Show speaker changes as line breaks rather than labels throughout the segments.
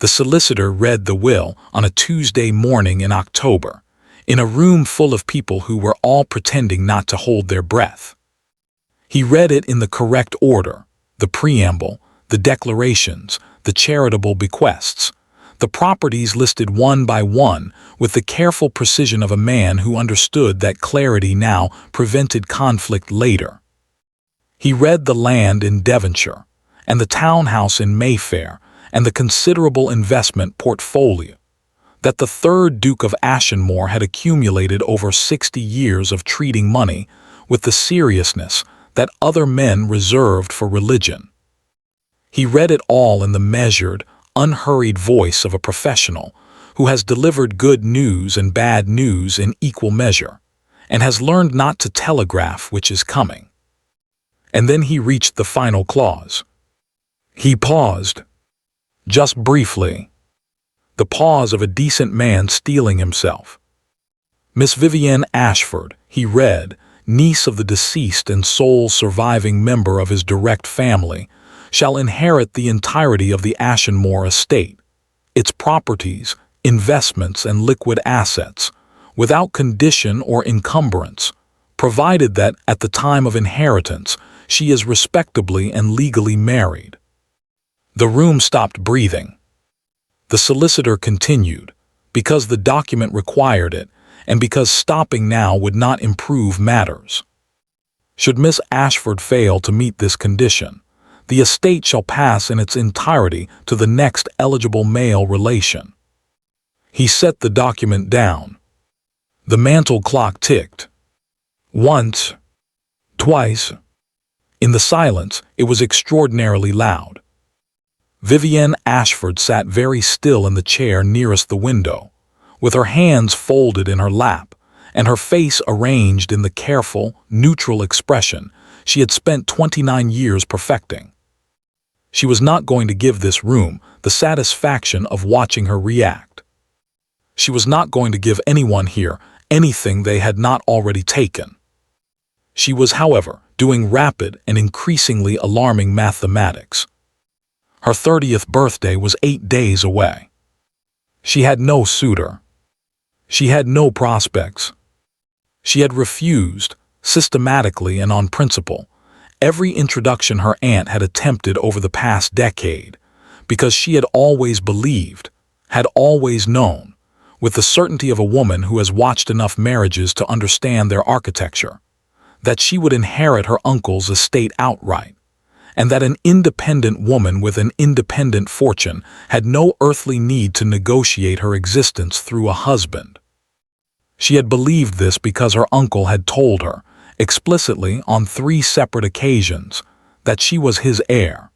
The solicitor read the will on a Tuesday morning in October, in a room full of people who were all pretending not to hold their breath. He read it in the correct order: the preamble, the declarations, the charitable bequests, the properties listed one by one with the careful precision of a man who understood that clarity now prevented conflict later. He read the land in Devonshire, and the townhouse in Mayfair, and the considerable investment portfolio that the third Duke of Ashmore had accumulated over 60 years of treating money with the seriousness that other men reserved for religion. He read it all in the measured, unhurried voice of a professional who has delivered good news and bad news in equal measure, and has learned not to telegraph which is coming. And then he reached the final clause. He paused, just briefly, the pause of a decent man steeling himself. Miss Vivienne Ashford, he read, niece of the deceased and sole surviving member of his direct family, shall inherit the entirety of the Ashmore estate, its properties, investments, and liquid assets, without condition or encumbrance, provided that, at the time of inheritance, she is respectably and legally married. The room stopped breathing. The solicitor continued, because the document required it, and because stopping now would not improve matters. Should Miss Ashford fail to meet this condition, the estate shall pass in its entirety to the next eligible male relation. He set the document down. The mantel clock ticked. Once, twice. In the silence, it was extraordinarily loud. Vivienne Ashford sat very still in the chair nearest the window, with her hands folded in her lap, and her face arranged in the careful, neutral expression she had spent 29 years perfecting. She was not going to give this room the satisfaction of watching her react. She was not going to give anyone here anything they had not already taken. She was, however, doing rapid and increasingly alarming mathematics. Her 30th birthday was 8 days away. She had no suitor. She had no prospects. She had refused, systematically and on principle, every introduction her aunt had attempted over the past decade, because she had always believed, had always known, with the certainty of a woman who has watched enough marriages to understand their architecture, that she would inherit her uncle's estate outright, and that an independent woman with an independent fortune had no earthly need to negotiate her existence through a husband. She had believed this because her uncle had told her, explicitly on 3 separate occasions, that she was his heir.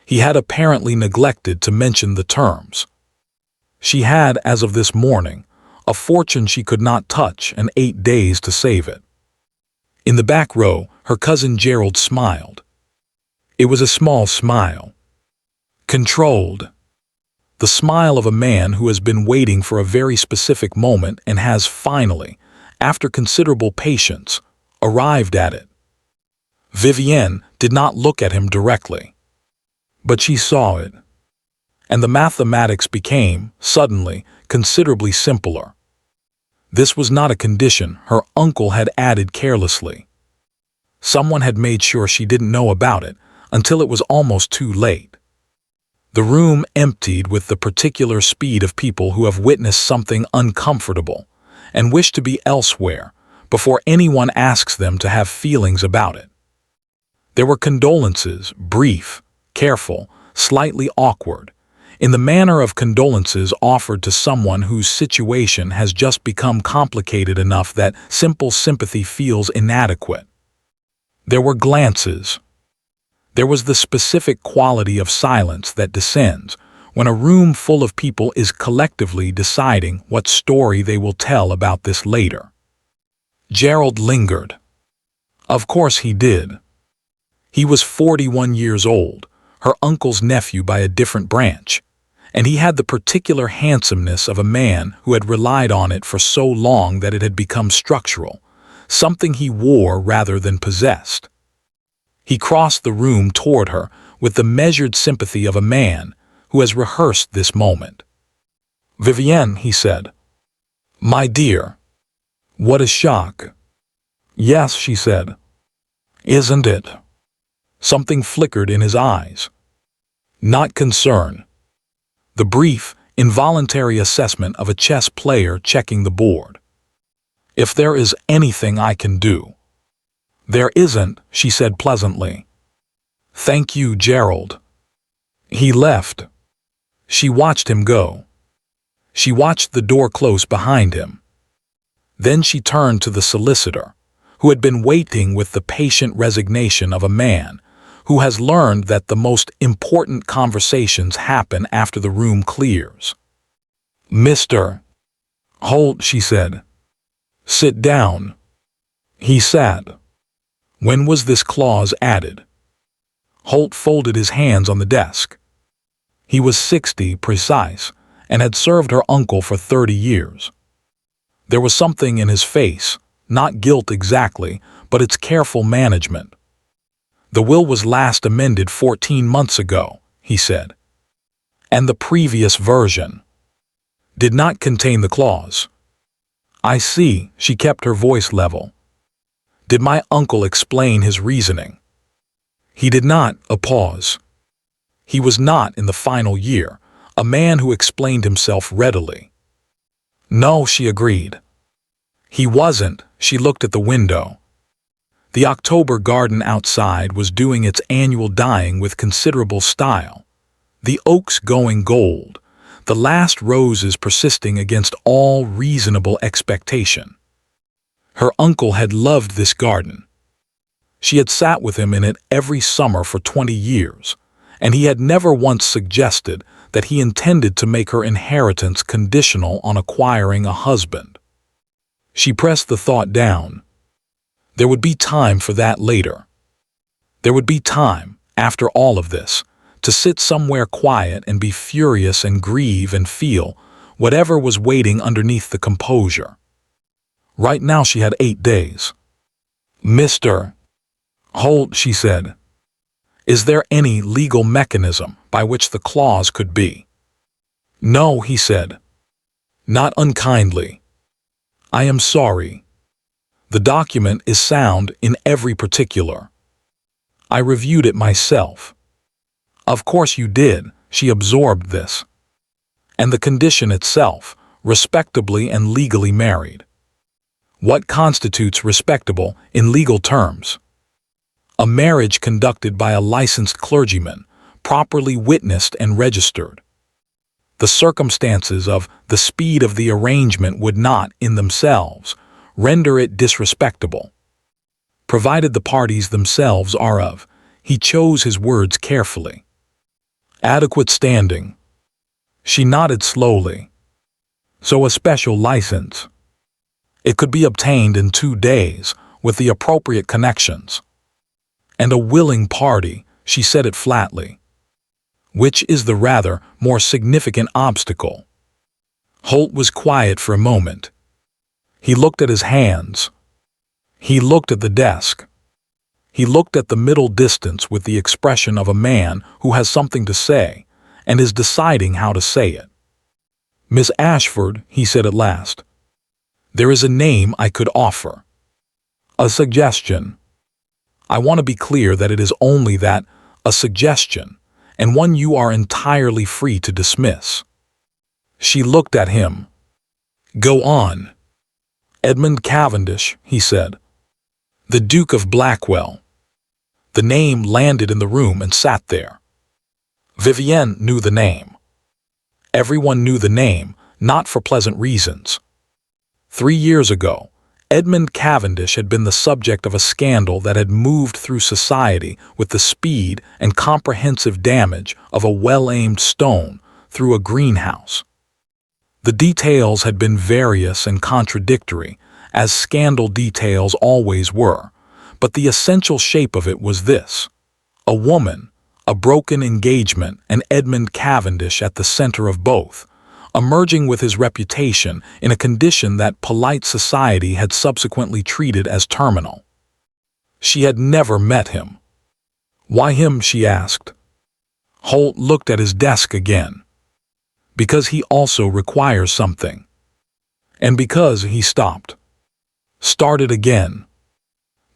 He had apparently neglected to mention the terms. She had, as of this morning, a fortune she could not touch and 8 days to save it. In the back row, her cousin Gerald smiled. It was a small smile. Controlled. The smile of a man who has been waiting for a very specific moment and has finally, after considerable patience, arrived at it. Vivienne did not look at him directly, but she saw it, and the mathematics became, suddenly, considerably simpler. This was not a condition her uncle had added carelessly. Someone had made sure she didn't know about it until it was almost too late. The room emptied with the particular speed of people who have witnessed something uncomfortable and wish to be elsewhere before anyone asks them to have feelings about it. There were condolences, brief, careful, slightly awkward, in the manner of condolences offered to someone whose situation has just become complicated enough that simple sympathy feels inadequate. There were glances. There was the specific quality of silence that descends when a room full of people is collectively deciding what story they will tell about this later. Gerald lingered. Of course he did. He was 41 years old, her uncle's nephew by a different branch, and he had the particular handsomeness of a man who had relied on it for so long that it had become structural, something he wore rather than possessed. He crossed the room toward her with the measured sympathy of a man who has rehearsed this moment. "Vivienne," he said. "My dear." "What a shock." "Yes," she said. "Isn't it?" Something flickered in his eyes. Not concern. The brief, involuntary assessment of a chess player checking the board. "If there is anything I can do." "There isn't," she said pleasantly. "Thank you, Gerald." He left. She watched him go. She watched the door close behind him. Then she turned to the solicitor, who had been waiting with the patient resignation of a man who has learned that the most important conversations happen after the room clears. "Mr. Holt," she said. "Sit down." He sat. When was this clause added? Holt folded his hands on the desk. He was 60 precise and had served her uncle for 30 years. There was something in his face, not guilt exactly, but its careful management. "The will was last amended 14 months ago," he said. "And the previous version did not contain the clause." "I see," she kept her voice level. "Did my uncle explain his reasoning?" "He did not." A pause. He was not in the final year, a man who explained himself readily. "No," she agreed. He wasn't. She looked at the window. The October garden outside was doing its annual dyeing with considerable style. The oaks going gold, the last roses persisting against all reasonable expectation. Her uncle had loved this garden. She had sat with him in it every summer for 20 years, and he had never once suggested that he intended to make her inheritance conditional on acquiring a husband. She pressed the thought down. There would be time for that later. There would be time, after all of this, to sit somewhere quiet and be furious and grieve and feel whatever was waiting underneath the composure. Right now she had 8 days. "Mr. Holt," she said, "is there any legal mechanism by which the clause could be?" "No," he said. "Not unkindly. I am sorry. The document is sound in every particular. I reviewed it myself." "Of course you did," she absorbed this. "And the condition itself, respectably and legally married." What constitutes respectable in legal terms? A marriage conducted by a licensed clergyman, properly witnessed and registered. The circumstances of the speed of the arrangement would not, in themselves, render it disrespectable. Provided the parties themselves are of, he chose his words carefully, adequate standing. She nodded slowly. So a special license. It could be obtained in 2 days with the appropriate connections. And a willing party, she said it flatly. Which is the rather more significant obstacle? Holt was quiet for a moment. He looked at his hands. He looked at the desk. He looked at the middle distance with the expression of a man who has something to say and is deciding how to say it. "Miss Ashford," he said at last, "there is a name I could offer. A suggestion. I want to be clear that it is only that, a suggestion, and one you are entirely free to dismiss." She looked at him. "Go on." "Edmund Cavendish," he said. "The Duke of Blackwell." The name landed in the room and sat there. Vivienne knew the name. Everyone knew the name, not for pleasant reasons. 3 years ago, Edmund Cavendish had been the subject of a scandal that had moved through society with the speed and comprehensive damage of a well-aimed stone through a greenhouse. The details had been various and contradictory, as scandal details always were, but the essential shape of it was this: a woman, a broken engagement, and Edmund Cavendish at the center of both, emerging with his reputation in a condition that polite society had subsequently treated as terminal. She had never met him. "Why him?" she asked. Holt looked at his desk again. Because he also requires something. And because he stopped. Started again.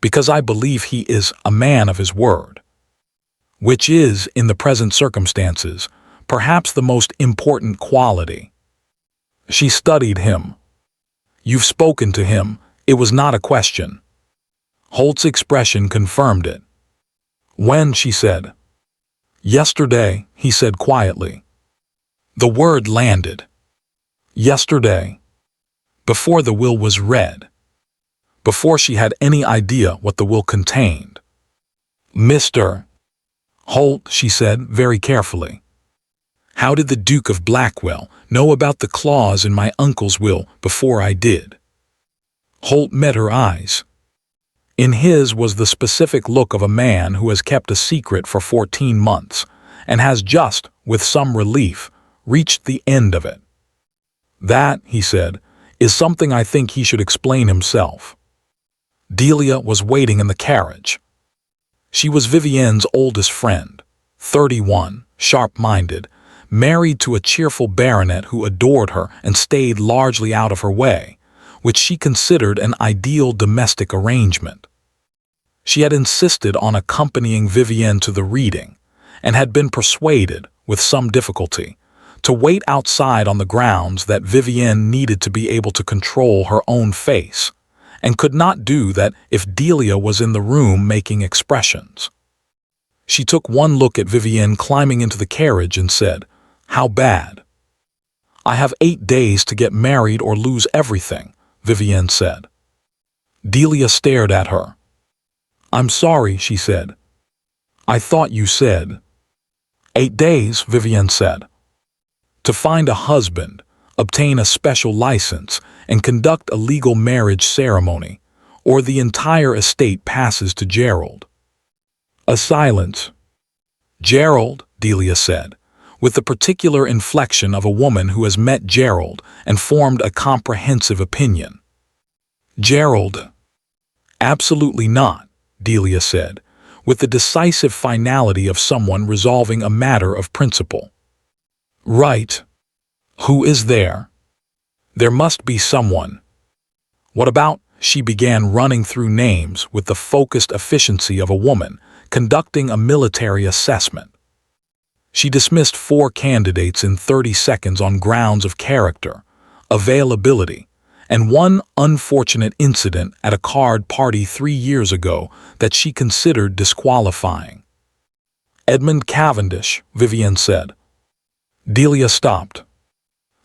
Because I believe he is a man of his word. Which is, in the present circumstances, perhaps the most important quality. She studied him. You've spoken to him. It was not a question. Holt's expression confirmed it. When, she said. Yesterday, he said quietly. The word landed. Yesterday. Before the will was read. Before she had any idea what the will contained. Mr. Holt, she said very carefully. How did the Duke of Blackwell know about the clause in my uncle's will before I did? Holt met her eyes. In his was the specific look of a man who has kept a secret for 14 months and has just, with some relief, reached the end of it. That, he said, is something I think he should explain himself. Delia was waiting in the carriage. She was Vivienne's oldest friend, 31, sharp-minded, married to a cheerful baronet who adored her and stayed largely out of her way, which she considered an ideal domestic arrangement. She had insisted on accompanying Vivienne to the reading, and had been persuaded, with some difficulty, to wait outside on the grounds that Vivienne needed to be able to control her own face, and could not do that if Delia was in the room making expressions. She took one look at Vivienne climbing into the carriage and said, "How bad?" "I have 8 days to get married or lose everything," Vivienne said. Delia stared at her. "I'm sorry," she said. "I thought you said." 8 days, Vivienne said. To find a husband, obtain a special license, and conduct a legal marriage ceremony, or the entire estate passes to Gerald. A silence. "Gerald," Delia said, with the particular inflection of a woman who has met Gerald and formed a comprehensive opinion. "Gerald." "Absolutely not," Delia said, with the decisive finality of someone resolving a matter of principle. "Right. Who is there?" "There must be someone." "What about?" She began running through names with the focused efficiency of a woman conducting a military assessment. She dismissed 4 candidates in 30 seconds on grounds of character, availability, and one unfortunate incident at a card party 3 years ago that she considered disqualifying. "Edmund Cavendish," Vivienne said. Delia stopped.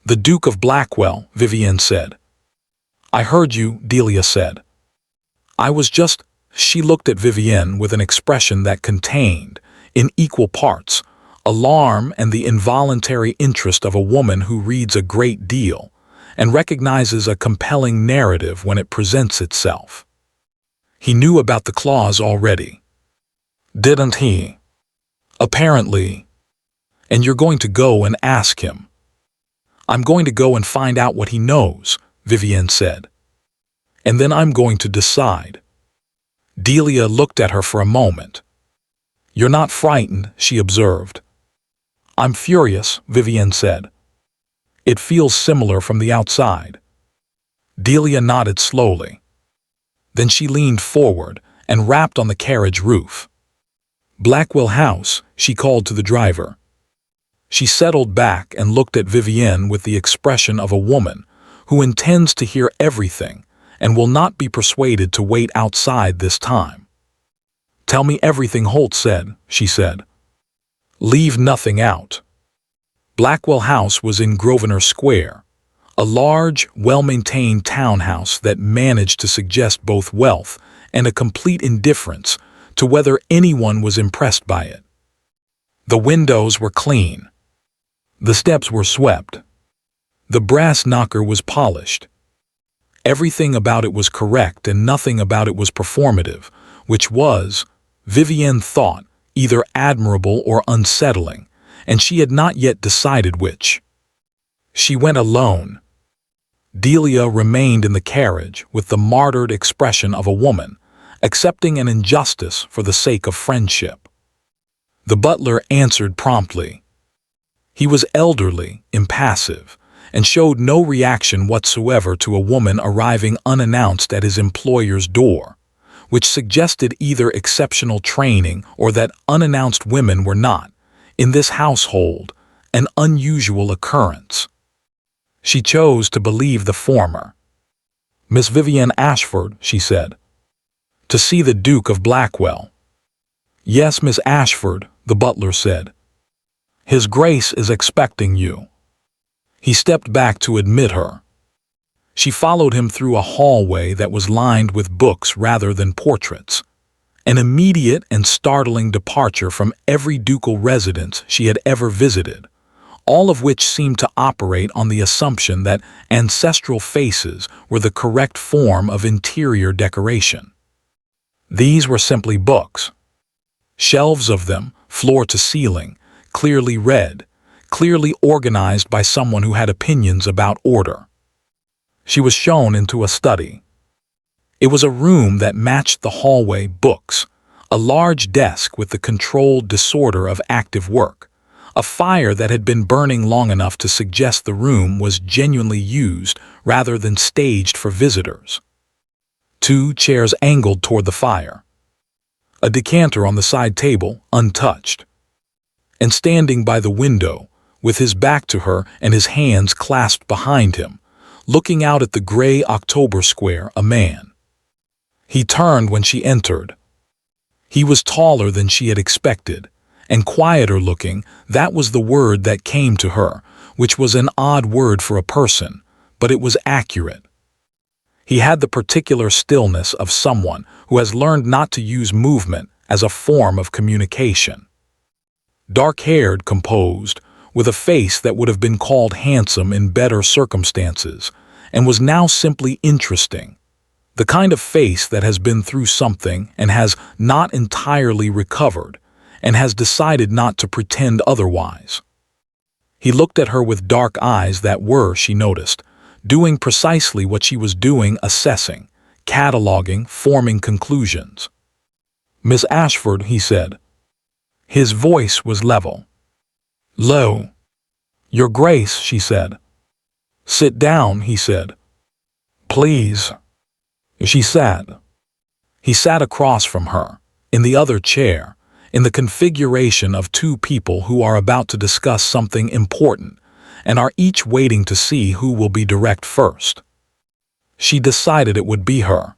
"The Duke of Blackwell," Vivienne said. "I heard you," Delia said. "I was just—" She looked at Vivienne with an expression that contained, in equal parts, alarm and the involuntary interest of a woman who reads a great deal and recognizes a compelling narrative when it presents itself. He knew about the clause already. Didn't he? Apparently. And you're going to go and ask him. I'm going to go and find out what he knows, Vivienne said. And then I'm going to decide. Delia looked at her for a moment. You're not frightened, she observed. I'm furious, Vivienne said. It feels similar from the outside. Delia nodded slowly. Then she leaned forward and rapped on the carriage roof. Blackwell House, she called to the driver. She settled back and looked at Vivienne with the expression of a woman who intends to hear everything and will not be persuaded to wait outside this time. Tell me everything Holt said, she said. Leave nothing out. Blackwell House was in Grosvenor Square, a large, well-maintained townhouse that managed to suggest both wealth and a complete indifference to whether anyone was impressed by it. The windows were clean. The steps were swept. The brass knocker was polished. Everything about it was correct and nothing about it was performative, which was, Vivienne thought, either admirable or unsettling, and she had not yet decided which. She went alone. Delia remained in the carriage with the martyred expression of a woman, accepting an injustice for the sake of friendship. The butler answered promptly. He was elderly, impassive, and showed no reaction whatsoever to a woman arriving unannounced at his employer's door, which suggested either exceptional training or that unannounced women were not, in this household, an unusual occurrence. She chose to believe the former. "Miss Vivienne Ashford," she said. "To see the Duke of Blackwell." "Yes, Miss Ashford," the butler said. "His Grace is expecting you." He stepped back to admit her. She followed him through a hallway that was lined with books rather than portraits, an immediate and startling departure from every ducal residence she had ever visited, all of which seemed to operate on the assumption that ancestral faces were the correct form of interior decoration. These were simply books. Shelves of them, floor to ceiling, clearly read, clearly organized by someone who had opinions about order. She was shown into a study. It was a room that matched the hallway books, a large desk with the controlled disorder of active work, a fire that had been burning long enough to suggest the room was genuinely used rather than staged for visitors. 2 chairs angled toward the fire. A decanter on the side table, untouched. And standing by the window, with his back to her and his hands clasped behind him, looking out at the gray October square, a man. He turned when she entered. He was taller than she had expected, and quieter looking. That was the word that came to her, which was an odd word for a person, but it was accurate. He had the particular stillness of someone who has learned not to use movement as a form of communication. Dark-haired, composed, with a face that would have been called handsome in better circumstances, and was now simply interesting. The kind of face that has been through something and has not entirely recovered, and has decided not to pretend otherwise. He looked at her with dark eyes that were, she noticed, doing precisely what she was doing, assessing, cataloging, forming conclusions. "Miss Ashford," he said. His voice was level. "Low." "Your Grace," she said. "Sit down," he said. "Please." She sat. He sat across from her, in the other chair, in the configuration of 2 people who are about to discuss something important and are each waiting to see who will be direct first. She decided it would be her.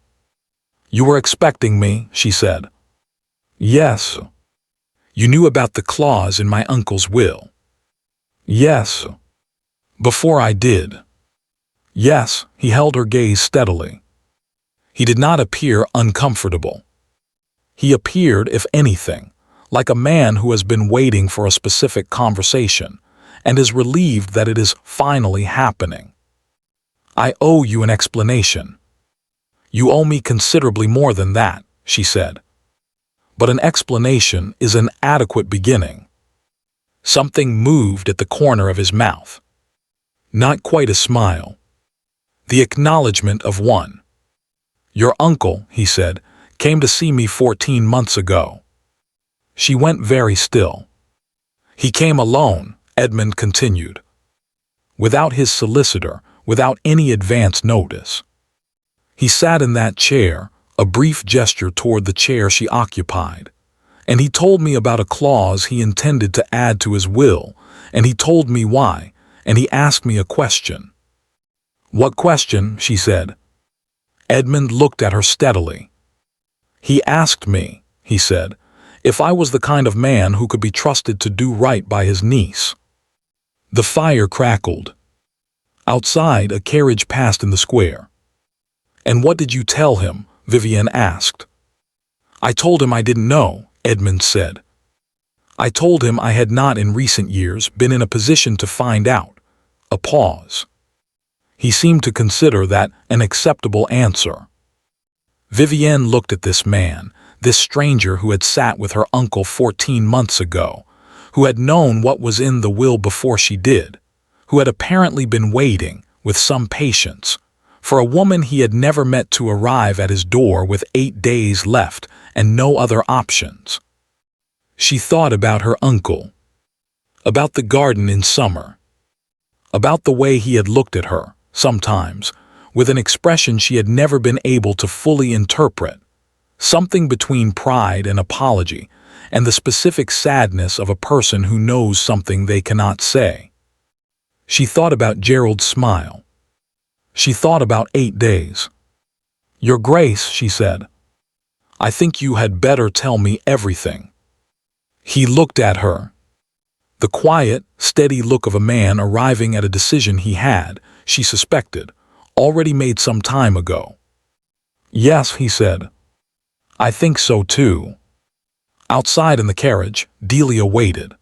"You were expecting me," she said. "Yes." "You knew about the clause in my uncle's will?" "Yes." "Before I did?" "Yes." He held her gaze steadily. He did not appear uncomfortable. He appeared, if anything, like a man who has been waiting for a specific conversation and is relieved that it is finally happening. "I owe you an explanation." "You owe me considerably more than that," she said. "But an explanation is an adequate beginning." Something moved at the corner of his mouth. Not quite a smile. The acknowledgement of one. "Your uncle," he said, "came to see me 14 months ago." She went very still. "He came alone," Edmund continued. "Without his solicitor, without any advance notice. He sat in that chair," a brief gesture toward the chair she occupied, "and he told me about a clause he intended to add to his will, and he told me why, and he asked me a question." "What question?" she said. Edmund looked at her steadily. "He asked me," he said, "if I was the kind of man who could be trusted to do right by his niece." The fire crackled. Outside, a carriage passed in the square. "And what did you tell him?" Vivienne asked. "I told him I didn't know," Edmund said. "I told him I had not in recent years been in a position to find out." A pause. He seemed to consider that an acceptable answer. Vivienne looked at this man, this stranger who had sat with her uncle 14 months ago, who had known what was in the will before she did, who had apparently been waiting, with some patience, for a woman he had never met to arrive at his door with 8 days left and no other options. She thought about her uncle, about the garden in summer, about the way he had looked at her, sometimes, with an expression she had never been able to fully interpret, something between pride and apology, and the specific sadness of a person who knows something they cannot say. She thought about Gerald's smile. She thought about 8 days. "Your Grace," she said, "I think you had better tell me everything." He looked at her. The quiet, steady look of a man arriving at a decision he had, she suspected, already made some time ago. "Yes," he said. "I think so too." Outside in the carriage, Delia waited.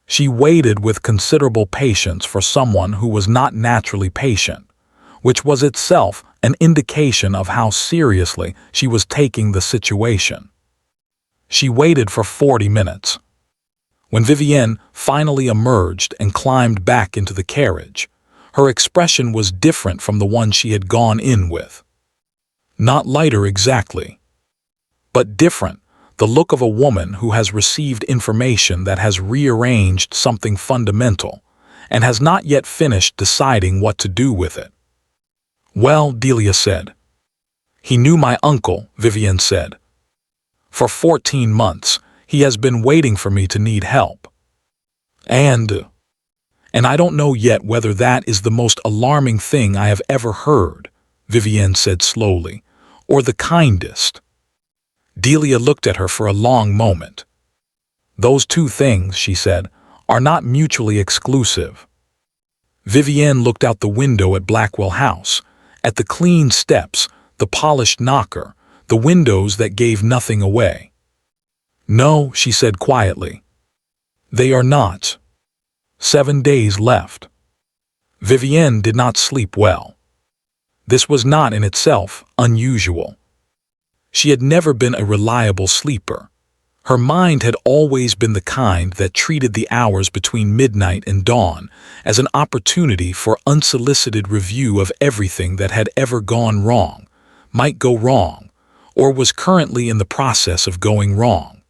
She waited with considerable patience for someone who was not naturally patient, which was itself an indication of how seriously she was taking the situation. She waited for 40 minutes. When Vivienne finally emerged and climbed back into the carriage, her expression was different from the one she had gone in with. Not lighter exactly, but different, the look of a woman who has received information that has rearranged something fundamental and has not yet finished deciding what to do with it. "Well," Delia said. "He knew my uncle," Vivienne said. "For 14 months, he has been waiting for me to need help. And I don't know yet whether that is the most alarming thing I have ever heard," Vivienne said slowly, "or the kindest." Delia looked at her for a long moment. "Those two things," she said, "are not mutually exclusive." Vivienne looked out the window at Blackwell House, at the clean steps, the polished knocker, the windows that gave nothing away. "No," she said quietly. "They are not. 7 days left." Vivienne did not sleep well. This was not in itself unusual. She had never been a reliable sleeper. Her mind had always been the kind that treated the hours between midnight and dawn as an opportunity for unsolicited review of everything that had ever gone wrong, might go wrong, or was currently in the process of going wrong.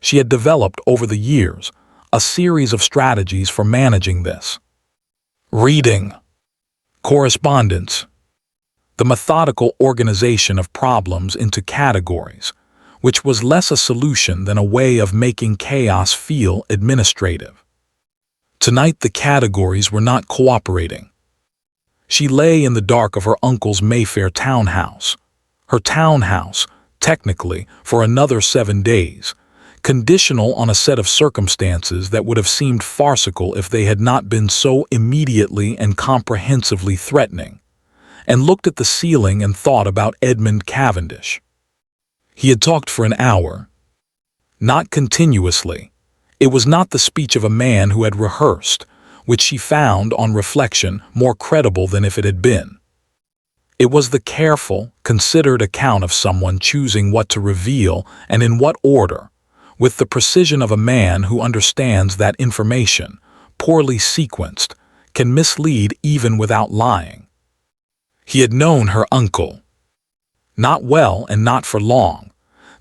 She had developed over the years a series of strategies for managing this. Reading, correspondence, the methodical organization of problems into categories, which was less a solution than a way of making chaos feel administrative. Tonight the categories were not cooperating. She lay in the dark of her uncle's Mayfair townhouse. Her townhouse, technically, for another 7 days, conditional on a set of circumstances that would have seemed farcical if they had not been so immediately and comprehensively threatening, and looked at the ceiling and thought about Edmund Cavendish. He had talked for an hour. Not continuously. It was not the speech of a man who had rehearsed, which she found, on reflection, more credible than if it had been. It was the careful, considered account of someone choosing what to reveal and in what order, with the precision of a man who understands that information, poorly sequenced, can mislead even without lying. He had known her uncle. Not well and not for long.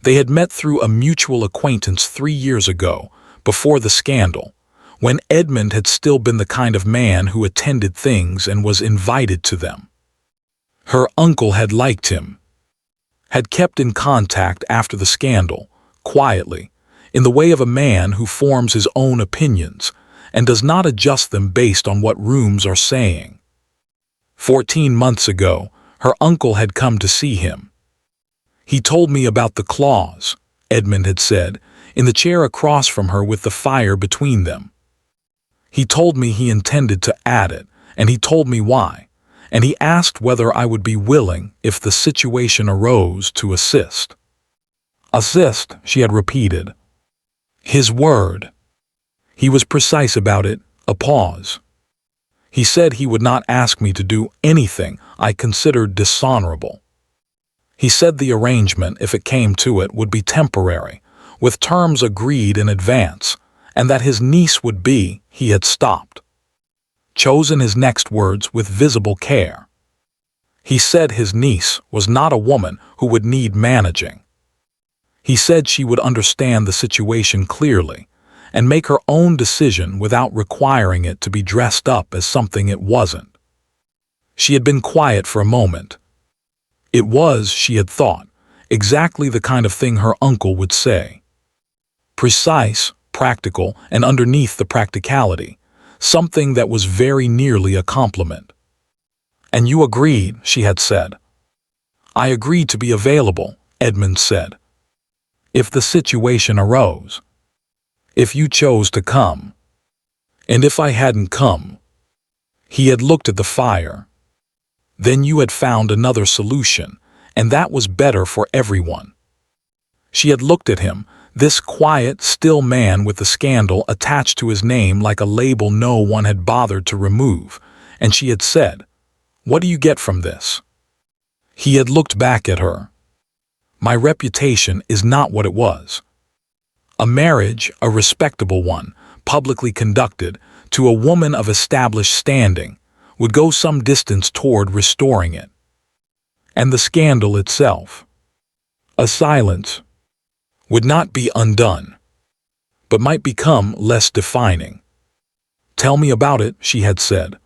They had met through a mutual acquaintance 3 years ago, before the scandal, when Edmund had still been the kind of man who attended things and was invited to them. Her uncle had liked him, had kept in contact after the scandal, quietly, in the way of a man who forms his own opinions and does not adjust them based on what rooms are saying. 14 months ago, her uncle had come to see him. "He told me about the clause," Edmund had said, in the chair across from her with the fire between them. "He told me he intended to add it, and he told me why, and he asked whether I would be willing, if the situation arose, to assist." "Assist," she had repeated. His word. He was precise about it, a pause. "He said he would not ask me to do anything I considered dishonorable. He said the arrangement, if it came to it, would be temporary, with terms agreed in advance, and that his niece would be," he had stopped. Chosen his next words with visible care. He said his niece was not a woman who would need managing. He said she would understand the situation clearly and make her own decision without requiring it to be dressed up as something it wasn't. She had been quiet for a moment. It was, she had thought, exactly the kind of thing her uncle would say. Precise, practical, and underneath the practicality, something that was very nearly a compliment. "And you agreed," she had said. "I agreed to be available," Edmund said. "If the situation arose. If you chose to come. And if I hadn't come." He had looked at the fire. "Then you had found another solution, and that was better for everyone." She had looked at him, this quiet, still man with the scandal attached to his name like a label no one had bothered to remove, and she had said, "What do you get from this?" He had looked back at her. "My reputation is not what it was." A marriage, a respectable one, publicly conducted, to a woman of established standing, would go some distance toward restoring it. And the scandal itself, a silence, would not be undone, but might become less defining. "Tell me about it," she had said.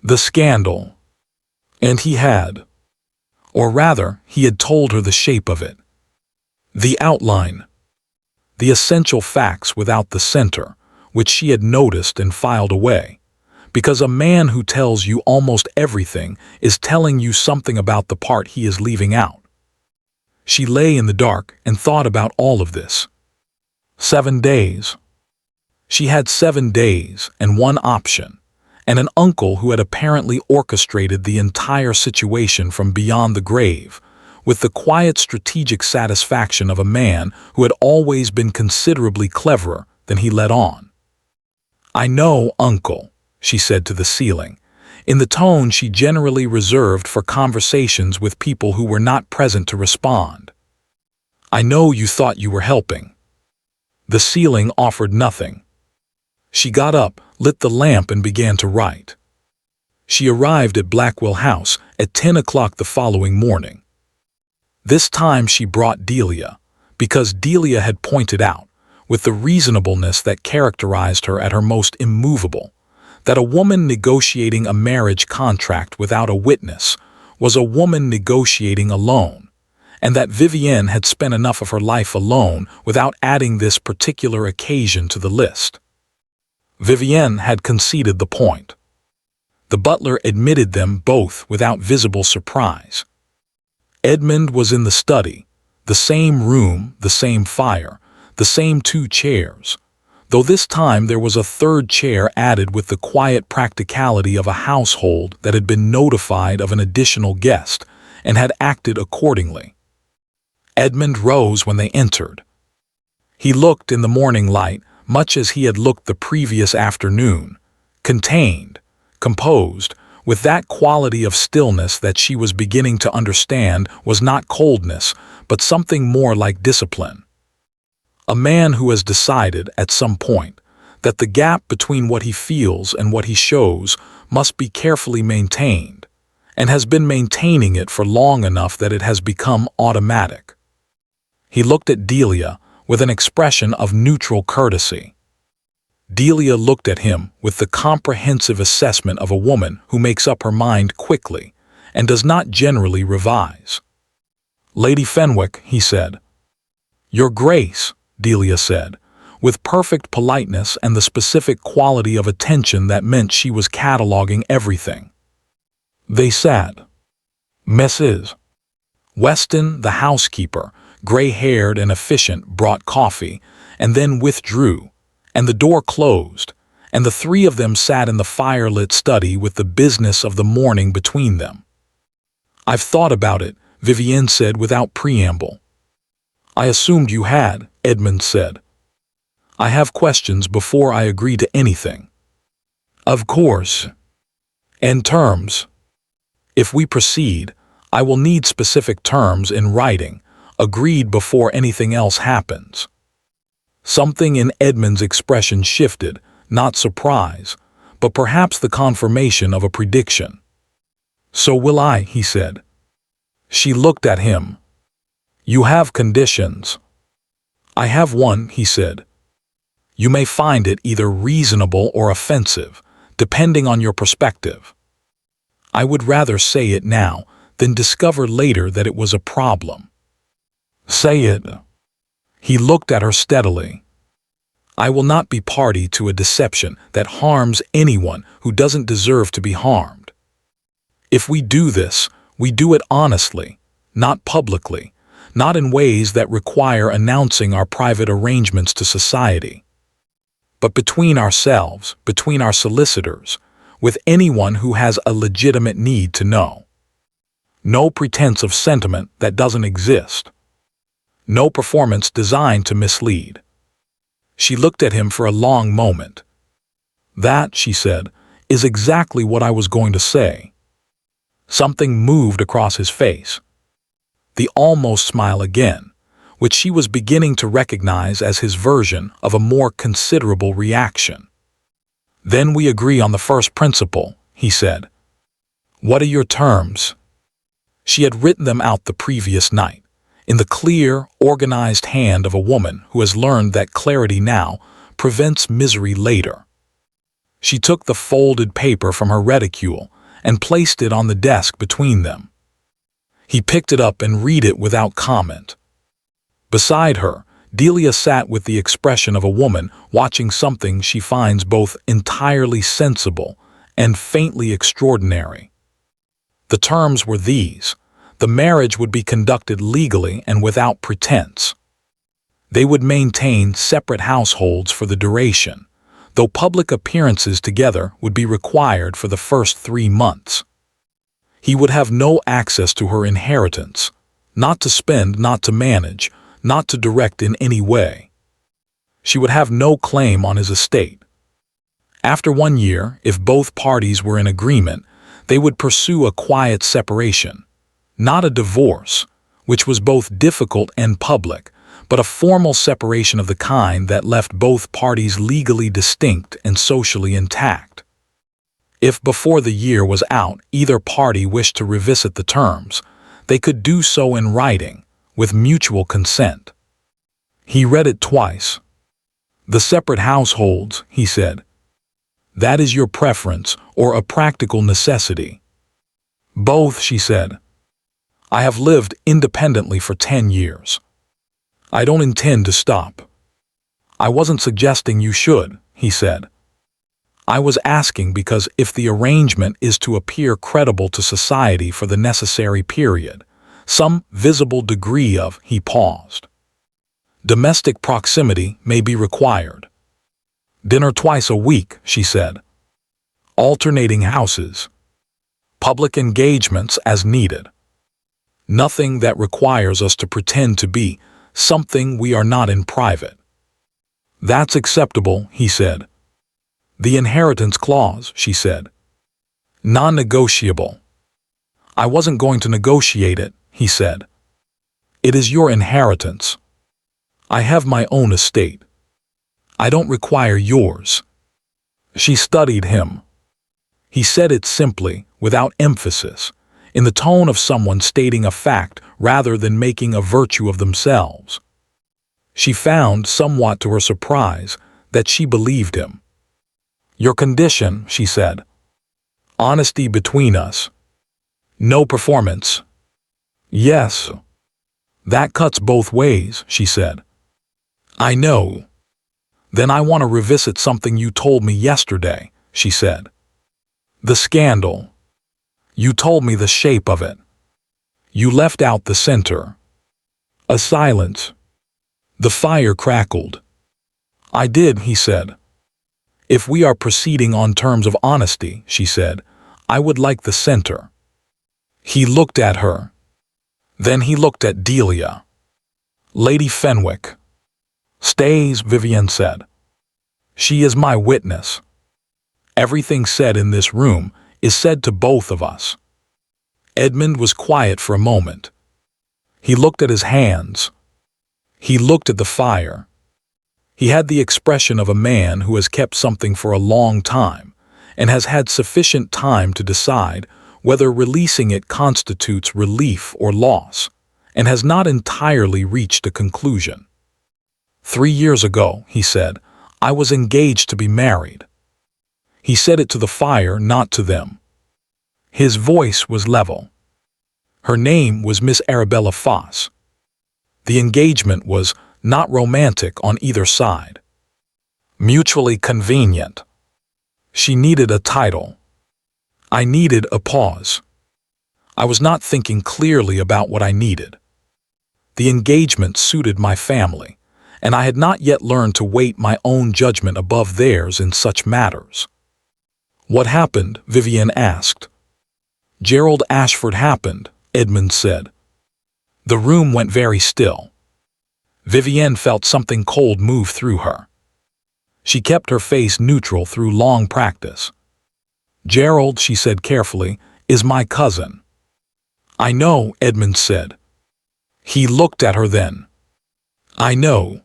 The scandal. And he had. Or rather, he had told her the shape of it. The outline. The essential facts without the center, which she had noticed and filed away. Because a man who tells you almost everything is telling you something about the part he is leaving out. She lay in the dark and thought about all of this. 7 days. She had 7 days and one option, and an uncle who had apparently orchestrated the entire situation from beyond the grave, with the quiet strategic satisfaction of a man who had always been considerably cleverer than he let on. "I know, Uncle," she said to the ceiling, in the tone she generally reserved for conversations with people who were not present to respond. "I know you thought you were helping." The ceiling offered nothing. She got up, lit the lamp, and began to write. She arrived at Blackwell House at 10 o'clock the following morning. This time she brought Delia, because Delia had pointed out, with the reasonableness that characterized her at her most immovable, that a woman negotiating a marriage contract without a witness was a woman negotiating alone, and that Vivienne had spent enough of her life alone without adding this particular occasion to the list. Vivienne had conceded the point. The butler admitted them both without visible surprise. Edmund was in the study, the same room, the same fire, the same 2 chairs, though this time there was a 3rd chair added with the quiet practicality of a household that had been notified of an additional guest and had acted accordingly. Edmund rose when they entered. He looked in the morning light much as he had looked the previous afternoon, contained, composed, with that quality of stillness that she was beginning to understand was not coldness, but something more like discipline. A man who has decided, at some point, that the gap between what he feels and what he shows must be carefully maintained, and has been maintaining it for long enough that it has become automatic. He looked at Delia with an expression of neutral courtesy. Delia looked at him with the comprehensive assessment of a woman who makes up her mind quickly and does not generally revise. "Lady Fenwick," he said. "Your Grace," Delia said, with perfect politeness and the specific quality of attention that meant she was cataloging everything. They sat. Mrs. Weston, the housekeeper, gray-haired and efficient, brought coffee, and then withdrew, and the door closed, and the 3 of them sat in the firelit study with the business of the morning between them. "I've thought about it," Vivienne said without preamble. "I assumed you had," Edmund said. "I have questions before I agree to anything." "Of course. And terms. If we proceed, I will need specific terms in writing, agreed before anything else happens." Something in Edmund's expression shifted, not surprise, but perhaps the confirmation of a prediction. "So will I," he said. She looked at him. "You have conditions." I have one, he said. You may find it either reasonable or offensive, depending on your perspective. I would rather say it now than discover later that it was a problem. Say it. He looked at her steadily. I will not be party to a deception that harms anyone who doesn't deserve to be harmed. If we do this, we do it honestly, not publicly, not in ways that require announcing our private arrangements to society. But between ourselves, between our solicitors, with anyone who has a legitimate need to know. No pretense of sentiment that doesn't exist. No performance designed to mislead. She looked at him for a long moment. That, she said, is exactly what I was going to say. Something moved across his face. The almost smile again, which she was beginning to recognize as his version of a more considerable reaction. Then we agree on the first principle, he said. What are your terms? She had written them out the previous night, in the clear, organized hand of a woman who has learned that clarity now prevents misery later. She took the folded paper from her reticule and placed it on the desk between them. He picked it up and read it without comment. Beside her, Delia sat with the expression of a woman watching something she finds both entirely sensible and faintly extraordinary. The terms were these. The marriage would be conducted legally and without pretense. They would maintain separate households for the duration, though public appearances together would be required for the first 3 months. He would have no access to her inheritance, not to spend, not to manage, not to direct in any way. She would have no claim on his estate. After 1 year, if both parties were in agreement, they would pursue a quiet separation. Not a divorce, which was both difficult and public, but a formal separation of the kind that left both parties legally distinct and socially intact. If before the year was out either party wished to revisit the terms, they could do so in writing, with mutual consent. He read it twice. The separate households, he said. That is your preference or a practical necessity. Both, she said. I have lived independently for 10 years. I don't intend to stop. I wasn't suggesting you should, he said. I was asking because if the arrangement is to appear credible to society for the necessary period, some visible degree of, he paused. Domestic proximity may be required. Dinner twice a week, she said. Alternating houses. Public engagements as needed. Nothing that requires us to pretend to be something we are not in private. That's acceptable, he said. The inheritance clause, she said. Non-negotiable. I wasn't going to negotiate it, he said. It is your inheritance. I have my own estate. I don't require yours. She studied him. He said it simply, without emphasis, in the tone of someone stating a fact rather than making a virtue of themselves. She found, somewhat to her surprise, that she believed him. Your condition, she said. Honesty between us. No performance. Yes. That cuts both ways, she said. I know. Then I want to revisit something you told me yesterday, she said. The scandal. You told me the shape of it. You left out the center. A silence. The fire crackled. I did, he said. If we are proceeding on terms of honesty, she said, I would like the center. He looked at her. Then he looked at Delia. Lady Fenwick. Stays, Vivienne said. She is my witness. Everything said in this room is said to both of us. Edmund was quiet for a moment. He looked at his hands. He looked at the fire. He had the expression of a man who has kept something for a long time and has had sufficient time to decide whether releasing it constitutes relief or loss, and has not entirely reached a conclusion. 3 years ago, he said, I was engaged to be married. He said it to the fire, not to them. His voice was level. Her name was Miss Arabella Foss. The engagement was not romantic on either side. Mutually convenient. She needed a title. I needed a pause. I was not thinking clearly about what I needed. The engagement suited my family, and I had not yet learned to weight my own judgment above theirs in such matters. What happened? Vivienne asked. Gerald Ashford happened, Edmund said. The room went very still. Vivienne felt something cold move through her. She kept her face neutral through long practice. Gerald, she said carefully, is my cousin. I know, Edmund said. He looked at her then. I know.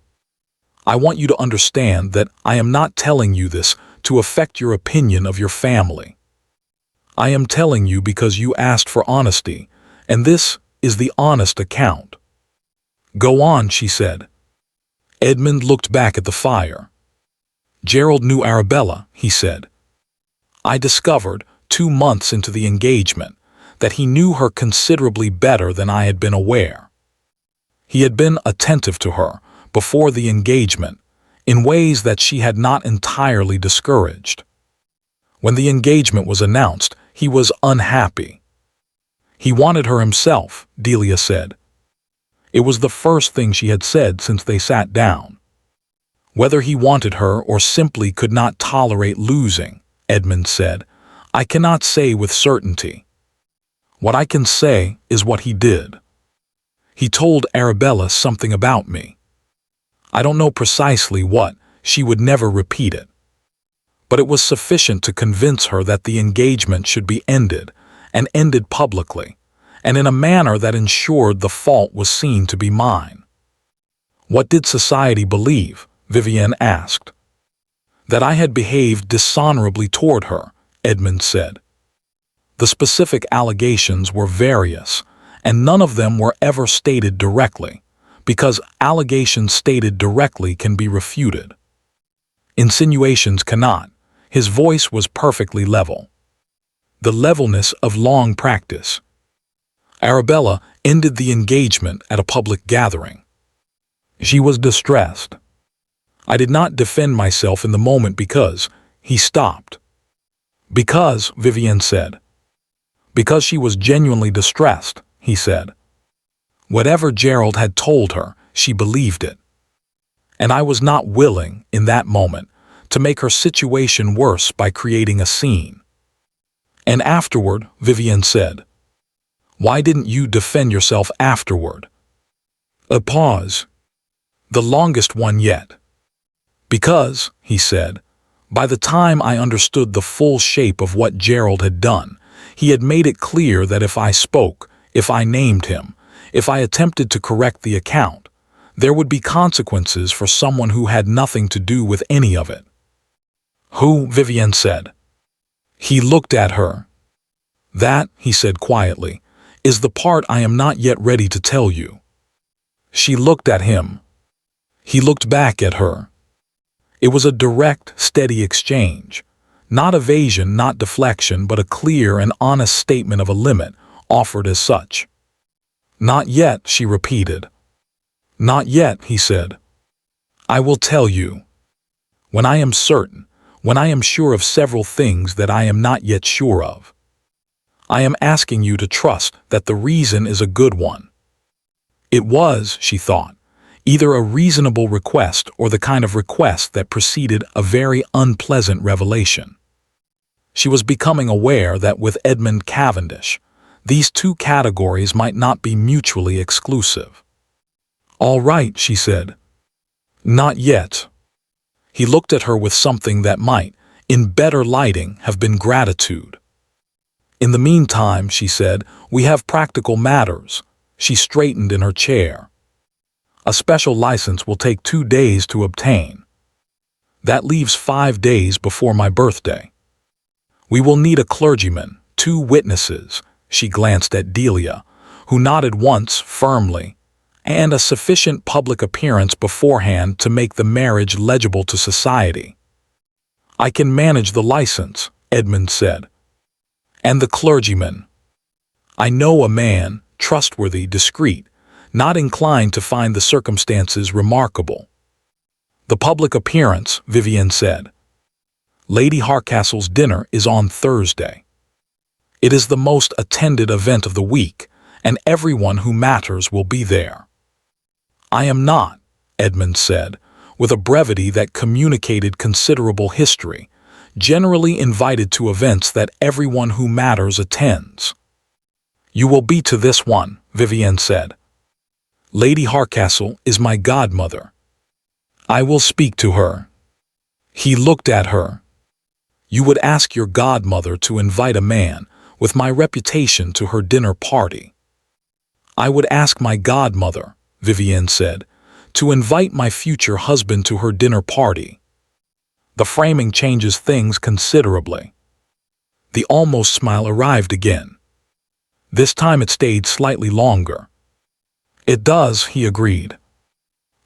I want you to understand that I am not telling you this to affect your opinion of your family. I am telling you because you asked for honesty, and this is the honest account. Go on, she said. Edmund looked back at the fire. Gerald knew Arabella, he said. I discovered, 2 months into the engagement, that he knew her considerably better than I had been aware. He had been attentive to her before the engagement in ways that she had not entirely discouraged. When the engagement was announced, he was unhappy. He wanted her himself, Delia said. It was the first thing she had said since they sat down. Whether he wanted her or simply could not tolerate losing, Edmund said, I cannot say with certainty. What I can say is what he did. He told Arabella something about me. I don't know precisely what, she would never repeat it. But it was sufficient to convince her that the engagement should be ended, and ended publicly, and in a manner that ensured the fault was seen to be mine. What did society believe? Vivienne asked. That I had behaved dishonorably toward her, Edmund said. The specific allegations were various, and none of them were ever stated directly, because allegations stated directly can be refuted. Insinuations cannot. His voice was perfectly level. The levelness of long practice. Arabella ended the engagement at a public gathering. She was distressed. I did not defend myself in the moment because he stopped. Because, Vivienne said. Because she was genuinely distressed, he said. Whatever Gerald had told her, she believed it. And I was not willing, in that moment, to make her situation worse by creating a scene. And afterward, Vivienne said. Why didn't you defend yourself afterward? A pause. The longest one yet. Because, he said, by the time I understood the full shape of what Gerald had done, he had made it clear that if I spoke, if I named him, if I attempted to correct the account, there would be consequences for someone who had nothing to do with any of it. Who? Vivienne said. He looked at her. That, he said quietly, is the part I am not yet ready to tell you. She looked at him. He looked back at her. It was a direct, steady exchange. Not evasion, not deflection, but a clear and honest statement of a limit, offered as such. Not yet, she repeated. Not yet, he said. I will tell you. When I am certain, when I am sure of several things that I am not yet sure of. I am asking you to trust that the reason is a good one. It was, she thought, either a reasonable request or the kind of request that preceded a very unpleasant revelation. She was becoming aware that with Edmund Cavendish, these two categories might not be mutually exclusive. All right, she said. Not yet. He looked at her with something that might, in better lighting, have been gratitude. In the meantime, she said, we have practical matters. She straightened in her chair. A special license will take 2 days to obtain. That leaves 5 days before my birthday. We will need a clergyman, 2 witnesses. She glanced at Delia, who nodded once firmly, and a sufficient public appearance beforehand to make the marriage legible to society. I can manage the license, Edmund said. And the clergyman. I know a man, trustworthy, discreet, not inclined to find the circumstances remarkable. The public appearance, Vivian said. Lady Harcastle's dinner is on Thursday. It is the most attended event of the week, and everyone who matters will be there. I am not, Edmund said, with a brevity that communicated considerable history, generally invited to events that everyone who matters attends. You will be to this one, Vivian said. Lady Harcastle is my godmother. I will speak to her. He looked at her. You would ask your godmother to invite a man with my reputation to her dinner party. I would ask my godmother, Vivian said, to invite my future husband to her dinner party. The framing changes things considerably. The almost smile arrived again. This time it stayed slightly longer. It does, he agreed.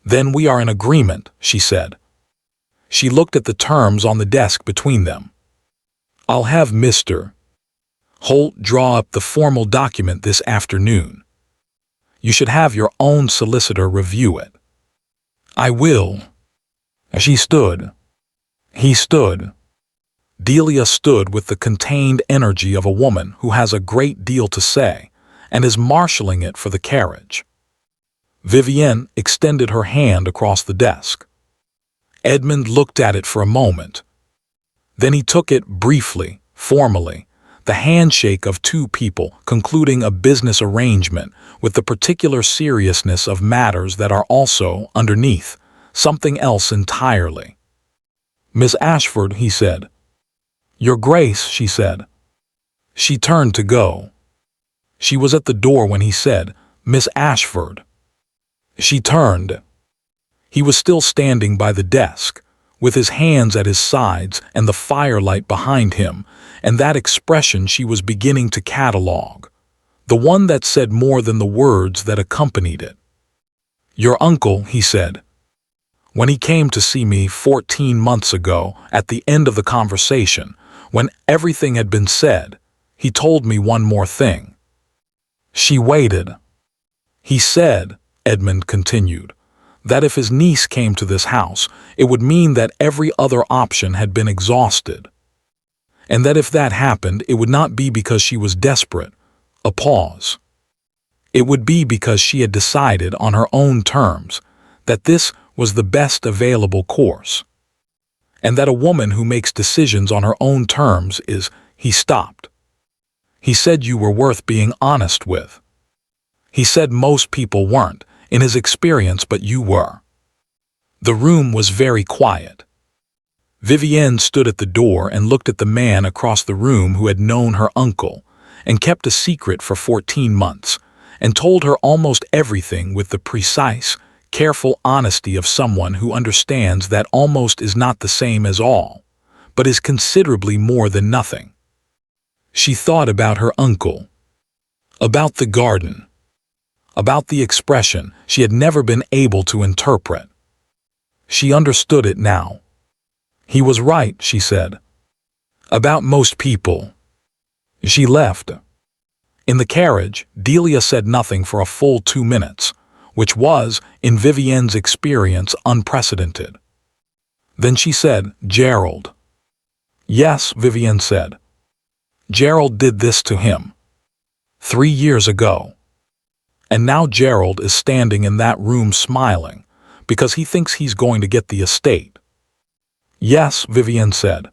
Then we are in agreement, she said. She looked at the terms on the desk between them. I'll have Mr. Holt draw up the formal document this afternoon. You should have your own solicitor review it. I will. She stood. He stood. Delia stood with the contained energy of a woman who has a great deal to say and is marshalling it for the carriage. Vivienne extended her hand across the desk. Edmund looked at it for a moment. Then he took it briefly, formally, the handshake of two people concluding a business arrangement with the particular seriousness of matters that are also, underneath, something else entirely. Miss Ashford, he said. Your Grace, she said. She turned to go. She was at the door when he said, Miss Ashford. She turned. He was still standing by the desk, with his hands at his sides and the firelight behind him, and that expression she was beginning to catalogue, the one that said more than the words that accompanied it. Your uncle, he said. When he came to see me 14 months ago, at the end of the conversation, when everything had been said, he told me one more thing. She waited. He said, Edmund continued, that if his niece came to this house, it would mean that every other option had been exhausted. And that if that happened, it would not be because she was desperate. A pause. It would be because she had decided on her own terms that this was the best available course. And that a woman who makes decisions on her own terms is, he stopped. He said you were worth being honest with. He said most people weren't, in his experience, but you were. The room was very quiet. Vivienne stood at the door and looked at the man across the room who had known her uncle and kept a secret for 14 months and told her almost everything with the precise, careful honesty of someone who understands that almost is not the same as all, but is considerably more than nothing. She thought about her uncle, about the garden, about the expression she had never been able to interpret. She understood it now. He was right, she said. About most people. She left. In the carriage, Delia said nothing for a full 2 minutes, which was, in Vivienne's experience, unprecedented. Then she said, Gerald. Yes, Vivienne said. Gerald did this to him. 3 years ago. And now Gerald is standing in that room smiling, because he thinks he's going to get the estate. Yes, Vivienne said.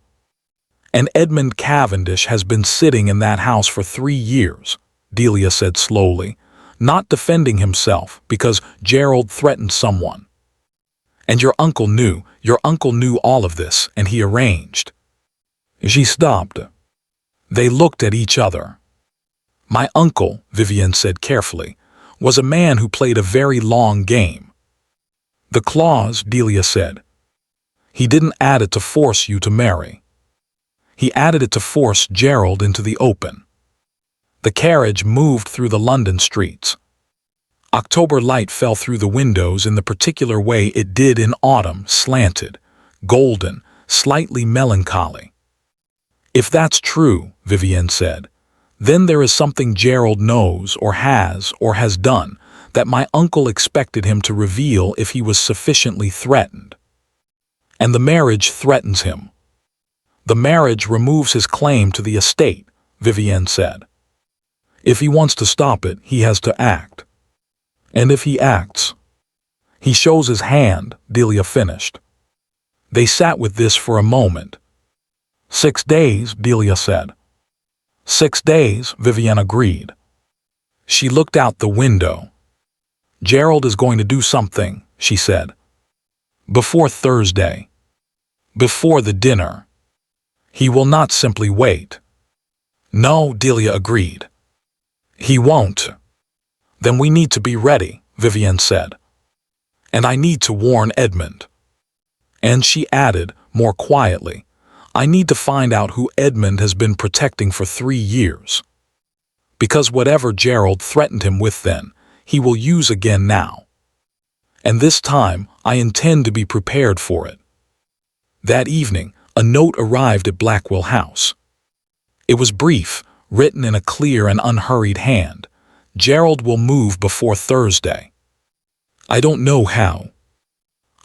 And Edmund Cavendish has been sitting in that house for 3 years, Delia said slowly, not defending himself because Gerald threatened someone. And your uncle knew all of this, and he arranged. She stopped. They looked at each other. My uncle, Vivienne said carefully, was a man who played a very long game. The clause, Delia said. He didn't add it to force you to marry. He added it to force Gerald into the open. The carriage moved through the London streets. October light fell through the windows in the particular way it did in autumn, slanted, golden, slightly melancholy. "If that's true," Vivienne said, "then there is something Gerald knows or has done that my uncle expected him to reveal if he was sufficiently threatened. And the marriage threatens him. The marriage removes his claim to the estate," Vivienne said. "If he wants to stop it, he has to act. And if he acts—" "He shows his hand," Delia finished. They sat with this for a moment. "6 days," Delia said. 6 days, Vivienne agreed. She looked out the window. "Gerald is going to do something," she said. "Before Thursday. Before the dinner. He will not simply wait." "No," Delia agreed. "He won't." "Then we need to be ready," Vivienne said. "And I need to warn Edmund." And she added, more quietly, "I need to find out who Edmund has been protecting for 3 years. Because whatever Gerald threatened him with then, he will use again now. And this time, I intend to be prepared for it." That evening, a note arrived at Blackwell House. It was brief, written in a clear and unhurried hand. "Gerald will move before Thursday. I don't know how.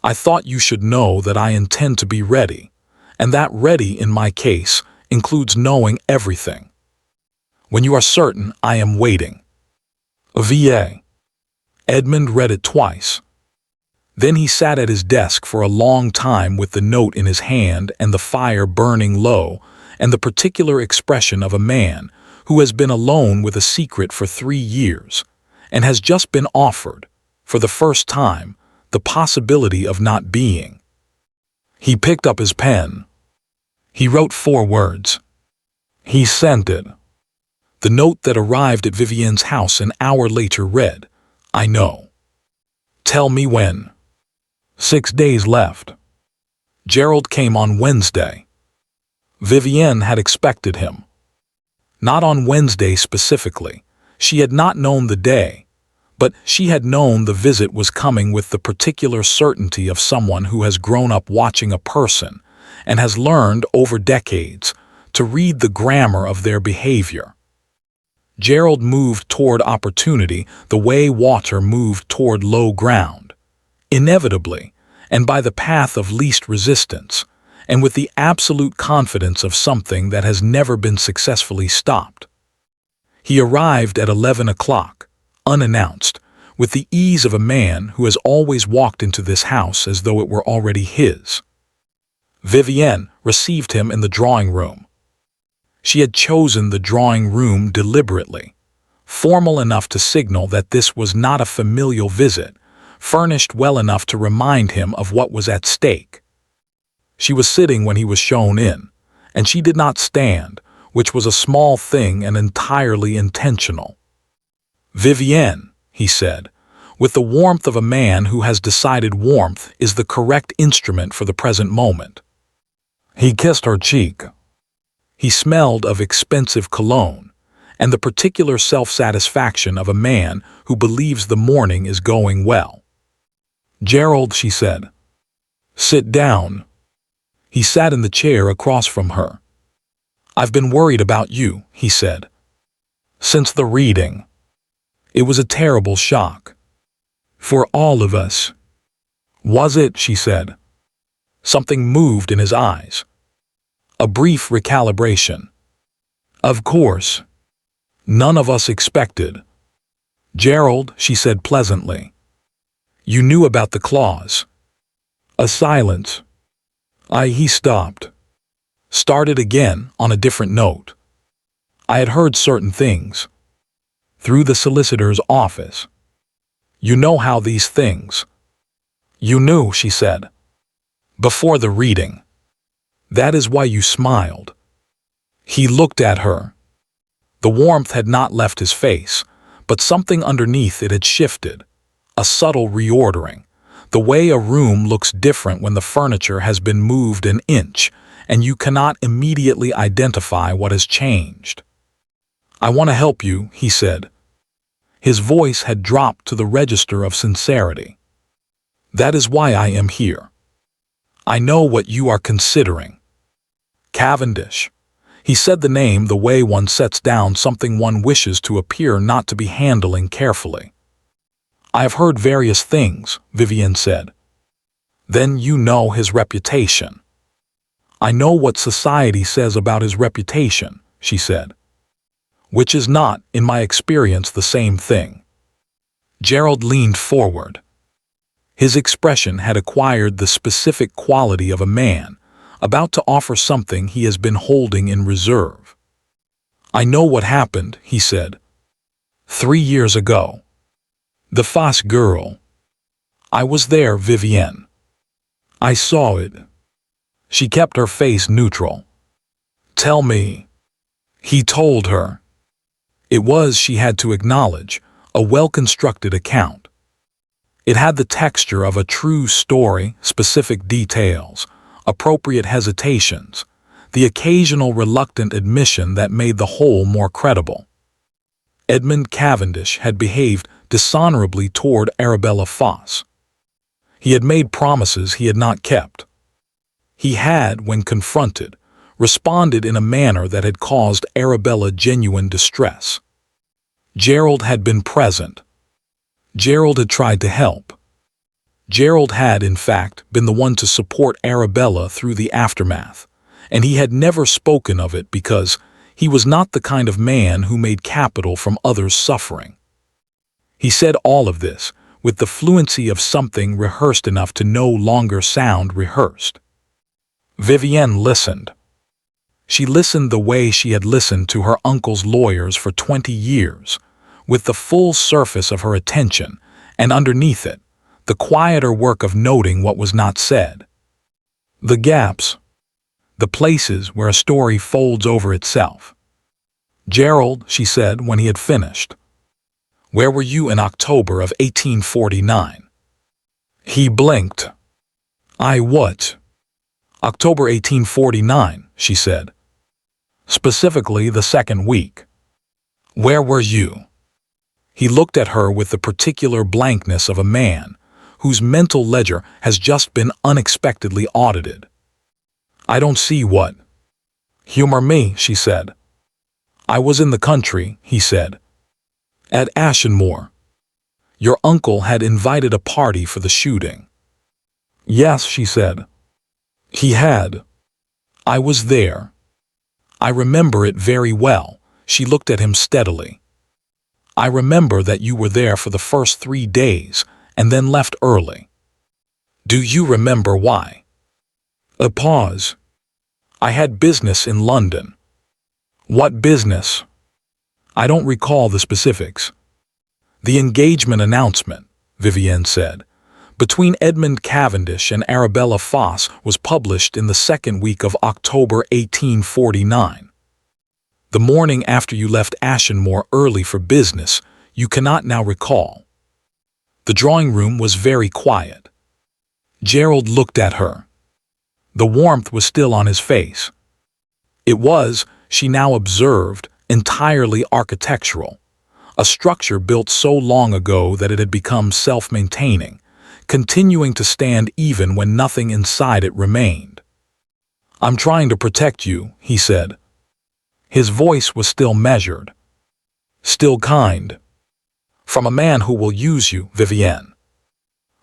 I thought you should know that I intend to be ready, and that ready in my case includes knowing everything. When you are certain, I am waiting. V.A." Edmund read it twice. Then he sat at his desk for a long time with the note in his hand and the fire burning low, and the particular expression of a man who has been alone with a secret for 3 years, and has just been offered, for the first time, the possibility of not being. He picked up his pen. He wrote 4 words. He sent it. The note that arrived at Vivienne's house an hour later read, "I know. Tell me when." 6 days left. Gerald came on Wednesday. Vivienne had expected him. Not on Wednesday specifically. She had not known the day, but she had known the visit was coming with the particular certainty of someone who has grown up watching a person and has learned over decades to read the grammar of their behavior. Gerald moved toward opportunity the way water moved toward low ground, inevitably, and by the path of least resistance, and with the absolute confidence of something that has never been successfully stopped. He arrived at 11 o'clock, unannounced, with the ease of a man who has always walked into this house as though it were already his. Vivienne received him in the drawing room. She had chosen the drawing room deliberately, formal enough to signal that this was not a familial visit, furnished well enough to remind him of what was at stake. She was sitting when he was shown in, and she did not stand, which was a small thing and entirely intentional. "Vivienne," he said, with the warmth of a man who has decided warmth is the correct instrument for the present moment. He kissed her cheek. He smelled of expensive cologne, and the particular self-satisfaction of a man who believes the morning is going well. "Gerald," she said. "Sit down." He sat in the chair across from her. "I've been worried about you," he said. "Since the reading. It was a terrible shock. For all of us." "Was it?" she said. Something moved in his eyes. A brief recalibration. "Of course. None of us expected." "Gerald," she said pleasantly. "You knew about the clause." A silence. He stopped. Started again on a different note. "I had heard certain things. Through the solicitor's office. You know how these things." "You knew," she said. "Before the reading. That is why you smiled." He looked at her. The warmth had not left his face, but something underneath it had shifted. A subtle reordering. The way a room looks different when the furniture has been moved an inch, and you cannot immediately identify what has changed. "I want to help you," he said. His voice had dropped to the register of sincerity. "That is why I am here. I know what you are considering." Cavendish. He said the name the way one sets down something one wishes to appear not to be handling carefully. "I have heard various things," Vivienne said. "Then you know his reputation." "I know what society says about his reputation," she said. "Which is not, in my experience, the same thing." Gerald leaned forward. His expression had acquired the specific quality of a man about to offer something he has been holding in reserve. "I know what happened," he said. 3 years ago. The Foss girl. I was there, Vivienne. I saw it." She kept her face neutral. "Tell me." He told her. It was, she had to acknowledge, a well-constructed account. It had the texture of a true story, specific details, appropriate hesitations, the occasional reluctant admission that made the whole more credible. Edmund Cavendish had behaved dishonorably toward Arabella Foss. He had made promises he had not kept. He had, when confronted, responded in a manner that had caused Arabella genuine distress. Gerald had been present. Gerald had tried to help. Gerald had, in fact, been the one to support Arabella through the aftermath, and he had never spoken of it because he was not the kind of man who made capital from others' suffering. He said all of this with the fluency of something rehearsed enough to no longer sound rehearsed. Vivienne listened. She listened the way she had listened to her uncle's lawyers for 20 years, with the full surface of her attention, and underneath it, the quieter work of noting what was not said. The gaps. The places where a story folds over itself. "Gerald," she said when he had finished, "where were you in October of 1849? He blinked. "I what?" "October 1849, she said. "Specifically the second week." "Where were you?" He looked at her with the particular blankness of a man whose mental ledger has just been unexpectedly audited. "I don't see what." "Humor me," she said. "I was in the country," he said. "At Ashenmore. Your uncle had invited a party for the shooting." "Yes," she said. "He had. I was there. I remember it very well." She looked at him steadily. "I remember that you were there for the first 3 days and then left early. Do you remember why?" A pause. "I had business in London." "What business?" "I don't recall the specifics." "The engagement announcement," Vivienne said, "between Edmund Cavendish and Arabella Foss was published in the second week of October 1849. The morning after you left Ashenmore early for business, you cannot now recall." The drawing room was very quiet. Gerald looked at her. The warmth was still on his face. It was, she now observed, entirely architectural, a structure built so long ago that it had become self-maintaining, continuing to stand even when nothing inside it remained. "I'm trying to protect you," he said. His voice was still measured, still kind. "From a man who will use you, Vivienne.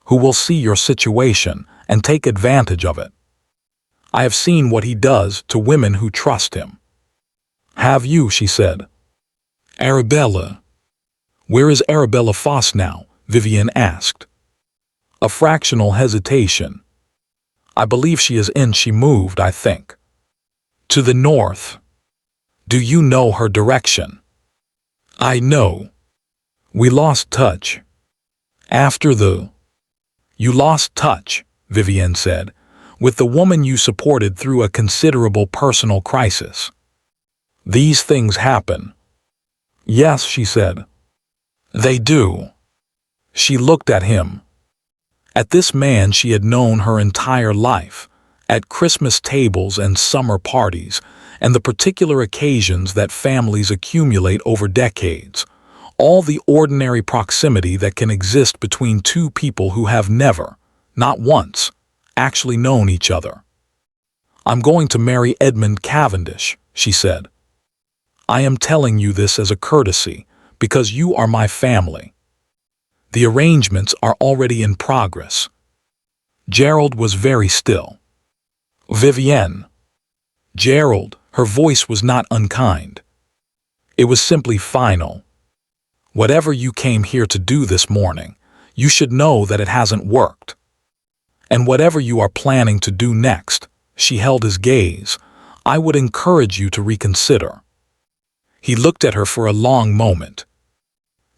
Who will see your situation and take advantage of it. I have seen what he does to women who trust him." "Have you?" she said. "Arabella." "Where is Arabella Foss now?" Vivienne asked. A fractional hesitation. "I believe she is in. She moved, I think." "To the north." "Do you know her direction?" "I know. We lost touch. After the—" "You lost touch," Vivienne said, "with the woman you supported through a considerable personal crisis. These things happen." "Yes," she said. "They do." She looked at him. At this man she had known her entire life, at Christmas tables and summer parties, and the particular occasions that families accumulate over decades, all the ordinary proximity that can exist between two people who have never, not once, actually known each other. "I'm going to marry Edmund Cavendish," she said. "I am telling you this as a courtesy, because you are my family. The arrangements are already in progress." Gerald was very still. "Vivienne." "Gerald," her voice was not unkind. It was simply final. "Whatever you came here to do this morning, you should know that it hasn't worked. And whatever you are planning to do next," she held his gaze, "I would encourage you to reconsider." He looked at her for a long moment.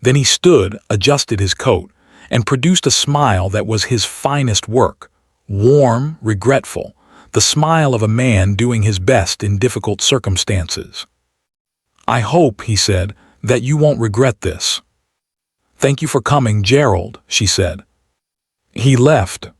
Then he stood, adjusted his coat, and produced a smile that was his finest work, warm, regretful, the smile of a man doing his best in difficult circumstances. "I hope," he said, "that you won't regret this." "Thank you for coming, Gerald," she said. He left.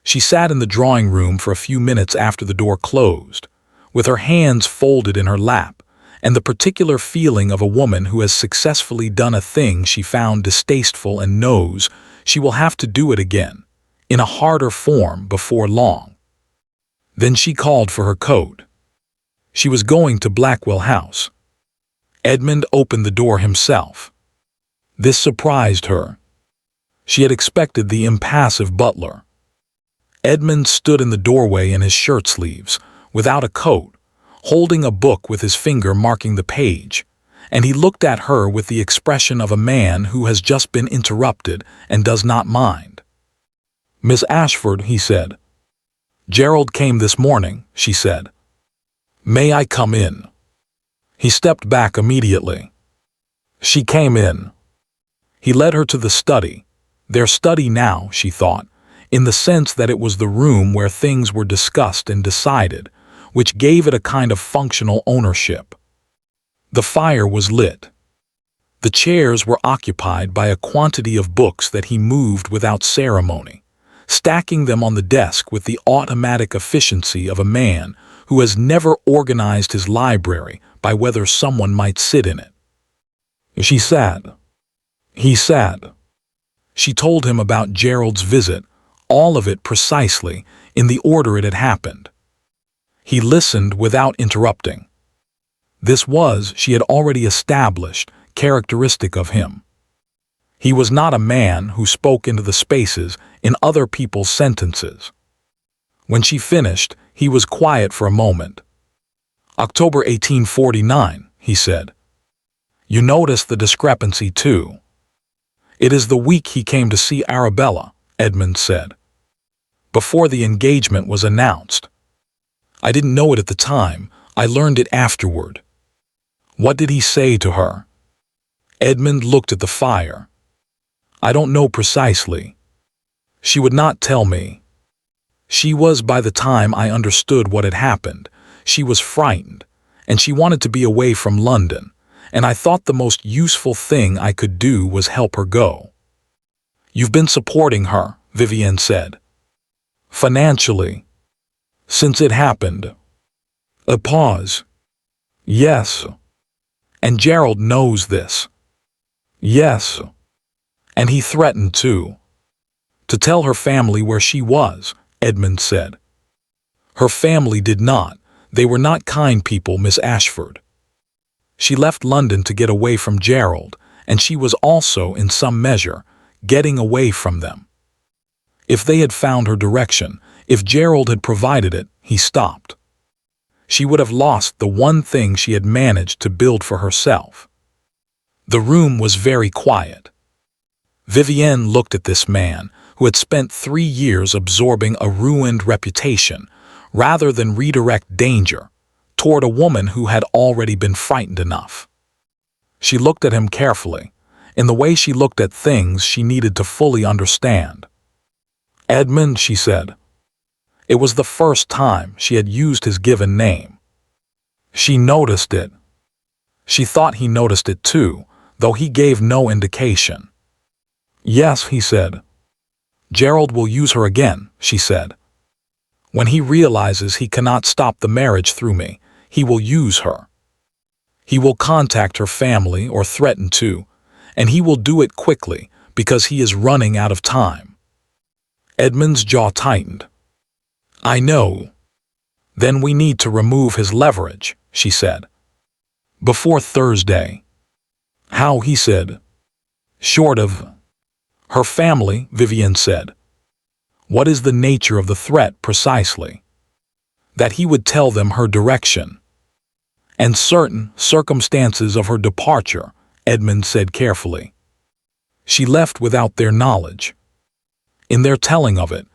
She sat in the drawing room for a few minutes after the door closed, with her hands folded in her lap, and the particular feeling of a woman who has successfully done a thing she found distasteful and knows she will have to do it again, in a harder form, before long. Then she called for her coat. She was going to Blackwell House. Edmund opened the door himself. This surprised her. She had expected the impassive butler. Edmund stood in the doorway in his shirt sleeves, without a coat, holding a book with his finger marking the page, and he looked at her with the expression of a man who has just been interrupted and does not mind. "Miss Ashford," he said. "Gerald came this morning," she said. "May I come in?" He stepped back immediately. She came in. He led her to the study, their study now, she thought, in the sense that it was the room where things were discussed and decided, which gave it a kind of functional ownership. The fire was lit. The chairs were occupied by a quantity of books that he moved without ceremony, stacking them on the desk with the automatic efficiency of a man who has never organized his library by whether someone might sit in it. She sat. He sat. She told him about Gerald's visit, all of it precisely, in the order it had happened. He listened without interrupting. This was, she had already established, characteristic of him. He was not a man who spoke into the spaces in other people's sentences. When she finished, he was quiet for a moment. "October 1849, he said. "You notice the discrepancy, too." "It is the week he came to see Arabella," Edmund said. "Before the engagement was announced. I didn't know it at the time, I learned it afterward." "What did he say to her?" Edmund looked at the fire. "I don't know precisely. She would not tell me. She was, by the time I understood what had happened, she was frightened, and she wanted to be away from London, and I thought the most useful thing I could do was help her go." "You've been supporting her," Vivienne said. "Financially." "Since it happened." A pause. "Yes." "And Gerald knows this." "Yes." "And he threatened to tell her family where she was," Edmund said. "Her family did not. They were not kind people, Miss Ashford. She left London to get away from Gerald, and she was also, in some measure, getting away from them. If they had found her direction, if Gerald had provided it," he stopped. "She would have lost the one thing she had managed to build for herself." The room was very quiet. Vivienne looked at this man, who had spent 3 years absorbing a ruined reputation, rather than redirect danger, toward a woman who had already been frightened enough. She looked at him carefully, in the way she looked at things she needed to fully understand. "Edmund," she said. It was the first time she had used his given name. She noticed it. She thought he noticed it too, though he gave no indication. "Yes," he said. "Gerald will use her again," she said. "When he realizes he cannot stop the marriage through me, he will use her. He will contact her family or threaten to, and he will do it quickly because he is running out of time. Edmund's jaw tightened. I know. Then we need to remove his leverage, she said. Before Thursday. How, he said. Short of her family, Vivian said. What is the nature of the threat precisely? That he would tell them her direction. And certain circumstances of her departure, Edmund said carefully. She left without their knowledge. In their telling of it,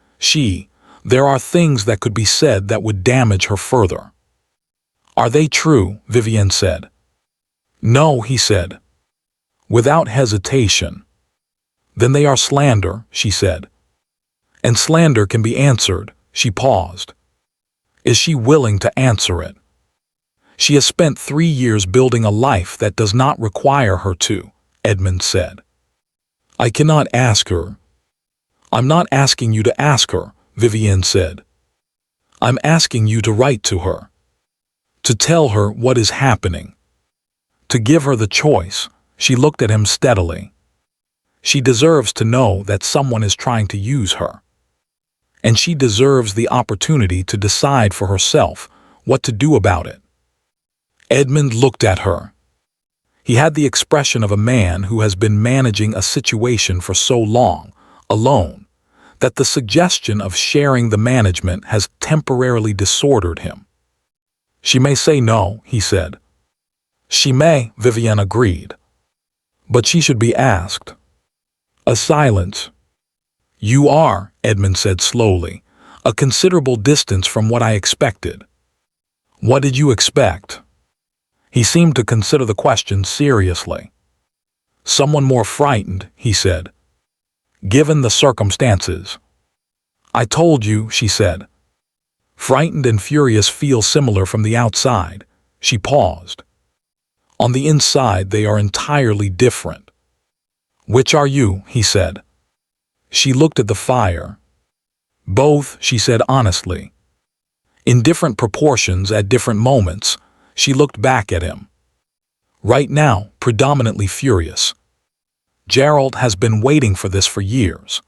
there are things that could be said that would damage her further. Are they true? Vivian said. No, he said. Without hesitation. Then they are slander, she said. And slander can be answered, she paused. Is she willing to answer it? She has spent 3 years building a life that does not require her to, Edmund said. I cannot ask her. I'm not asking you to ask her, Vivian said. I'm asking you to write to her. To tell her what is happening. To give her the choice. She looked at him steadily. She deserves to know that someone is trying to use her. And she deserves the opportunity to decide for herself what to do about it. Edmund looked at her. He had the expression of a man who has been managing a situation for so long, alone, that the suggestion of sharing the management has temporarily disordered him. She may say no, he said. She may, Vivian agreed. But she should be asked. A silence. You are, Edmund said slowly, a considerable distance from what I expected. What did you expect? He seemed to consider the question seriously. Someone more frightened, he said. Given the circumstances. I told you, she said. Frightened and furious feel similar from the outside. She paused. On the inside they are entirely different. Which are you? He said. She looked at the fire. Both, she said honestly. In different proportions at different moments, she looked back at him. Right now, predominantly furious. Gerald has been waiting for this for years.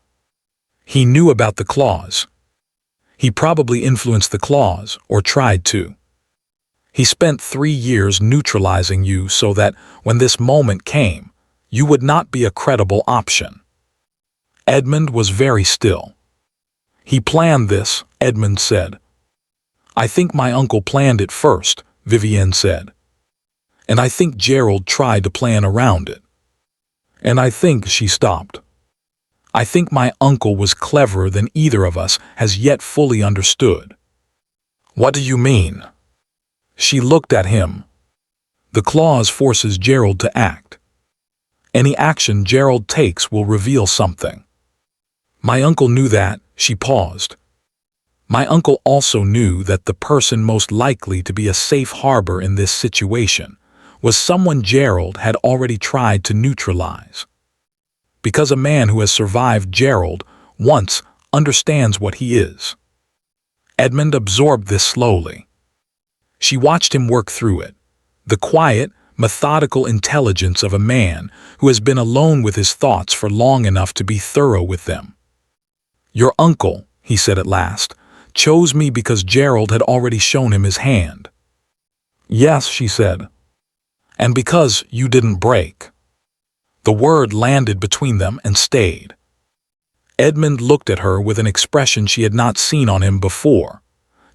He knew about the clause. He probably influenced the clause, or tried to. He spent 3 years neutralizing you so that, when this moment came, you would not be a credible option. Edmund was very still. He planned this, Edmund said. I think my uncle planned it first, Vivian said. And I think Gerald tried to plan around it. And I think she stopped. I think my uncle was cleverer than either of us has yet fully understood. What do you mean? She looked at him. The clause forces Gerald to act. Any action Gerald takes will reveal something. My uncle knew that, she paused. My uncle also knew that the person most likely to be a safe harbor in this situation was someone Gerald had already tried to neutralize. Because a man who has survived Gerald once understands what he is. Edmund absorbed this slowly. She watched him work through it, the quiet, methodical intelligence of a man who has been alone with his thoughts for long enough to be thorough with them. Your uncle, he said at last, chose me because Gerald had already shown him his hand. Yes, she said. And because you didn't break. The word landed between them and stayed. Edmund looked at her with an expression she had not seen on him before.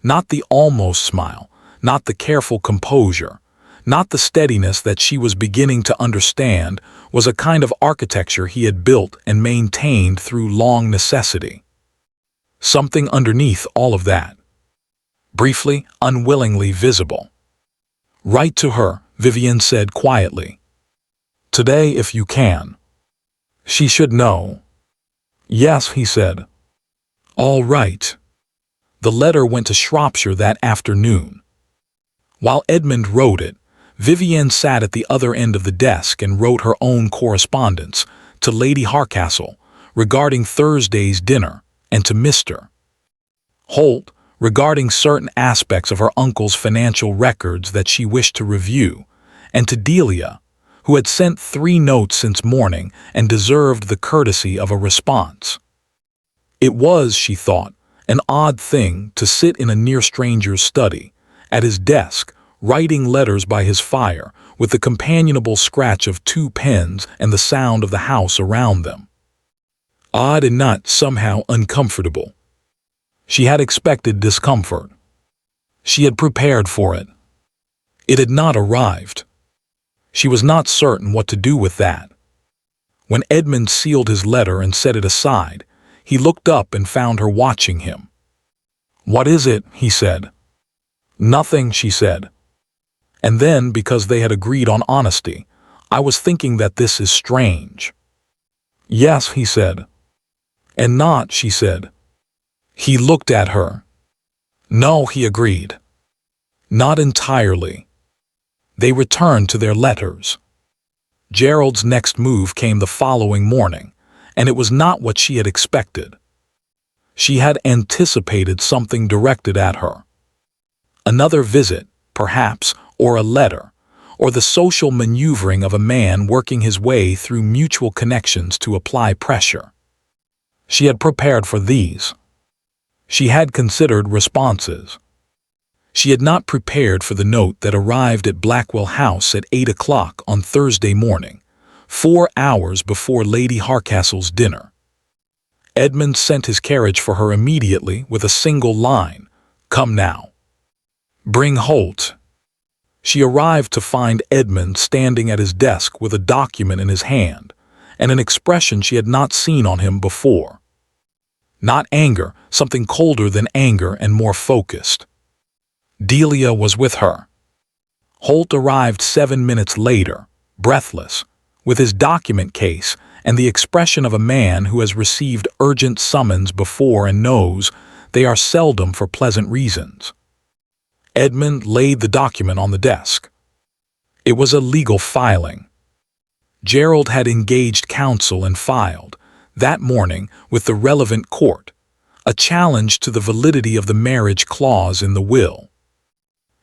Not the almost smile, not the careful composure, not the steadiness that she was beginning to understand was a kind of architecture he had built and maintained through long necessity. Something underneath all of that. Briefly, unwillingly visible. Write to her, Vivian said quietly. Today if you can. She should know. Yes, he said. All right. The letter went to Shropshire that afternoon. While Edmund wrote it, Vivian sat at the other end of the desk and wrote her own correspondence to Lady Harcastle regarding Thursday's dinner and to Mr. Holt regarding certain aspects of her uncle's financial records that she wished to review, and to Delia, who had sent 3 notes since morning and deserved the courtesy of a response. It was, she thought, an odd thing to sit in a near stranger's study, at his desk, writing letters by his fire, with the companionable scratch of 2 pens and the sound of the house around them. Odd and not somehow uncomfortable. She had expected discomfort. She had prepared for it. It had not arrived. She was not certain what to do with that. When Edmund sealed his letter and set it aside, he looked up and found her watching him. "What is it?" he said. "Nothing," she said. And then, because they had agreed on honesty, "I was thinking that this is strange." "Yes," he said. "And not," she said. He looked at her. "No," he agreed. "Not entirely." They returned to their letters. Gerald's next move came the following morning, and it was not what she had expected. She had anticipated something directed at her. Another visit, perhaps, or a letter, or the social maneuvering of a man working his way through mutual connections to apply pressure. She had prepared for these. She had considered responses. She had not prepared for the note that arrived at Blackwell House at 8 o'clock on Thursday morning, 4 hours before Lady Harcastle's dinner. Edmund sent his carriage for her immediately with a single line, "Come now. Bring Holt." She arrived to find Edmund standing at his desk with a document in his hand, and an expression she had not seen on him before. Not anger, something colder than anger and more focused. Delia was with her. Holt arrived 7 minutes later, breathless, with his document case and the expression of a man who has received urgent summons before and knows they are seldom for pleasant reasons. Edmund laid the document on the desk. It was a legal filing. Gerald had engaged counsel and filed, that morning, with the relevant court, a challenge to the validity of the marriage clause in the will.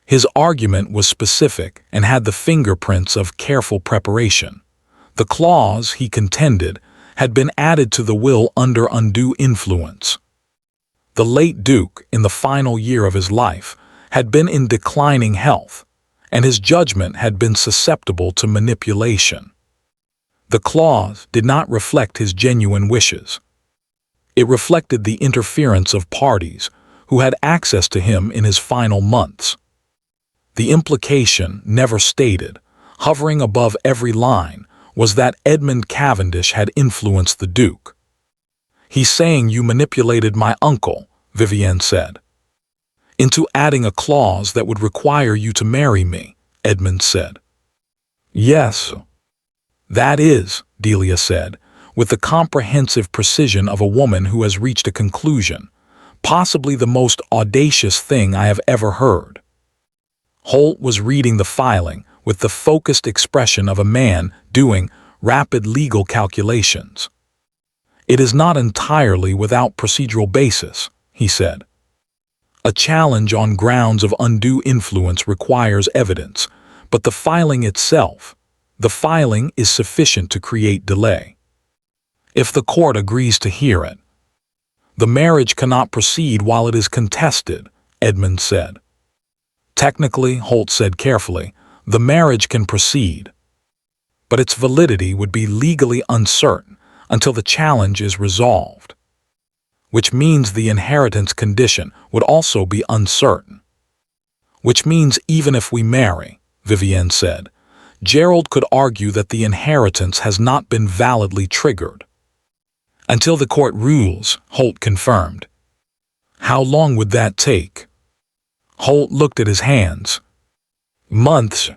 His argument was specific and had the fingerprints of careful preparation. The clause, he contended, had been added to the will under undue influence. The late Duke, in the final year of his life, had been in declining health, and his judgment had been susceptible to manipulation. The clause did not reflect his genuine wishes. It reflected the interference of parties who had access to him in his final months. The implication, never stated, hovering above every line, was that Edmund Cavendish had influenced the Duke. "He's saying you manipulated my uncle," Vivienne said. "Into adding a clause that would require you to marry me," Edmund said. "Yes." "That is," Delia said, with the comprehensive precision of a woman who has reached a conclusion, "possibly the most audacious thing I have ever heard." Holt was reading the filing with the focused expression of a man doing rapid legal calculations. "It is not entirely without procedural basis," he said. "A challenge on grounds of undue influence requires evidence, but the filing itself, the filing is sufficient to create delay. If the court agrees to hear it." "The marriage cannot proceed while it is contested," Edmund said. "Technically," Holt said carefully, "the marriage can proceed, but its validity would be legally uncertain until the challenge is resolved, which means the inheritance condition would also be uncertain. Which means even if we marry," Vivienne said, "Gerald could argue that the inheritance has not been validly triggered." "Until the court rules," Holt confirmed. "How long would that take?" Holt looked at his hands. "Months.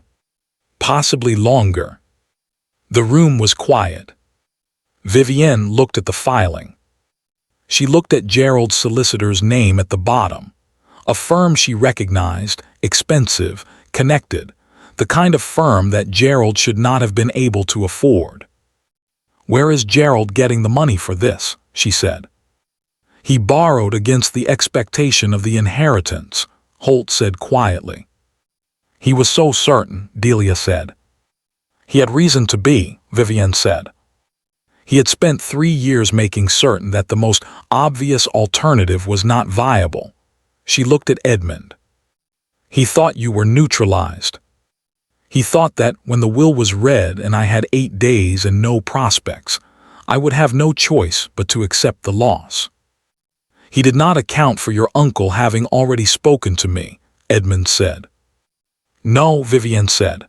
Possibly longer." The room was quiet. Vivienne looked at the filing. She looked at Gerald's solicitor's name at the bottom, a firm she recognized, expensive, connected, the kind of firm that Gerald should not have been able to afford. "Where is Gerald getting the money for this?" she said. "He borrowed against the expectation of the inheritance," Holt said quietly. "He was so certain," Delia said. He had reason to be, Vivienne said. He had spent 3 years making certain that the most obvious alternative was not viable. She looked at Edmund. He thought you were neutralized. He thought that when the will was read and I had 8 days and no prospects, I would have no choice but to accept the loss. He did not account for your uncle having already spoken to me, Edmund said. No, Vivienne said.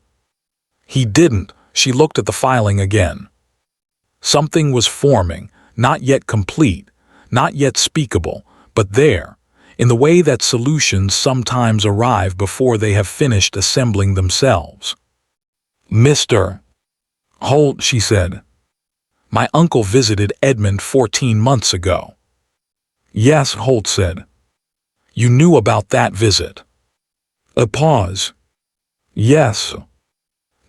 He didn't. She looked at the filing again. Something was forming, not yet complete, not yet speakable, but there, in the way that solutions sometimes arrive before they have finished assembling themselves. Mr. Holt, she said. My uncle visited Edmund 14 months ago. Yes, Holt said. You knew about that visit. A pause. Yes.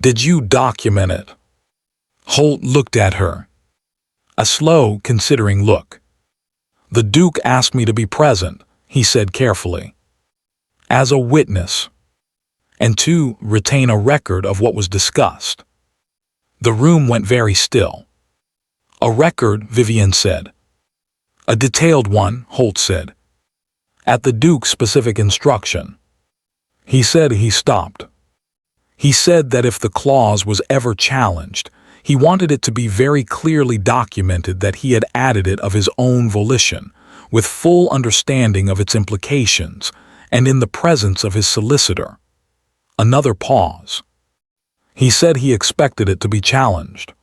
Did you document it? Holt looked at her. A slow, considering look. The Duke asked me to be present, he said carefully. As a witness. And to retain a record of what was discussed. The room went very still. A record, Vivienne said. A detailed one, Holt said. At the Duke's specific instruction. He said he stopped. He said that if the clause was ever challenged, he wanted it to be very clearly documented that he had added it of his own volition, with full understanding of its implications, and in the presence of his solicitor. Another pause. He said he expected it to be challenged.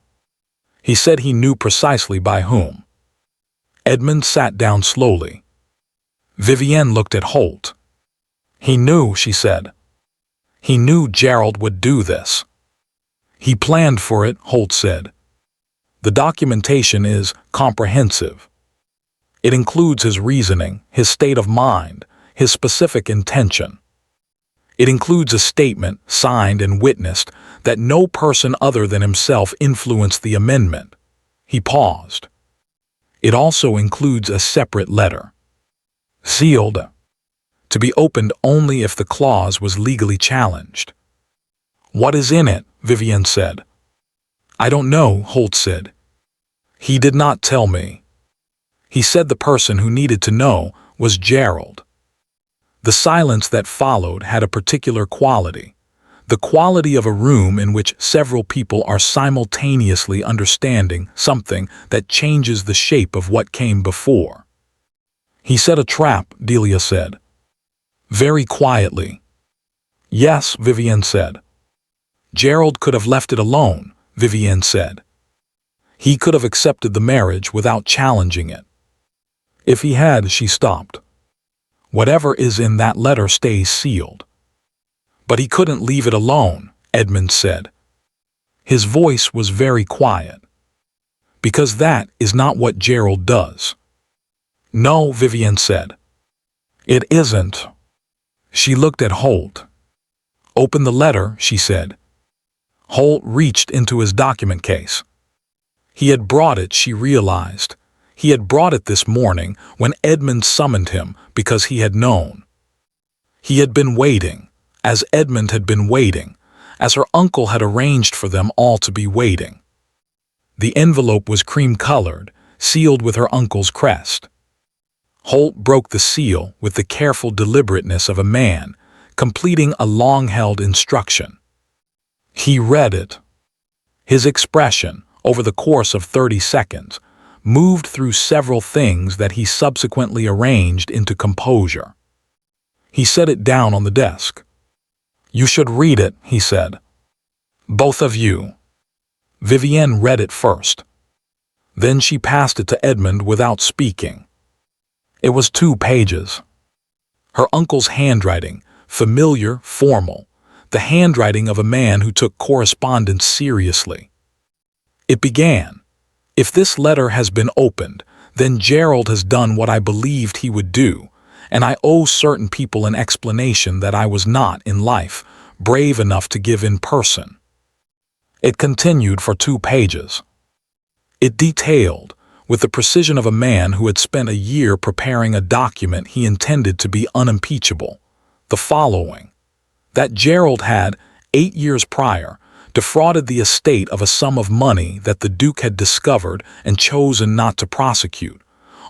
He said he knew precisely by whom. Edmund sat down slowly. Vivienne looked at Holt. He knew, she said. He knew Gerald would do this. He planned for it, Holt said. The documentation is comprehensive. It includes his reasoning, his state of mind, his specific intention. It includes a statement, signed and witnessed, that no person other than himself influenced the amendment. He paused. It also includes a separate letter. Sealed. To be opened only if the clause was legally challenged. What is in it? Vivienne said. I don't know, Holt said. He did not tell me. He said the person who needed to know was Gerald. The silence that followed had a particular quality, the quality of a room in which several people are simultaneously understanding something that changes the shape of what came before. He set a trap, Delia said. Very quietly. Yes, Vivienne said. Gerald could have left it alone, Vivienne said. He could have accepted the marriage without challenging it. If he had, she stopped. Whatever is in that letter stays sealed. But he couldn't leave it alone, Edmund said. His voice was very quiet. Because that is not what Gerald does. No, Vivienne said. It isn't. She looked at Holt. Open the letter, she said. Holt reached into his document case. He had brought it, she realized. He had brought it this morning when Edmund summoned him because he had known. He had been waiting, as Edmund had been waiting, as her uncle had arranged for them all to be waiting. The envelope was cream-colored, sealed with her uncle's crest. Holt broke the seal with the careful deliberateness of a man, completing a long-held instruction. He read it. His expression, over the course of 30 seconds, moved through several things that he subsequently arranged into composure. He set it down on the desk. You should read it, he said. Both of you. Vivienne read it first. Then she passed it to Edmund without speaking. It was 2 pages. Her uncle's handwriting, familiar, formal, the handwriting of a man who took correspondence seriously. It began, if this letter has been opened, then Gerald has done what I believed he would do, and I owe certain people an explanation that I was not, in life, brave enough to give in person. It continued for 2 pages. It detailed, with the precision of a man who had spent a year preparing a document he intended to be unimpeachable, the following: that Gerald had, 8 years prior, defrauded the estate of a sum of money that the Duke had discovered and chosen not to prosecute,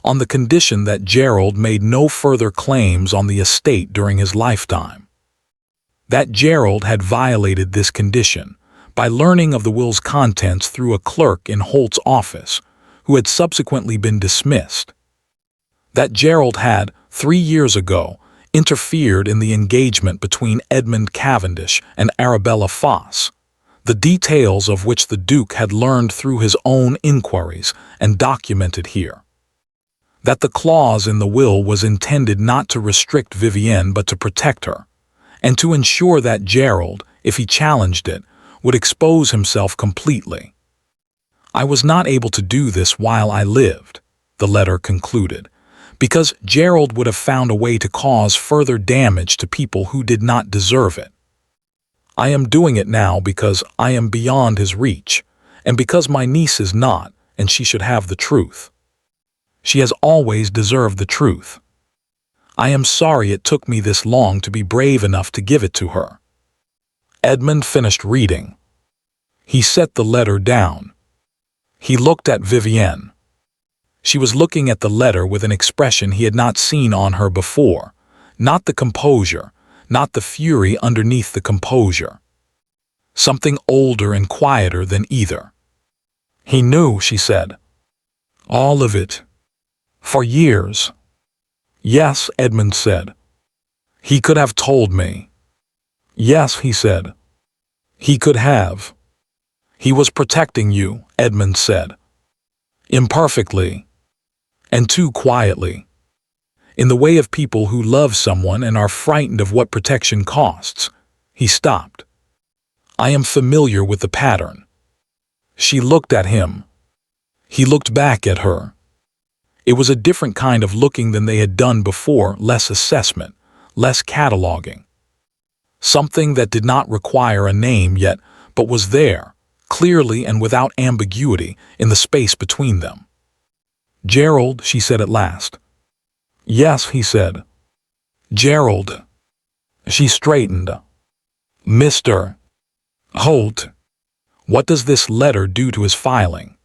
on the condition that Gerald made no further claims on the estate during his lifetime. That Gerald had violated this condition by learning of the will's contents through a clerk in Holt's office, who had subsequently been dismissed. That Gerald had, 3 years ago, interfered in the engagement between Edmund Cavendish and Arabella Foss, the details of which the Duke had learned through his own inquiries and documented here. That the clause in the will was intended not to restrict Vivienne but to protect her, and to ensure that Gerald, if he challenged it, would expose himself completely. I was not able to do this while I lived, the letter concluded, because Gerald would have found a way to cause further damage to people who did not deserve it. I am doing it now because I am beyond his reach, and because my niece is not, and she should have the truth. She has always deserved the truth. I am sorry it took me this long to be brave enough to give it to her. Edmund finished reading. He set the letter down. He looked at Vivienne. She was looking at the letter with an expression he had not seen on her before, not the composure, not the fury underneath the composure. Something older and quieter than either. He knew, she said. All of it. For years. Yes, Edmund said. He could have told me. Yes, he said. He could have. He was protecting you, Edmund said. Imperfectly. And too quietly. In the way of people who love someone and are frightened of what protection costs. He stopped. I am familiar with the pattern. She looked at him. He looked back at her. It was a different kind of looking than they had done before, less assessment, less cataloging. Something that did not require a name yet, but was there, clearly and without ambiguity, in the space between them. Gerald, she said at last. Yes, he said. Gerald. She straightened. Mr. Holt. What does this letter do to his filing?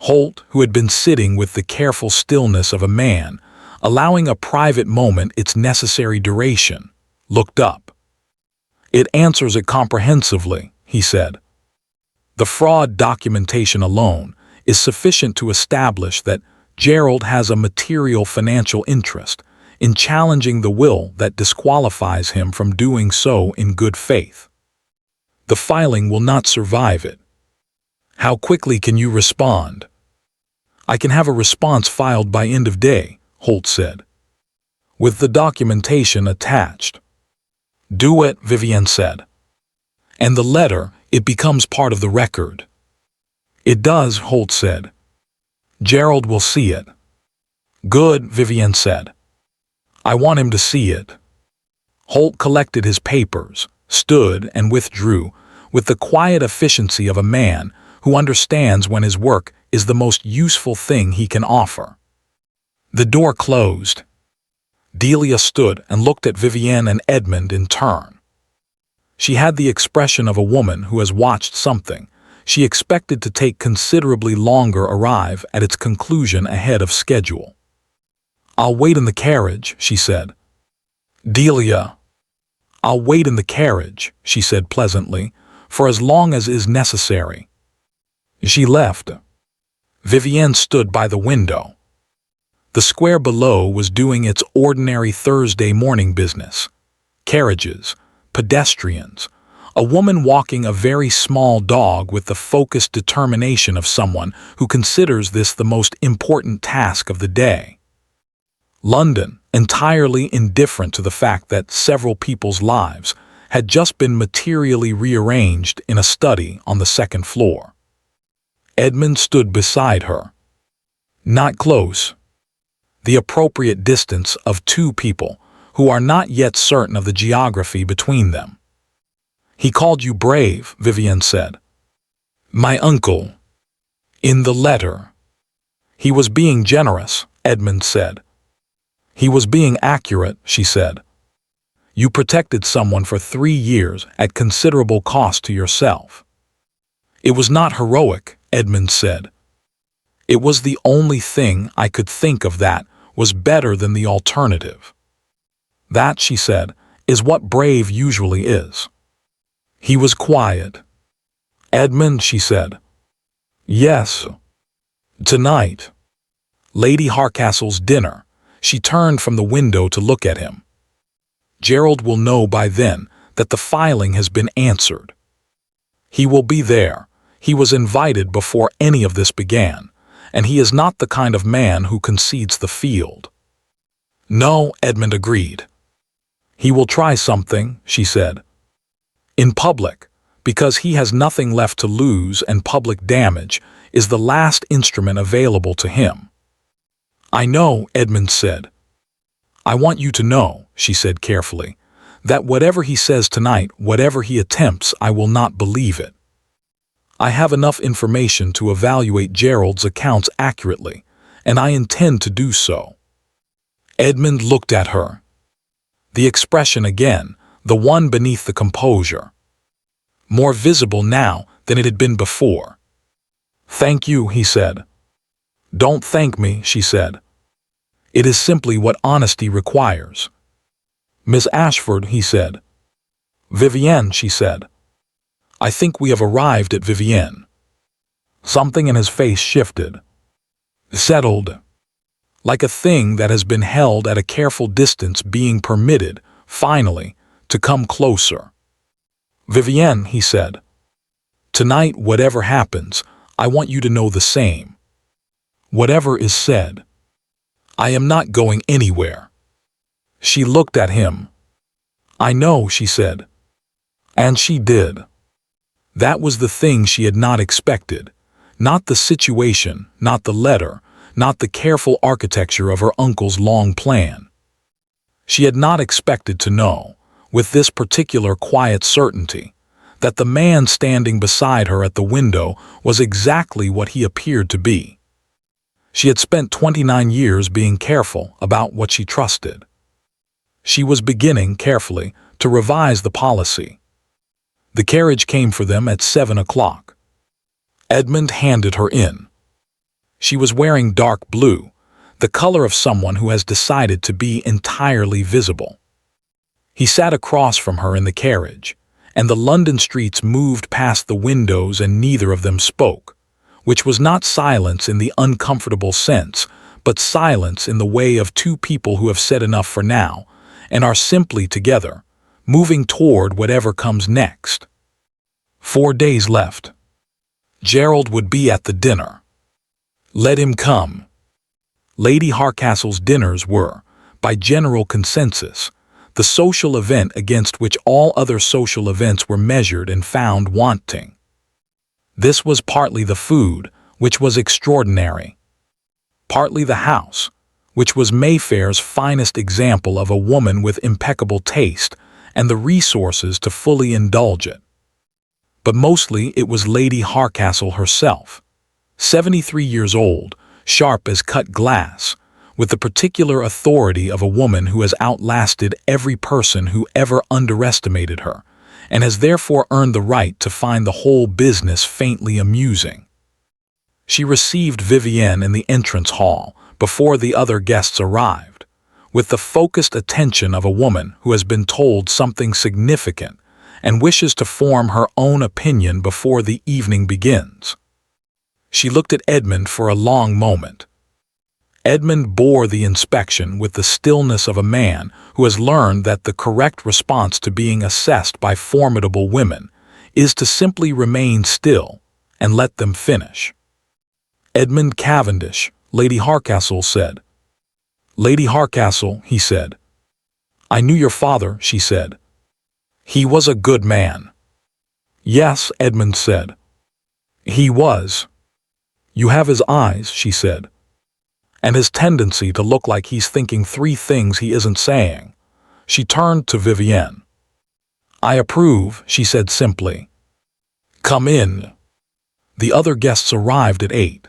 Holt, who had been sitting with the careful stillness of a man, allowing a private moment its necessary duration, looked up. It answers it comprehensively, he said. The fraud documentation alone is sufficient to establish that Gerald has a material financial interest in challenging the will that disqualifies him from doing so in good faith. The filing will not survive it. How quickly can you respond? I can have a response filed by end of day, Holt said, with the documentation attached. Do it, Vivienne said. And the letter, it becomes part of the record. It does, Holt said. Gerald will see it. Good, Vivienne said. I want him to see it. Holt collected his papers, stood and withdrew with the quiet efficiency of a man who understands when his work is the most useful thing he can offer. The door closed. Delia stood and looked at Vivienne and Edmund in turn. She had the expression of a woman who has watched something she expected to take considerably longer arrive at its conclusion ahead of schedule. I'll wait in the carriage, she said. Delia. I'll wait in the carriage, she said pleasantly, for as long as is necessary. She left. Vivienne stood by the window. The square below was doing its ordinary Thursday morning business. Carriages, pedestrians, a woman walking a very small dog with the focused determination of someone who considers this the most important task of the day. London, entirely indifferent to the fact that several people's lives had just been materially rearranged in a study on the second floor. Edmund stood beside her. Not close. The appropriate distance of two people who are not yet certain of the geography between them. He called you brave, Vivienne said. My uncle. In the letter. He was being generous, Edmund said. He was being accurate, she said. You protected someone for 3 years at considerable cost to yourself. It was not heroic, Edmund said. It was the only thing I could think of that was better than the alternative. That, she said, is what brave usually is. He was quiet. Edmund, she said. Yes. Tonight. Lady Harcastle's dinner. She turned from the window to look at him. Gerald will know by then that the filing has been answered. He will be there. He was invited before any of this began, and he is not the kind of man who concedes the field. No, Edmund agreed. He will try something, she said. In public, because he has nothing left to lose and public damage is the last instrument available to him. I know, Edmund said. I want you to know, she said carefully, that whatever he says tonight, whatever he attempts, I will not believe it. I have enough information to evaluate Gerald's accounts accurately, and I intend to do so. Edmund looked at her. The expression again, the one beneath the composure. More visible now than it had been before. Thank you, he said. Don't thank me, she said. It is simply what honesty requires. Miss Ashford, he said. Vivienne, she said. I think we have arrived at Vivienne. Something in his face shifted. Settled. Like a thing that has been held at a careful distance being permitted, finally, to come closer. Vivienne, he said. Tonight, whatever happens, I want you to know the same. Whatever is said. I am not going anywhere. She looked at him. I know, she said. And she did. That was the thing she had not expected. Not the situation, not the letter, not the careful architecture of her uncle's long plan. She had not expected to know, with this particular quiet certainty, that the man standing beside her at the window was exactly what he appeared to be. She had spent 29 years being careful about what she trusted. She was beginning, carefully, to revise the policy. The carriage came for them at 7 o'clock. Edmund handed her in. She was wearing dark blue, the color of someone who has decided to be entirely visible. He sat across from her in the carriage, and the London streets moved past the windows and neither of them spoke, which was not silence in the uncomfortable sense, but silence in the way of two people who have said enough for now and are simply together, moving toward whatever comes next. 4 days left. Gerald would be at the dinner. Let him come. Lady Harcastle's dinners were, by general consensus, the social event against which all other social events were measured and found wanting. This was partly the food, which was extraordinary. Partly the house, which was Mayfair's finest example of a woman with impeccable taste and the resources to fully indulge it. But mostly it was Lady Harcastle herself, 73 years old, sharp as cut glass, with the particular authority of a woman who has outlasted every person who ever underestimated her, and has therefore earned the right to find the whole business faintly amusing. She received Vivienne in the entrance hall before the other guests arrived, with the focused attention of a woman who has been told something significant and wishes to form her own opinion before the evening begins. She looked at Edmund for a long moment. Edmund bore the inspection with the stillness of a man who has learned that the correct response to being assessed by formidable women is to simply remain still and let them finish. Edmund Cavendish, Lady Harcastle said. Lady Harcastle, he said. I knew your father, she said. He was a good man. Yes, Edmund said. He was. You have his eyes, she said. And his tendency to look like he's thinking 3 things he isn't saying. She turned to Vivienne. I approve, she said simply. Come in. The other guests arrived at 8.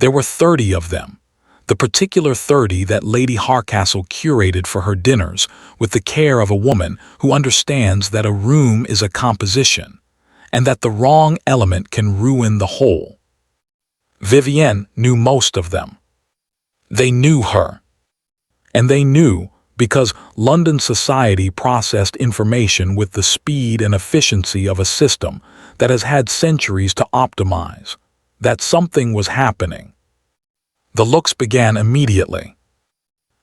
There were 30 of them. The particular 30 that Lady Hardcastle curated for her dinners with the care of a woman who understands that a room is a composition and that the wrong element can ruin the whole. Vivienne knew most of them. They knew her. And they knew, because London society processed information with the speed and efficiency of a system that has had centuries to optimize, that something was happening. The looks began immediately.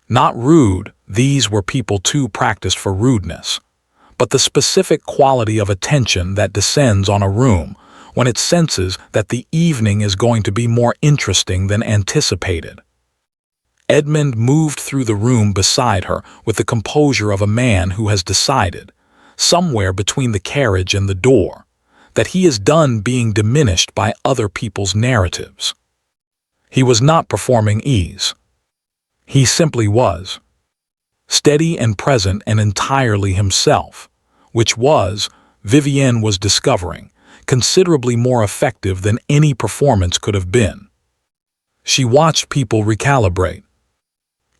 Not rude, these were people too practiced for rudeness, but the specific quality of attention that descends on a room when it senses that the evening is going to be more interesting than anticipated. Edmund moved through the room beside her with the composure of a man who has decided, somewhere between the carriage and the door, that he is done being diminished by other people's narratives. He was not performing ease. He simply was. Steady and present and entirely himself, which was, Vivienne was discovering, considerably more effective than any performance could have been. She watched people recalibrate.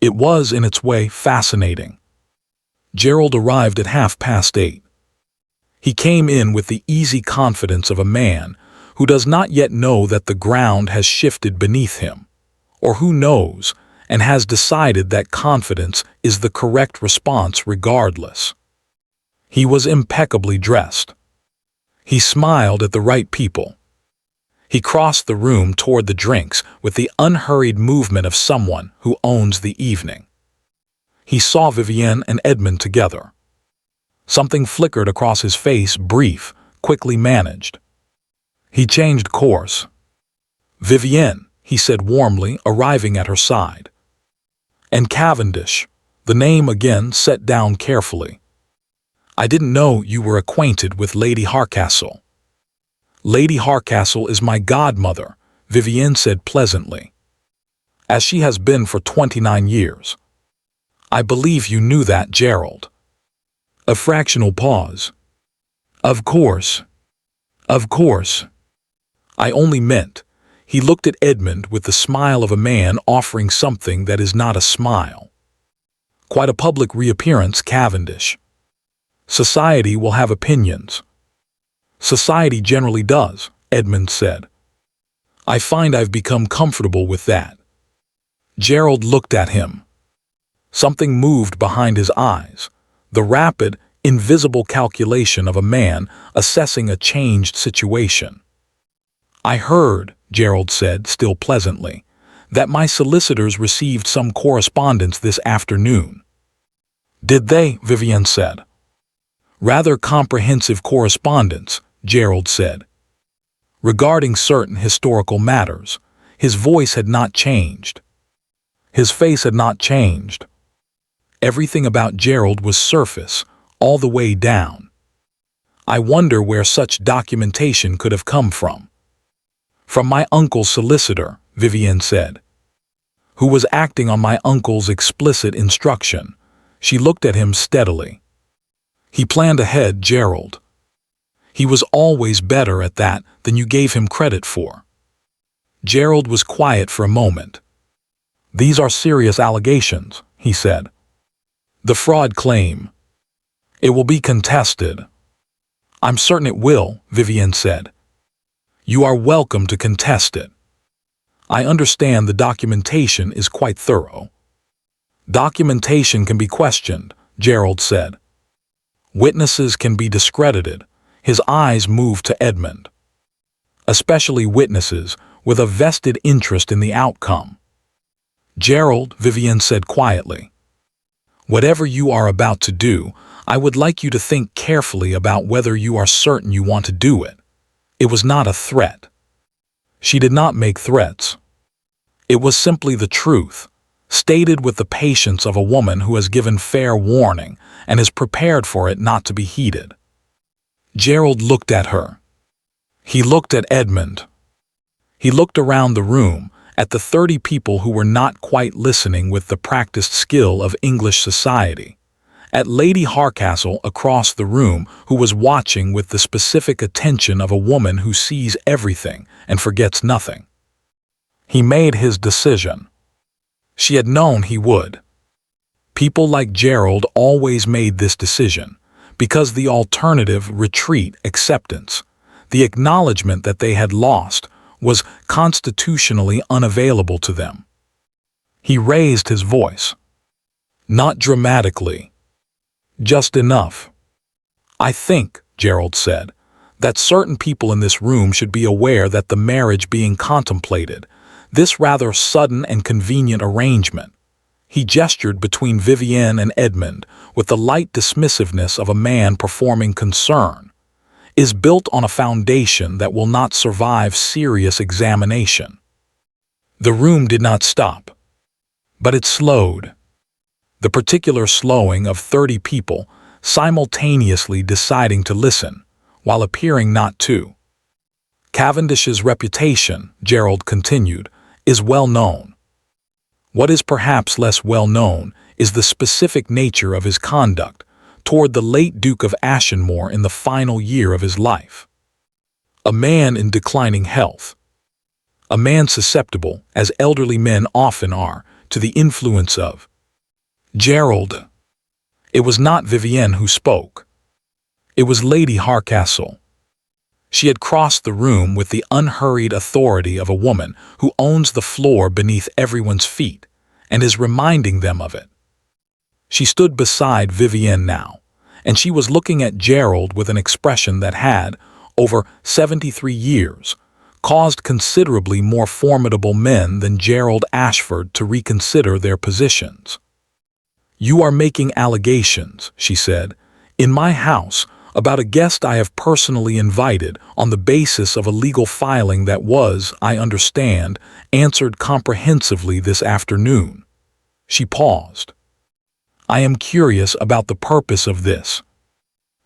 It was, in its way, fascinating. Gerald arrived at 8:30. He came in with the easy confidence of a man who does not yet know that the ground has shifted beneath him, or who knows and has decided that confidence is the correct response regardless. He was impeccably dressed. He smiled at the right people. He crossed the room toward the drinks with the unhurried movement of someone who owns the evening. He saw Vivienne and Edmund together. Something flickered across his face, brief, quickly managed. He changed course. "Vivienne," he said warmly, arriving at her side. "And Cavendish," the name again set down carefully. "I didn't know you were acquainted with Lady Hardcastle." "Lady Hardcastle is my godmother," Vivienne said pleasantly, "as she has been for 29 years. I believe you knew that, Gerald." A fractional pause. "Of course. Of course. I only meant," he looked at Edmund with the smile of a man offering something that is not a smile. "Quite a public reappearance, Cavendish. Society will have opinions." "Society generally does," Edmund said. "I find I've become comfortable with that." Gerald looked at him. Something moved behind his eyes, the rapid, invisible calculation of a man assessing a changed situation. "I heard," Gerald said, still pleasantly, "that my solicitors received some correspondence this afternoon." "Did they?" Vivienne said. "Rather comprehensive correspondence," Gerald said. Regarding certain historical matters, his voice had not changed. His face had not changed. Everything about Gerald was surface, all the way down. "I wonder where such documentation could have come from." "From my uncle's solicitor," Vivienne said, "who was acting on my uncle's explicit instruction." She looked at him steadily. "He planned ahead, Gerald. He was always better at that than you gave him credit for." Gerald was quiet for a moment. "These are serious allegations," he said. "The fraud claim. It will be contested." "I'm certain it will," Vivienne said. "You are welcome to contest it. I understand the documentation is quite thorough." "Documentation can be questioned," Gerald said. "Witnesses can be discredited." His eyes moved to Edmund. "Especially witnesses with a vested interest in the outcome." "Gerald," Vivienne said quietly, "whatever you are about to do, I would like you to think carefully about whether you are certain you want to do it. It was not a threat." She did not make threats. It was simply the truth, stated with the patience of a woman who has given fair warning and is prepared for it not to be heeded. Gerald looked at her. He looked at Edmund. He looked around the room, at the 30 people who were not quite listening with the practiced skill of English society, at Lady Hardcastle across the room who was watching with the specific attention of a woman who sees everything and forgets nothing. He made his decision. She had known he would. People like Gerald always made this decision, because the alternative, retreat, acceptance, the acknowledgement that they had lost, was constitutionally unavailable to them. He raised his voice. Not dramatically. Just enough. I think, Gerald said, that certain people in this room should be aware that the marriage being contemplated, this rather sudden and convenient arrangement, he gestured between Vivienne and Edmund with the light dismissiveness of a man performing concern, is built on a foundation that will not survive serious examination. The room did not stop, but it slowed. The particular slowing of 30 people simultaneously deciding to listen, while appearing not to. Cavendish's reputation, Gerald continued, is well known. What is perhaps less well known is the specific nature of his conduct toward the late Duke of Ashenmore in the final year of his life. A man in declining health. A man susceptible, as elderly men often are, to the influence of Gerald. It was not Vivienne who spoke. It was Lady Hardcastle. She had crossed the room with the unhurried authority of a woman who owns the floor beneath everyone's feet and is reminding them of it. She stood beside Vivienne now, and she was looking at Gerald with an expression that had, over 73 years, caused considerably more formidable men than Gerald Ashford to reconsider their positions. "You are making allegations," she said, "in my house about a guest I have personally invited on the basis of a legal filing that was, I understand, answered comprehensively this afternoon." She paused. "I am curious about the purpose of this."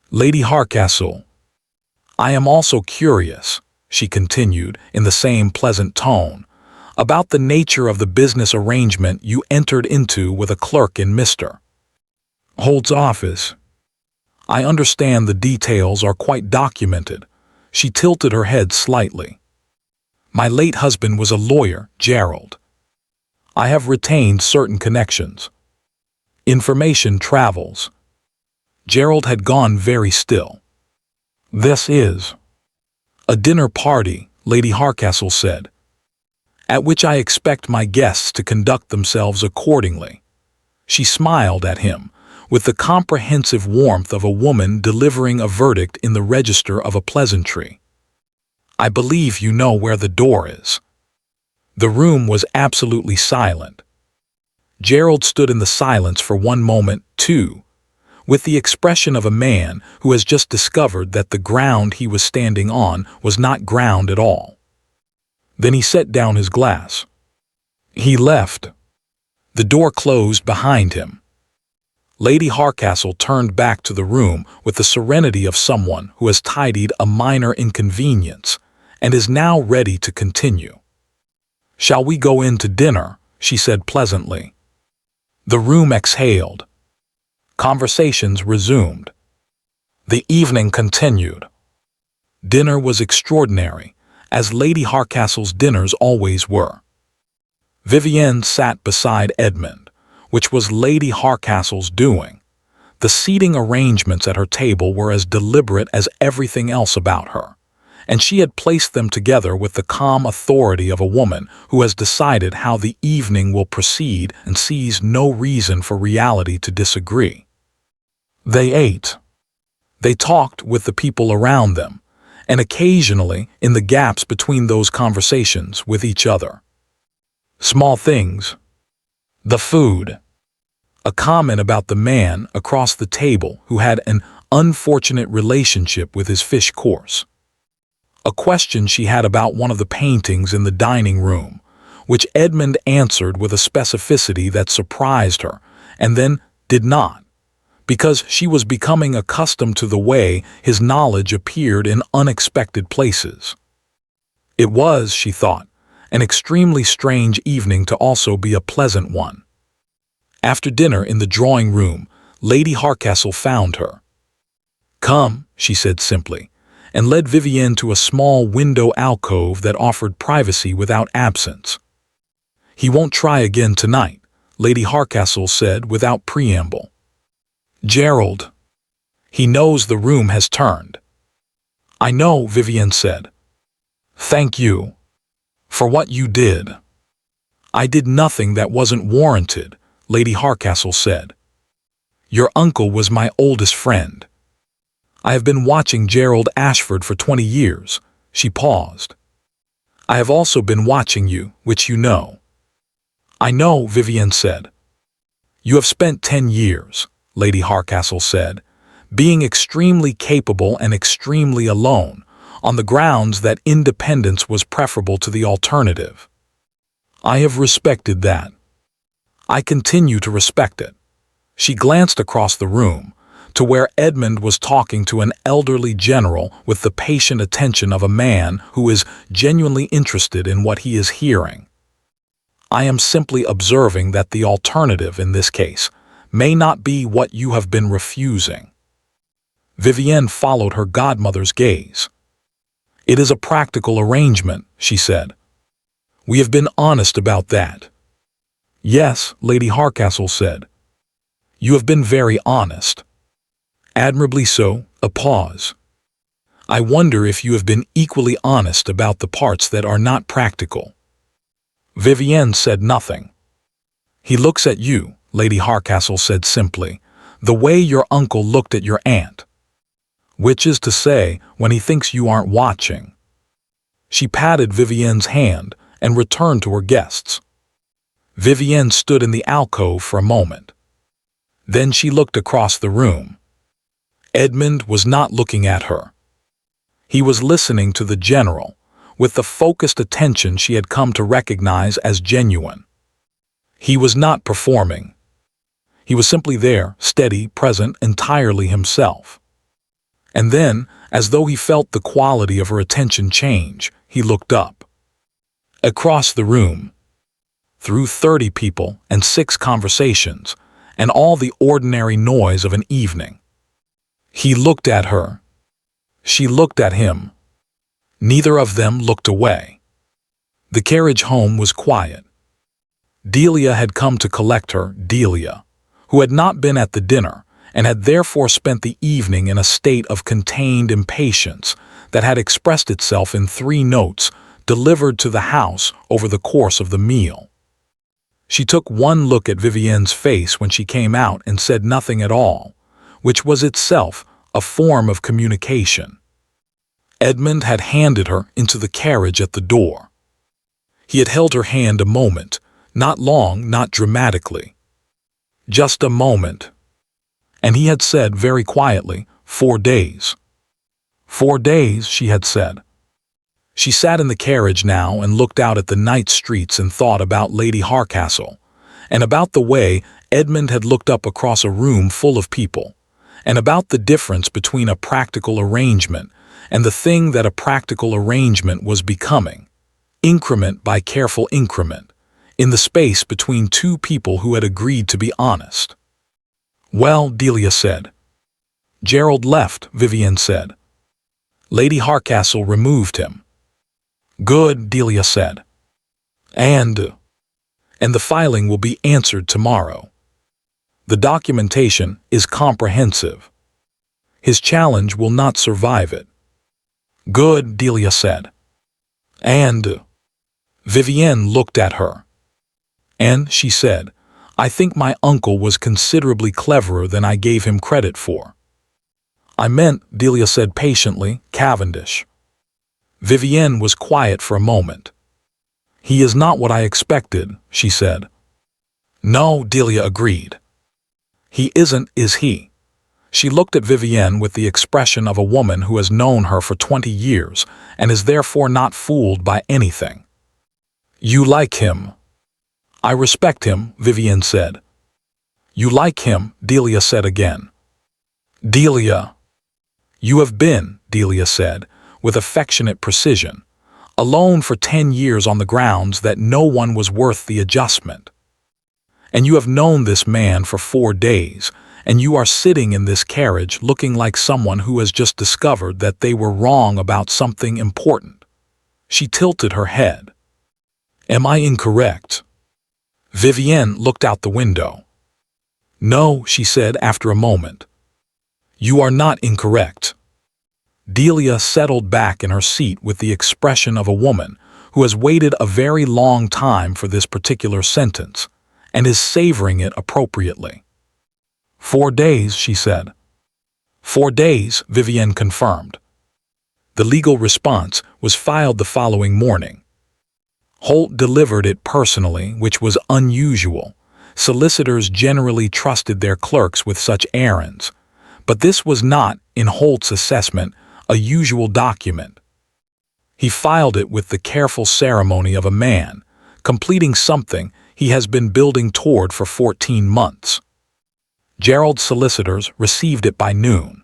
Lady Hardcastle. "I am also curious," she continued in the same pleasant tone, "about the nature of the business arrangement you entered into with a clerk in Mr. Holt's office. I understand the details are quite documented." She tilted her head slightly. "My late husband was a lawyer, Gerald. I have retained certain connections. Information travels." Gerald had gone very still. "This is a dinner party," Lady Hardcastle said, "at which I expect my guests to conduct themselves accordingly." She smiled at him, with the comprehensive warmth of a woman delivering a verdict in the register of a pleasantry. "I believe you know where the door is." The room was absolutely silent. Gerald stood in the silence for one moment, too, with the expression of a man who has just discovered that the ground he was standing on was not ground at all. Then he set down his glass. He left. The door closed behind him. Lady Hardcastle turned back to the room with the serenity of someone who has tidied a minor inconvenience and is now ready to continue. "Shall we go in to dinner?" she said pleasantly. The room exhaled. Conversations resumed. The evening continued. Dinner was extraordinary, as Lady Hardcastle's dinners always were. Vivienne sat beside Edmund, which was Lady Hardcastle's doing. The seating arrangements at her table were as deliberate as everything else about her, and she had placed them together with the calm authority of a woman who has decided how the evening will proceed and sees no reason for reality to disagree. They ate. They talked with the people around them, and occasionally, in the gaps between those conversations, with each other. Small things. The food. A comment about the man across the table who had an unfortunate relationship with his fish course. A question she had about one of the paintings in the dining room, which Edmund answered with a specificity that surprised her, and then did not, because she was becoming accustomed to the way his knowledge appeared in unexpected places. It was, she thought, an extremely strange evening to also be a pleasant one. After dinner in the drawing room, Lady Hardcastle found her. "Come," she said simply, and led Vivienne to a small window alcove that offered privacy without absence. "He won't try again tonight," Lady Hardcastle said without preamble. Gerald. He knows the room has turned. I know, Vivienne said. Thank you. For what you did. I did nothing that wasn't warranted, Lady Hardcastle said. Your uncle was my oldest friend. I have been watching Gerald Ashford for 20 years. She paused. I have also been watching you, which you know. I know, Vivienne said. You have spent 10 years, Lady Hardcastle said, being extremely capable and extremely alone, on the grounds that independence was preferable to the alternative. I have respected that. I continue to respect it. She glanced across the room, to where Edmund was talking to an elderly general with the patient attention of a man who is genuinely interested in what he is hearing. I am simply observing that the alternative in this case may not be what you have been refusing. Vivienne followed her godmother's gaze. It is a practical arrangement, she said. We have been honest about that. Yes, Lady Hardcastle said. You have been very honest. Admirably so. A pause. I wonder if you have been equally honest about the parts that are not practical. Vivienne said nothing. He looks at you, Lady Hardcastle said simply, the way your uncle looked at your aunt. Which is to say, when he thinks you aren't watching. She patted Vivienne's hand and returned to her guests. Vivienne stood in the alcove for a moment. Then she looked across the room. Edmund was not looking at her. He was listening to the general, with the focused attention she had come to recognize as genuine. He was not performing. He was simply there, steady, present, entirely himself. And then, as though he felt the quality of her attention change, he looked up. Across the room, through 30 people and 6 conversations, and all the ordinary noise of an evening. He looked at her. She looked at him. Neither of them looked away. The carriage home was quiet. Delia had come to collect her, Delia, who had not been at the dinner and had therefore spent the evening in a state of contained impatience that had expressed itself in 3 notes delivered to the house over the course of the meal. She took one look at Vivienne's face when she came out and said nothing at all, which was itself a form of communication. Edmund had handed her into the carriage at the door. He had held her hand a moment, not long, not dramatically. Just a moment. And he had said very quietly, 4 days. 4 days, she had said. She sat in the carriage now and looked out at the night streets and thought about Lady Hardcastle, and about the way Edmund had looked up across a room full of people, and about the difference between a practical arrangement and the thing that a practical arrangement was becoming, increment by careful increment, in the space between 2 people who had agreed to be honest. Well, Delia said. Gerald left, Vivienne said. Lady Hardcastle removed him. Good, Delia said. And the filing will be answered tomorrow. The documentation is comprehensive. His challenge will not survive it. Good, Delia said. And Vivienne looked at her. And, she said, I think my uncle was considerably cleverer than I gave him credit for. I meant, Delia said patiently, Cavendish. Vivienne was quiet for a moment. He is not what I expected, she said. No, Delia agreed. He isn't, is he? She looked at Vivienne with the expression of a woman who has known her for 20 years and is therefore not fooled by anything. You like him. I respect him, Vivienne said. You like him, Delia said again. Delia. You have been, Delia said, with affectionate precision, alone for 10 years on the grounds that no one was worth the adjustment. And you have known this man for 4 days, and you are sitting in this carriage looking like someone who has just discovered that they were wrong about something important. She tilted her head. Am I incorrect? Vivienne looked out the window. "No," she said after a moment. "You are not incorrect." Delia settled back in her seat with the expression of a woman who has waited a very long time for this particular sentence and is savoring it appropriately. 4 days, she said. 4 days, Vivienne confirmed. The legal response was filed the following morning. Holt delivered it personally, which was unusual. Solicitors generally trusted their clerks with such errands, but this was not, in Holt's assessment, a usual document. He filed it with the careful ceremony of a man, completing something he has been building toward for 14 months. Gerald's solicitors received it by noon.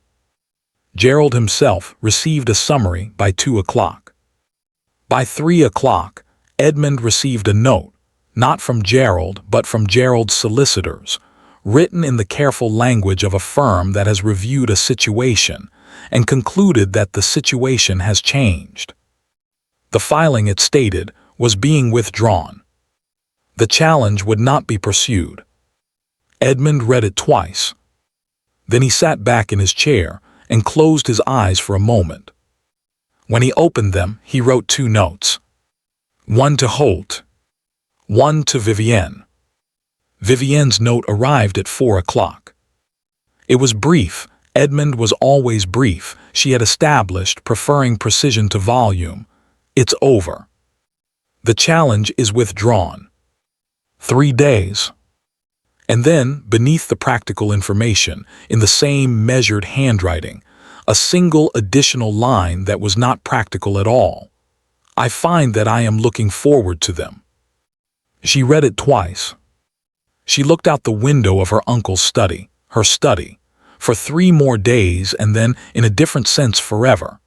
Gerald himself received a summary by 2 o'clock. By 3 o'clock, Edmund received a note, not from Gerald but from Gerald's solicitors, written in the careful language of a firm that has reviewed a situation and concluded that the situation has changed. The filing, it stated, was being withdrawn. The challenge would not be pursued. Edmund read it twice. Then he sat back in his chair and closed his eyes for a moment. When he opened them, he wrote 2 notes. One to Holt, one to Vivienne. Vivienne's note arrived at 4 o'clock. It was brief. Edmund was always brief, she had established, preferring precision to volume. It's over. The challenge is withdrawn. 3 days. And then, beneath the practical information, in the same measured handwriting, a single additional line that was not practical at all. I find that I am looking forward to them. She read it twice. She looked out the window of her uncle's study, her study, for 3 more days and then, in a different sense forever,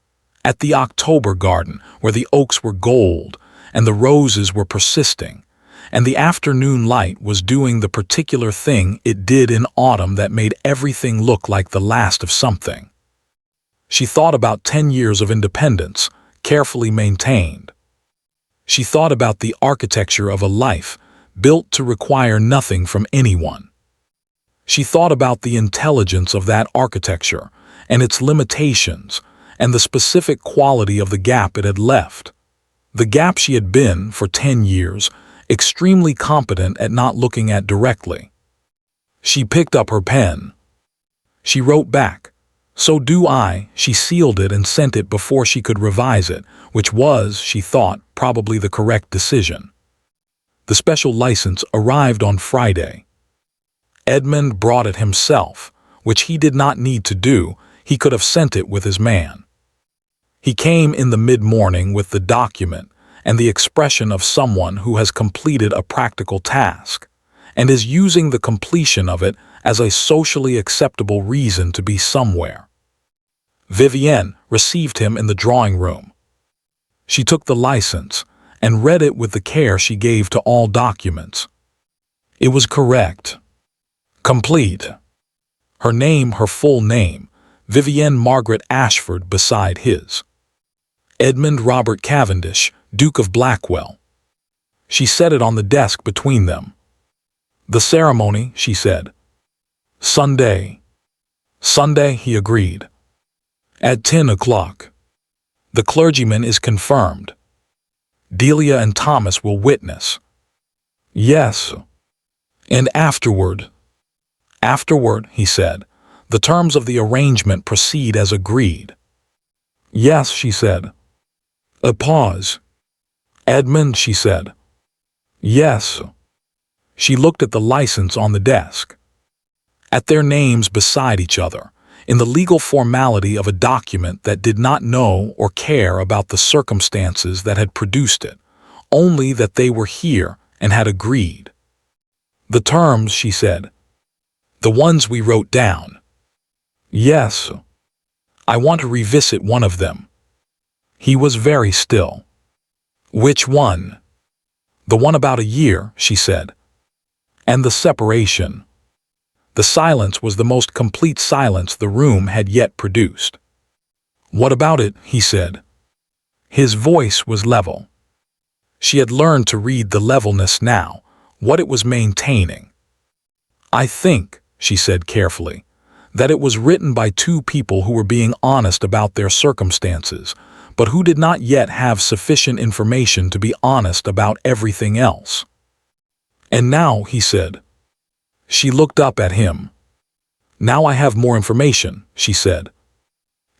at the October garden where the oaks were gold and the roses were persisting, and the afternoon light was doing the particular thing it did in autumn that made everything look like the last of something. She thought about 10 years of independence, carefully maintained. She thought about the architecture of a life built to require nothing from anyone. She thought about the intelligence of that architecture and its limitations and the specific quality of the gap it had left. The gap she had been, for 10 years, extremely competent at not looking at directly. She picked up her pen. She wrote back, "So do I." She sealed it and sent it before she could revise it, which was, she thought, probably the correct decision. The special license arrived on Friday. Edmund brought it himself, which he did not need to do. He could have sent it with his man. He came in the mid-morning with the document and the expression of someone who has completed a practical task and is using the completion of it as a socially acceptable reason to be somewhere. Vivienne received him in the drawing room. She took the license and read it with the care she gave to all documents. It was correct. Complete. Her name, her full name, Vivienne Margaret Ashford beside his. Edmund Robert Cavendish, Duke of Blackwell. She set it on the desk between them. "The ceremony," she said. "Sunday." "Sunday," he agreed. "At 10 o'clock. The clergyman is confirmed. Delia and Thomas will witness." "Yes." "And afterward." "Afterward," he said, "the terms of the arrangement proceed as agreed." "Yes," she said. A pause. "Edmund," she said. "Yes." She looked at the license on the desk. At their names beside each other, in the legal formality of a document that did not know or care about the circumstances that had produced it, only that they were here and had agreed. "The terms," she said. "The ones we wrote down." "Yes." "I want to revisit one of them." He was very still. "Which one?" "The one about a year," she said. "And the separation." The silence was the most complete silence the room had yet produced. "What about it?" he said. His voice was level. She had learned to read the levelness now, what it was maintaining. "I think," she said carefully, "that it was written by two people who were being honest about their circumstances, but who did not yet have sufficient information to be honest about everything else." "And now," he said. She looked up at him. "Now I have more information," she said.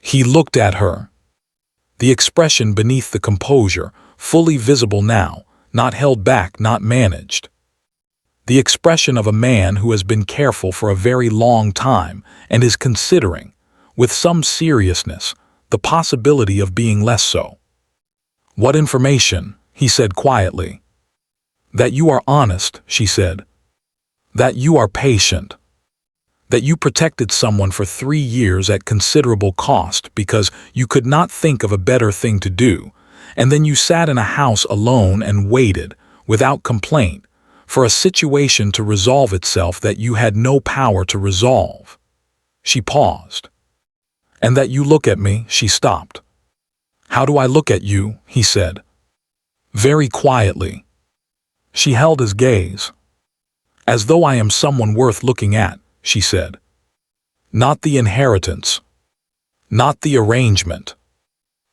He looked at her. The expression beneath the composure, fully visible now, not held back, not managed. The expression of a man who has been careful for a very long time and is considering, with some seriousness, the possibility of being less so. "What information?" he said quietly. "That you are honest," she said. "That you are patient. That you protected someone for 3 years at considerable cost because you could not think of a better thing to do, and then you sat in a house alone and waited, without complaint, for a situation to resolve itself that you had no power to resolve." She paused. "And that you look at me," she stopped. "How do I look at you?" he said. Very quietly. She held his gaze. "As though I am someone worth looking at," she said. "Not the inheritance. Not the arrangement.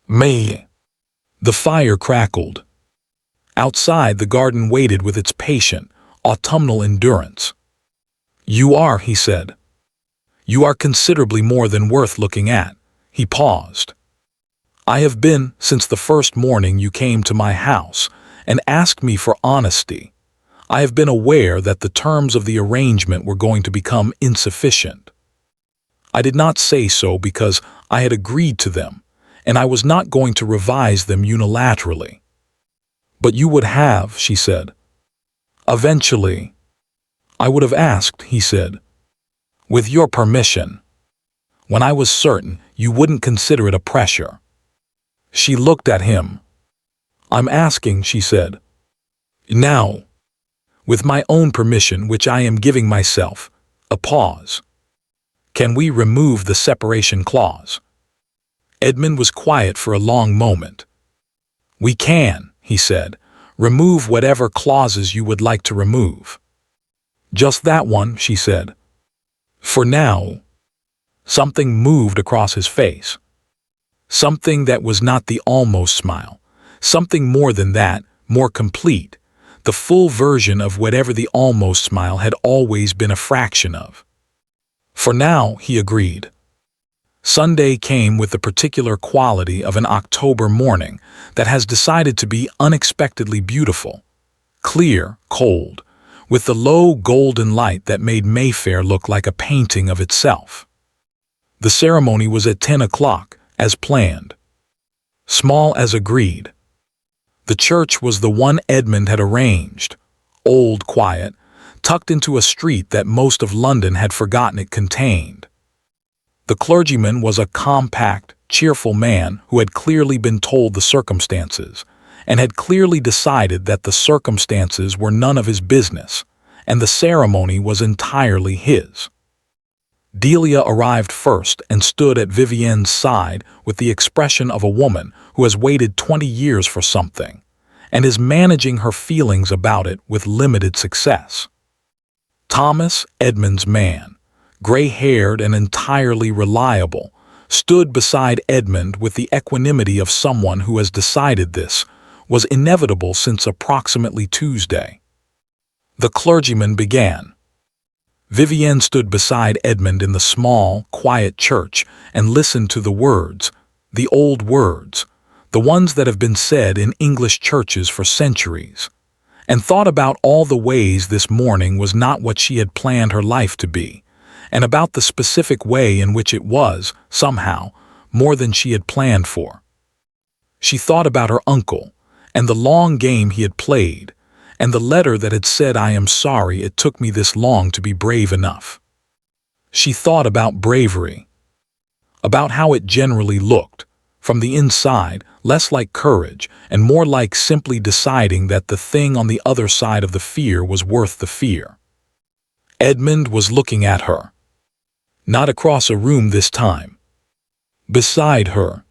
Me." The fire crackled. Outside, the garden waited with its patient, autumnal endurance. "You are," he said. "You are considerably more than worth looking at." He paused. "I have been, since the first morning you came to my house and asked me for honesty, I have been aware that the terms of the arrangement were going to become insufficient. I did not say so because I had agreed to them, and I was not going to revise them unilaterally." "But you would have," she said. "Eventually." "I would have asked," he said. "With your permission. When I was certain you wouldn't consider it a pressure." She looked at him. "I'm asking," she said. "Now. With my own permission, which I am giving myself." A pause. "Can we remove the separation clause?" Edmund was quiet for a long moment. "We can," he said. "Remove whatever clauses you would like to remove." "Just that one," she said. "For now." Something moved across his face. Something that was not the almost smile. Something more than that, more complete. The full version of whatever the almost smile had always been a fraction of. "For now," he agreed. Sunday came with the particular quality of an October morning that has decided to be unexpectedly beautiful. Clear, cold, with the low golden light that made Mayfair look like a painting of itself. The ceremony was at 10 o'clock, as planned. Small as agreed. The church was the one Edmund had arranged, old, quiet, tucked into a street that most of London had forgotten it contained. The clergyman was a compact, cheerful man who had clearly been told the circumstances, and had clearly decided that the circumstances were none of his business, and the ceremony was entirely his. Delia arrived first and stood at Vivienne's side with the expression of a woman who has waited 20 years for something, and is managing her feelings about it with limited success. Thomas, Edmund's man, gray-haired and entirely reliable, stood beside Edmund with the equanimity of someone who has decided this was inevitable since approximately Tuesday. The clergyman began. Vivienne stood beside Edmund in the small, quiet church and listened to the words, the old words, the ones that have been said in English churches for centuries, and thought about all the ways this morning was not what she had planned her life to be, and about the specific way in which it was, somehow, more than she had planned for. She thought about her uncle, and the long game he had played, and the letter that had said, "I am sorry it took me this long to be brave enough." She thought about bravery, about how it generally looked, from the inside, less like courage and more like simply deciding that the thing on the other side of the fear was worth the fear. Edmund was looking at her. Not across a room this time. Beside her.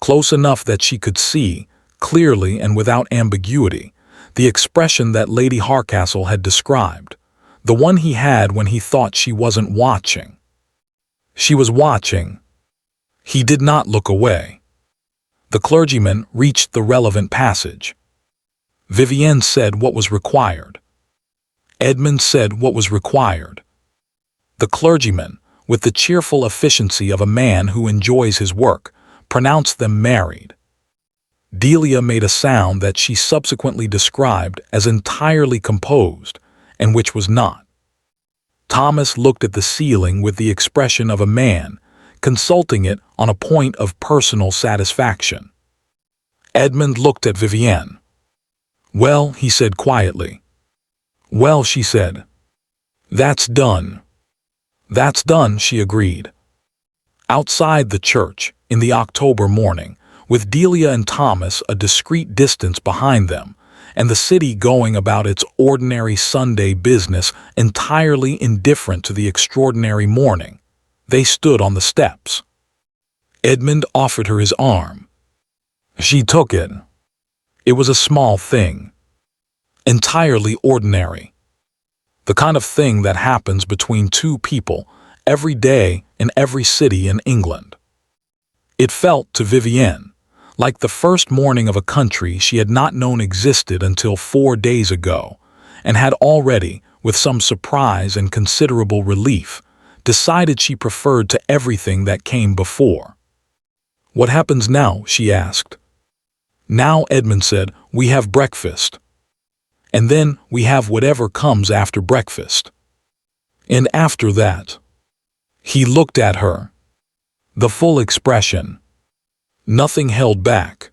Close enough that she could see, clearly and without ambiguity, the expression that Lady Harcastle had described, the one he had when he thought she wasn't watching. She was watching. He did not look away. The clergyman reached the relevant passage. Vivienne said what was required. Edmund said what was required. The clergyman, with the cheerful efficiency of a man who enjoys his work, pronounced them married. Delia made a sound that she subsequently described as entirely composed, and which was not. Thomas looked at the ceiling with the expression of a man consulting it on a point of personal satisfaction. Edmund looked at Vivienne. "Well," he said quietly. "Well," she said. "That's done." "That's done," she agreed. Outside the church, in the October morning, with Delia and Thomas a discreet distance behind them, and the city going about its ordinary Sunday business entirely indifferent to the extraordinary morning, they stood on the steps. Edmund offered her his arm. She took it. It was a small thing. Entirely ordinary. The kind of thing that happens between two people every day in every city in England. It felt to Vivienne like the first morning of a country she had not known existed until 4 days ago, and had already, with some surprise and considerable relief, decided she preferred to everything that came before. "What happens now?" she asked. "Now," Edmund said, "we have breakfast. And then we have whatever comes after breakfast. And after that." He looked at her. The full expression. Nothing held back.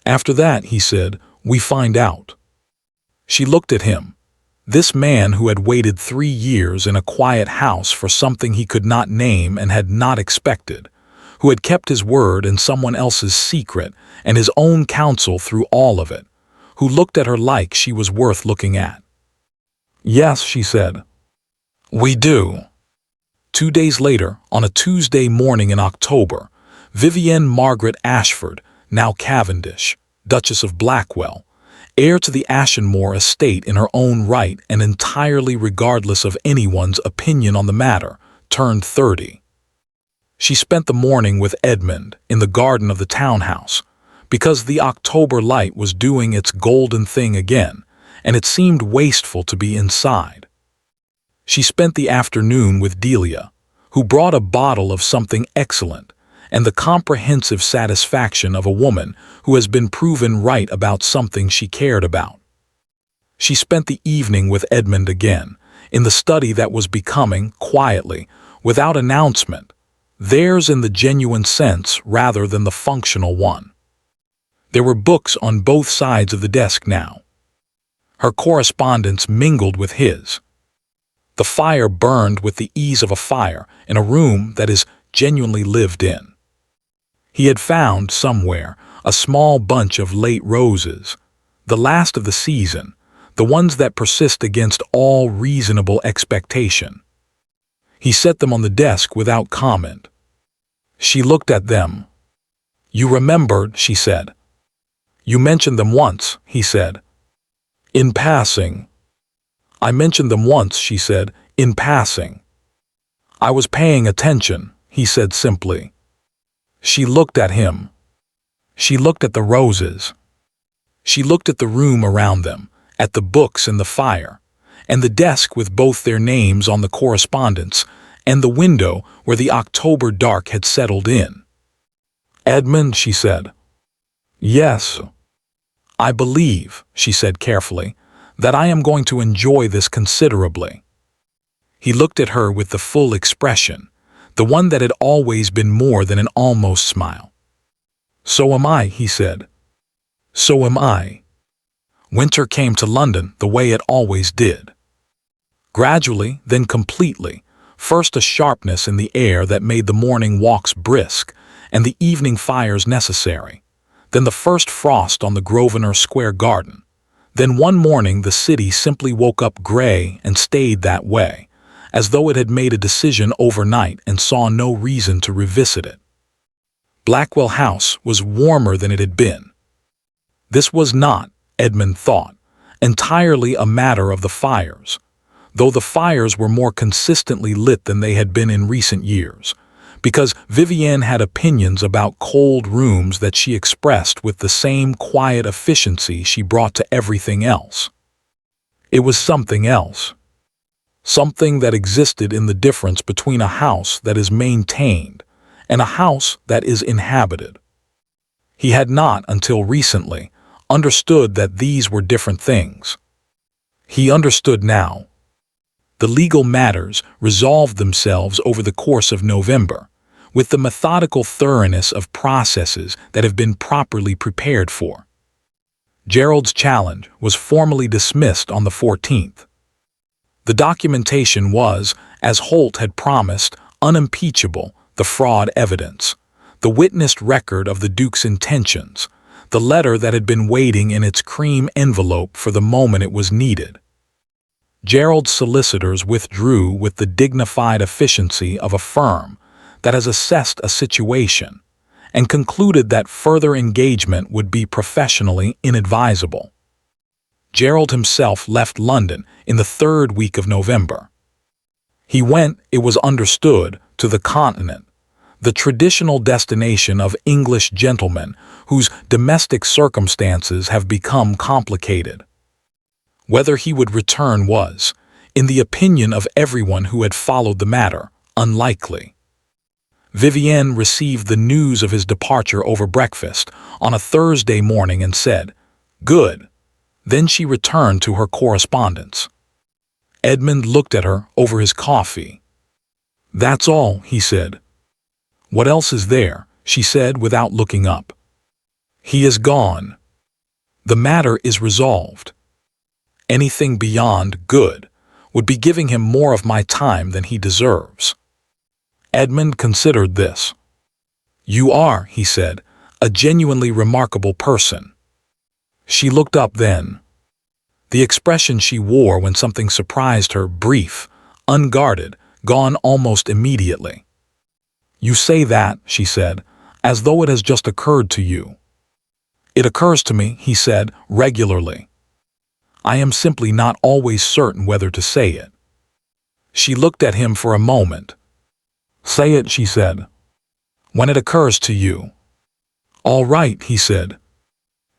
"After that," he said, "we find out." She looked at him. This man who had waited 3 years in a quiet house for something he could not name and had not expected, who had kept his word and someone else's secret and his own counsel through all of it, who looked at her like she was worth looking at. "Yes," she said. "We do." 2 days later, on a Tuesday morning in October, Vivienne Margaret Ashford, now Cavendish, Duchess of Blackwell, heir to the Ashenmore estate in her own right and entirely regardless of anyone's opinion on the matter, turned 30. She spent the morning with Edmund in the garden of the townhouse, because the October light was doing its golden thing again, and it seemed wasteful to be inside. She spent the afternoon with Delia, who brought a bottle of something excellent, and the comprehensive satisfaction of a woman who has been proven right about something she cared about. She spent the evening with Edmund again, in the study that was becoming, quietly, without announcement, theirs in the genuine sense rather than the functional one. There were books on both sides of the desk now. Her correspondence mingled with his. The fire burned with the ease of a fire in a room that is genuinely lived in. He had found, somewhere, a small bunch of late roses, the last of the season, the ones that persist against all reasonable expectation. He set them on the desk without comment. She looked at them. "You remembered," she said. "You mentioned them once," he said. "In passing." "I mentioned them once," she said, "in passing." "I was paying attention," he said simply. She looked at him. She looked at the roses. She looked at the room around them, at the books and the fire, and the desk with both their names on the correspondence, and the window where the October dark had settled in. "Edmund," she said. "Yes." "I believe," she said carefully, "that I am going to enjoy this considerably." He looked at her with the full expression, the one that had always been more than an almost smile. "So am I," he said. "So am I." Winter came to London the way it always did. Gradually, then completely, first a sharpness in the air that made the morning walks brisk and the evening fires necessary, then the first frost on the Grosvenor Square garden. Then one morning the city simply woke up gray and stayed that way, as though it had made a decision overnight and saw no reason to revisit it. Blackwell House was warmer than it had been. This was not, Edmund thought, entirely a matter of the fires, though the fires were more consistently lit than they had been in recent years, because Vivienne had opinions about cold rooms that she expressed with the same quiet efficiency she brought to everything else. It was something else. Something that existed in the difference between a house that is maintained and a house that is inhabited. He had not, until recently, understood that these were different things. He understood now. The legal matters resolved themselves over the course of November, with the methodical thoroughness of processes that have been properly prepared for. Gerald's challenge was formally dismissed on the 14th. The documentation was, as Holt had promised, unimpeachable, the fraud evidence, the witnessed record of the Duke's intentions, the letter that had been waiting in its cream envelope for the moment it was needed. Gerald's solicitors withdrew with the dignified efficiency of a firm that has assessed a situation and concluded that further engagement would be professionally inadvisable. Gerald himself left London in the 3rd week of November. He went, it was understood, to the continent, the traditional destination of English gentlemen whose domestic circumstances have become complicated. Whether he would return was, in the opinion of everyone who had followed the matter, unlikely. Vivienne received the news of his departure over breakfast on a Thursday morning and said, "Good." Then she returned to her correspondence. Edmund looked at her over his coffee. "That's all," he said. "What else is there?" she said without looking up. "He is gone. The matter is resolved. Anything beyond good would be giving him more of my time than he deserves." Edmund considered this. "You are," he said, "a genuinely remarkable person." She looked up then. The expression she wore when something surprised her, brief, unguarded, gone almost immediately. "You say that," she said, "as though it has just occurred to you." "It occurs to me," he said, "regularly. I am simply not always certain whether to say it." She looked at him for a moment. "Say it," she said. "When it occurs to you." "All right," he said.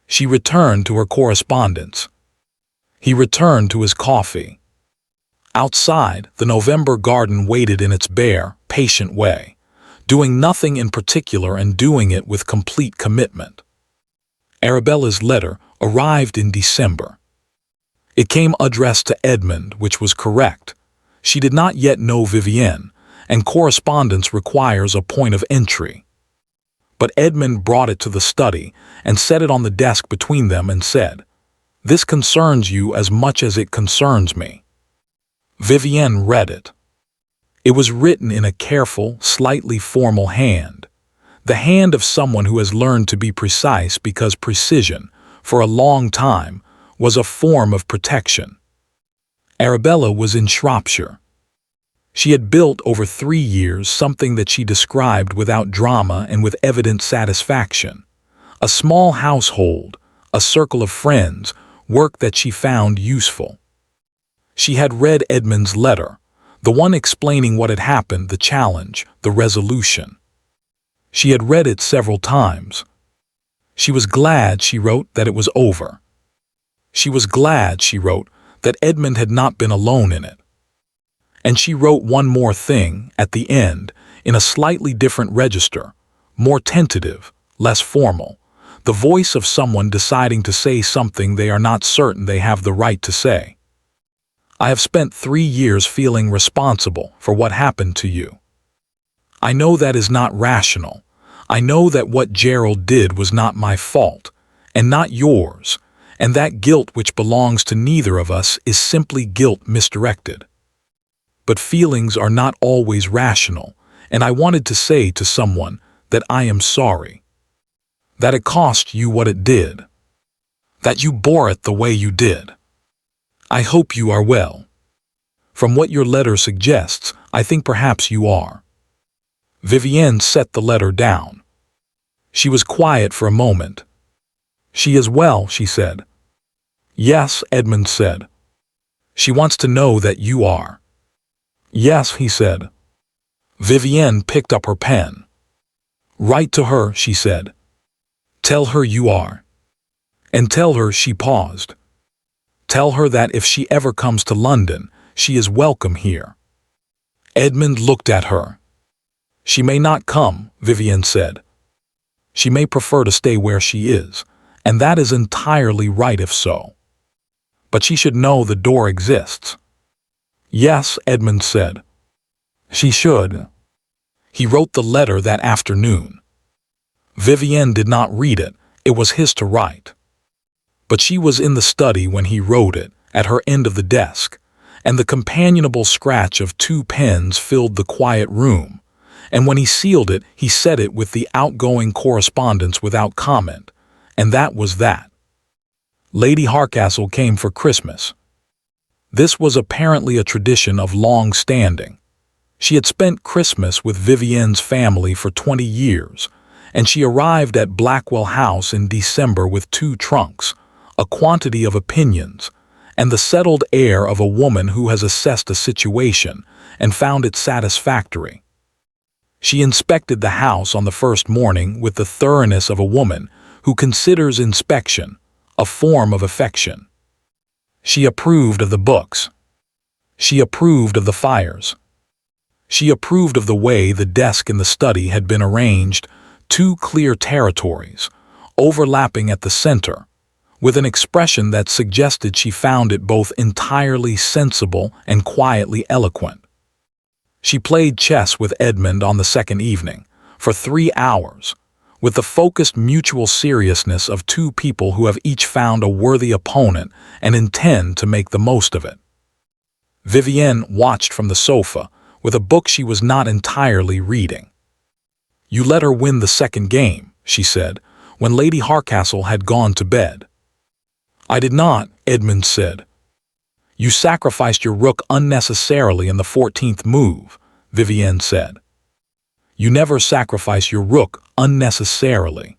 She returned to her correspondence. He returned to his coffee. Outside, the November garden waited in its bare, patient way, doing nothing in particular and doing it with complete commitment. Arabella's letter arrived in December. It came addressed to Edmund, which was correct. She did not yet know Vivienne, and correspondence requires a point of entry. But Edmund brought it to the study and set it on the desk between them and said, "This concerns you as much as it concerns me." Vivienne read it. It was written in a careful, slightly formal hand, the hand of someone who has learned to be precise because precision, for a long time, was a form of protection. Arabella was in Shropshire. She had built over 3 years something that she described without drama and with evident satisfaction. A small household, a circle of friends, work that she found useful. She had read Edmund's letter, the one explaining what had happened, the challenge, the resolution. She had read it several times. She was glad, she wrote, that it was over. She was glad, she wrote, that Edmund had not been alone in it. And she wrote one more thing, at the end, in a slightly different register, more tentative, less formal, the voice of someone deciding to say something they are not certain they have the right to say. "I have spent 3 years feeling responsible for what happened to you. I know that is not rational. I know that what Gerald did was not my fault, and not yours, and that guilt which belongs to neither of us is simply guilt misdirected. But feelings are not always rational, and I wanted to say to someone that I am sorry. That it cost you what it did. That you bore it the way you did. I hope you are well. From what your letter suggests, I think perhaps you are." Vivienne set the letter down. She was quiet for a moment. "She is well," she said. Yes, Edmund said. She wants to know that you are. Yes, he said. Vivienne picked up her pen. Write to her, she said. Tell her you are. And tell her, she paused. Tell her that if she ever comes to London, she is welcome here. Edmund looked at her. She may not come, Vivienne said. She may prefer to stay where she is, and that is entirely right if so. But she should know the door exists. Yes, Edmund said. She should. He wrote the letter that afternoon. Vivienne did not read it, it was his to write. But she was in the study when he wrote it, at her end of the desk, and the companionable scratch of 2 pens filled the quiet room, and when he sealed it, he said it with the outgoing correspondence without comment, and that was that. Lady Hardcastle came for Christmas. This was apparently a tradition of long standing. She had spent Christmas with Vivienne's family for 20 years, and she arrived at Blackwell House in December with 2 trunks, a quantity of opinions, and the settled air of a woman who has assessed a situation and found it satisfactory. She inspected the house on the first morning with the thoroughness of a woman who considers inspection a form of affection. She approved of the books. She approved of the fires. She approved of the way the desk in the study had been arranged, 2 clear territories, overlapping at the center, with an expression that suggested she found it both entirely sensible and quietly eloquent. She played chess with Edmund on the second evening, for 3 hours, with the focused mutual seriousness of 2 people who have each found a worthy opponent and intend to make the most of it. Vivienne watched from the sofa, with a book she was not entirely reading. You let her win the second game, she said, when Lady Hardcastle had gone to bed. I did not, Edmund said. You sacrificed your rook unnecessarily in the 14th move, Vivienne said. You never sacrifice your rook unnecessarily.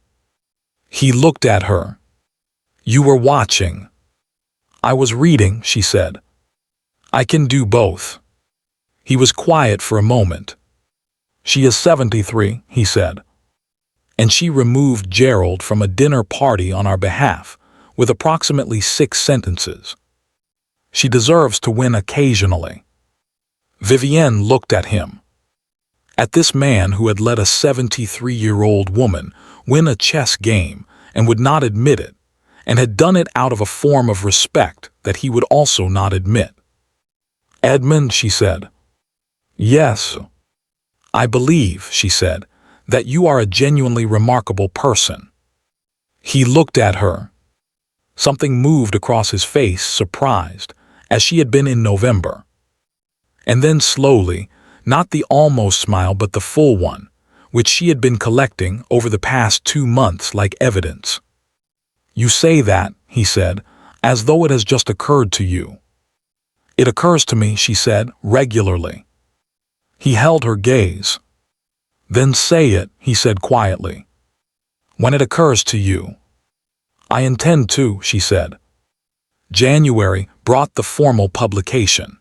He looked at her. You were watching. I was reading, she said. I can do both. He was quiet for a moment. She is 73, he said. And she removed Gerald from a dinner party on our behalf, with approximately 6 sentences. She deserves to win occasionally. Vivienne looked at him. At this man who had let a 73-year-old woman win a chess game and would not admit it, and had done it out of a form of respect that he would also not admit. Edmund, she said. Yes. I believe, she said, that you are a genuinely remarkable person. He looked at her. Something moved across his face, surprised, as she had been in November. And then slowly, not the almost smile but the full one, which she had been collecting over the past 2 months like evidence. You say that, he said, as though it has just occurred to you. It occurs to me, she said, regularly. He held her gaze. Then say it, he said quietly. When it occurs to you. I intend to, she said. January brought the formal publication.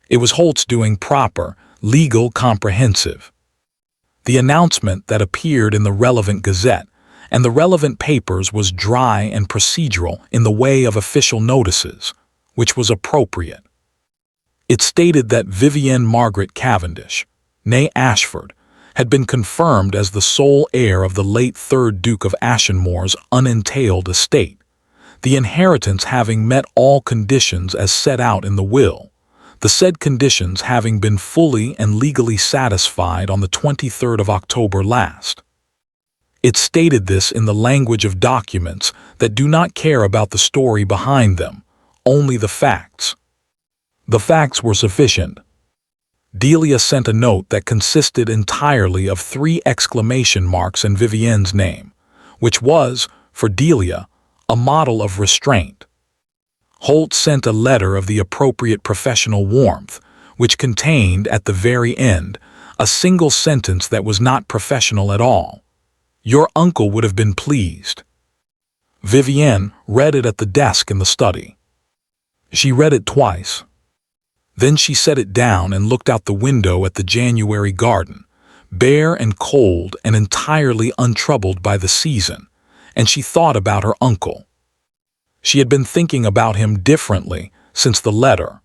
It was Holt's doing, proper, legal, comprehensive. The announcement that appeared in the relevant gazette and the relevant papers was dry and procedural in the way of official notices, which was appropriate. It stated that Vivienne Margaret Cavendish, née Ashford, had been confirmed as the sole heir of the late 3rd Duke of Ashenmore's unentailed estate, the inheritance having met all conditions as set out in the will, the said conditions having been fully and legally satisfied on the 23rd of October last. It stated this in the language of documents that do not care about the story behind them, only the facts. The facts were sufficient. Delia sent a note that consisted entirely of 3 exclamation marks and Vivienne's name, which was, for Delia, a model of restraint. Holt sent a letter of the appropriate professional warmth, which contained, at the very end, a single sentence that was not professional at all. Your uncle would have been pleased. Vivienne read it at the desk in the study. She read it twice. Then she set it down and looked out the window at the January garden, bare and cold and entirely untroubled by the season, and she thought about her uncle. She had been thinking about him differently since the letter.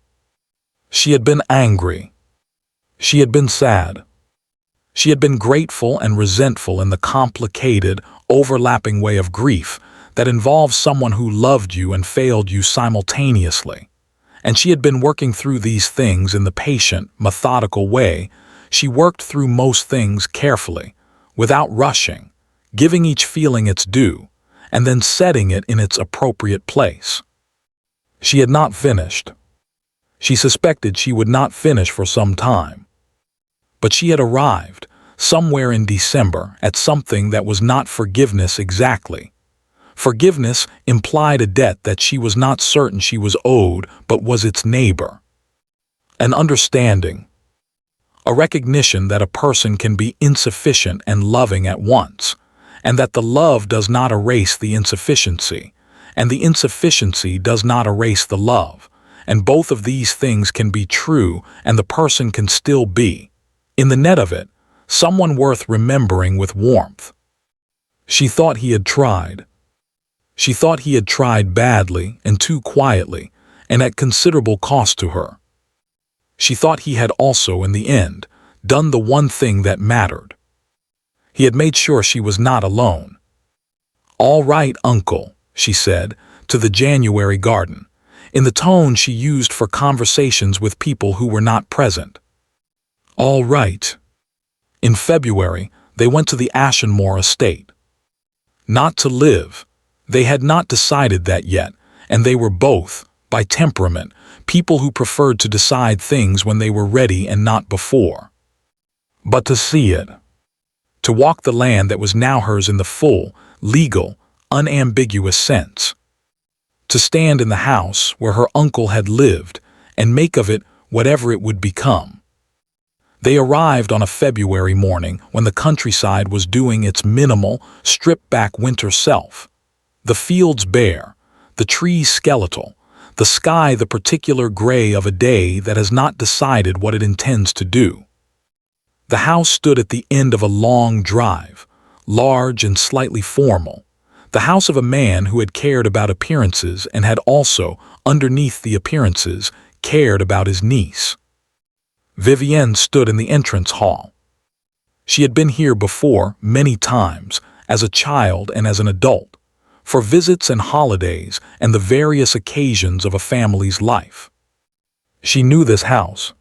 She had been angry. She had been sad. She had been grateful and resentful in the complicated, overlapping way of grief that involves someone who loved you and failed you simultaneously. And she had been working through these things in the patient, methodical way. She worked through most things carefully, without rushing, giving each feeling its due, and then setting it in its appropriate place. She had not finished. She suspected she would not finish for some time. But she had arrived, somewhere in December, at something that was not forgiveness exactly. Forgiveness implied a debt that she was not certain she was owed, but was its neighbor. An understanding. A recognition that a person can be insufficient and loving at once, and that the love does not erase the insufficiency, and the insufficiency does not erase the love, and both of these things can be true and the person can still be, in the net of it, someone worth remembering with warmth. She thought he had tried. She thought he had tried badly and too quietly, and at considerable cost to her. She thought he had also, in the end, done the one thing that mattered. He had made sure she was not alone. "All right, uncle," she said, to the January garden, in the tone she used for conversations with people who were not present. All right. In February, they went to the Ashenmore estate. Not to live. They had not decided that yet, and they were both, by temperament, people who preferred to decide things when they were ready and not before. But to see it. To walk the land that was now hers in the full, legal, unambiguous sense. To stand in the house where her uncle had lived and make of it whatever it would become. They arrived on a February morning when the countryside was doing its minimal, stripped-back winter self. The fields bare, the trees skeletal, the sky the particular gray of a day that has not decided what it intends to do. The house stood at the end of a long drive, large and slightly formal, the house of a man who had cared about appearances and had also, underneath the appearances, cared about his niece. Vivienne stood in the entrance hall. She had been here before many times, as a child and as an adult, for visits and holidays and the various occasions of a family's life. She knew this house.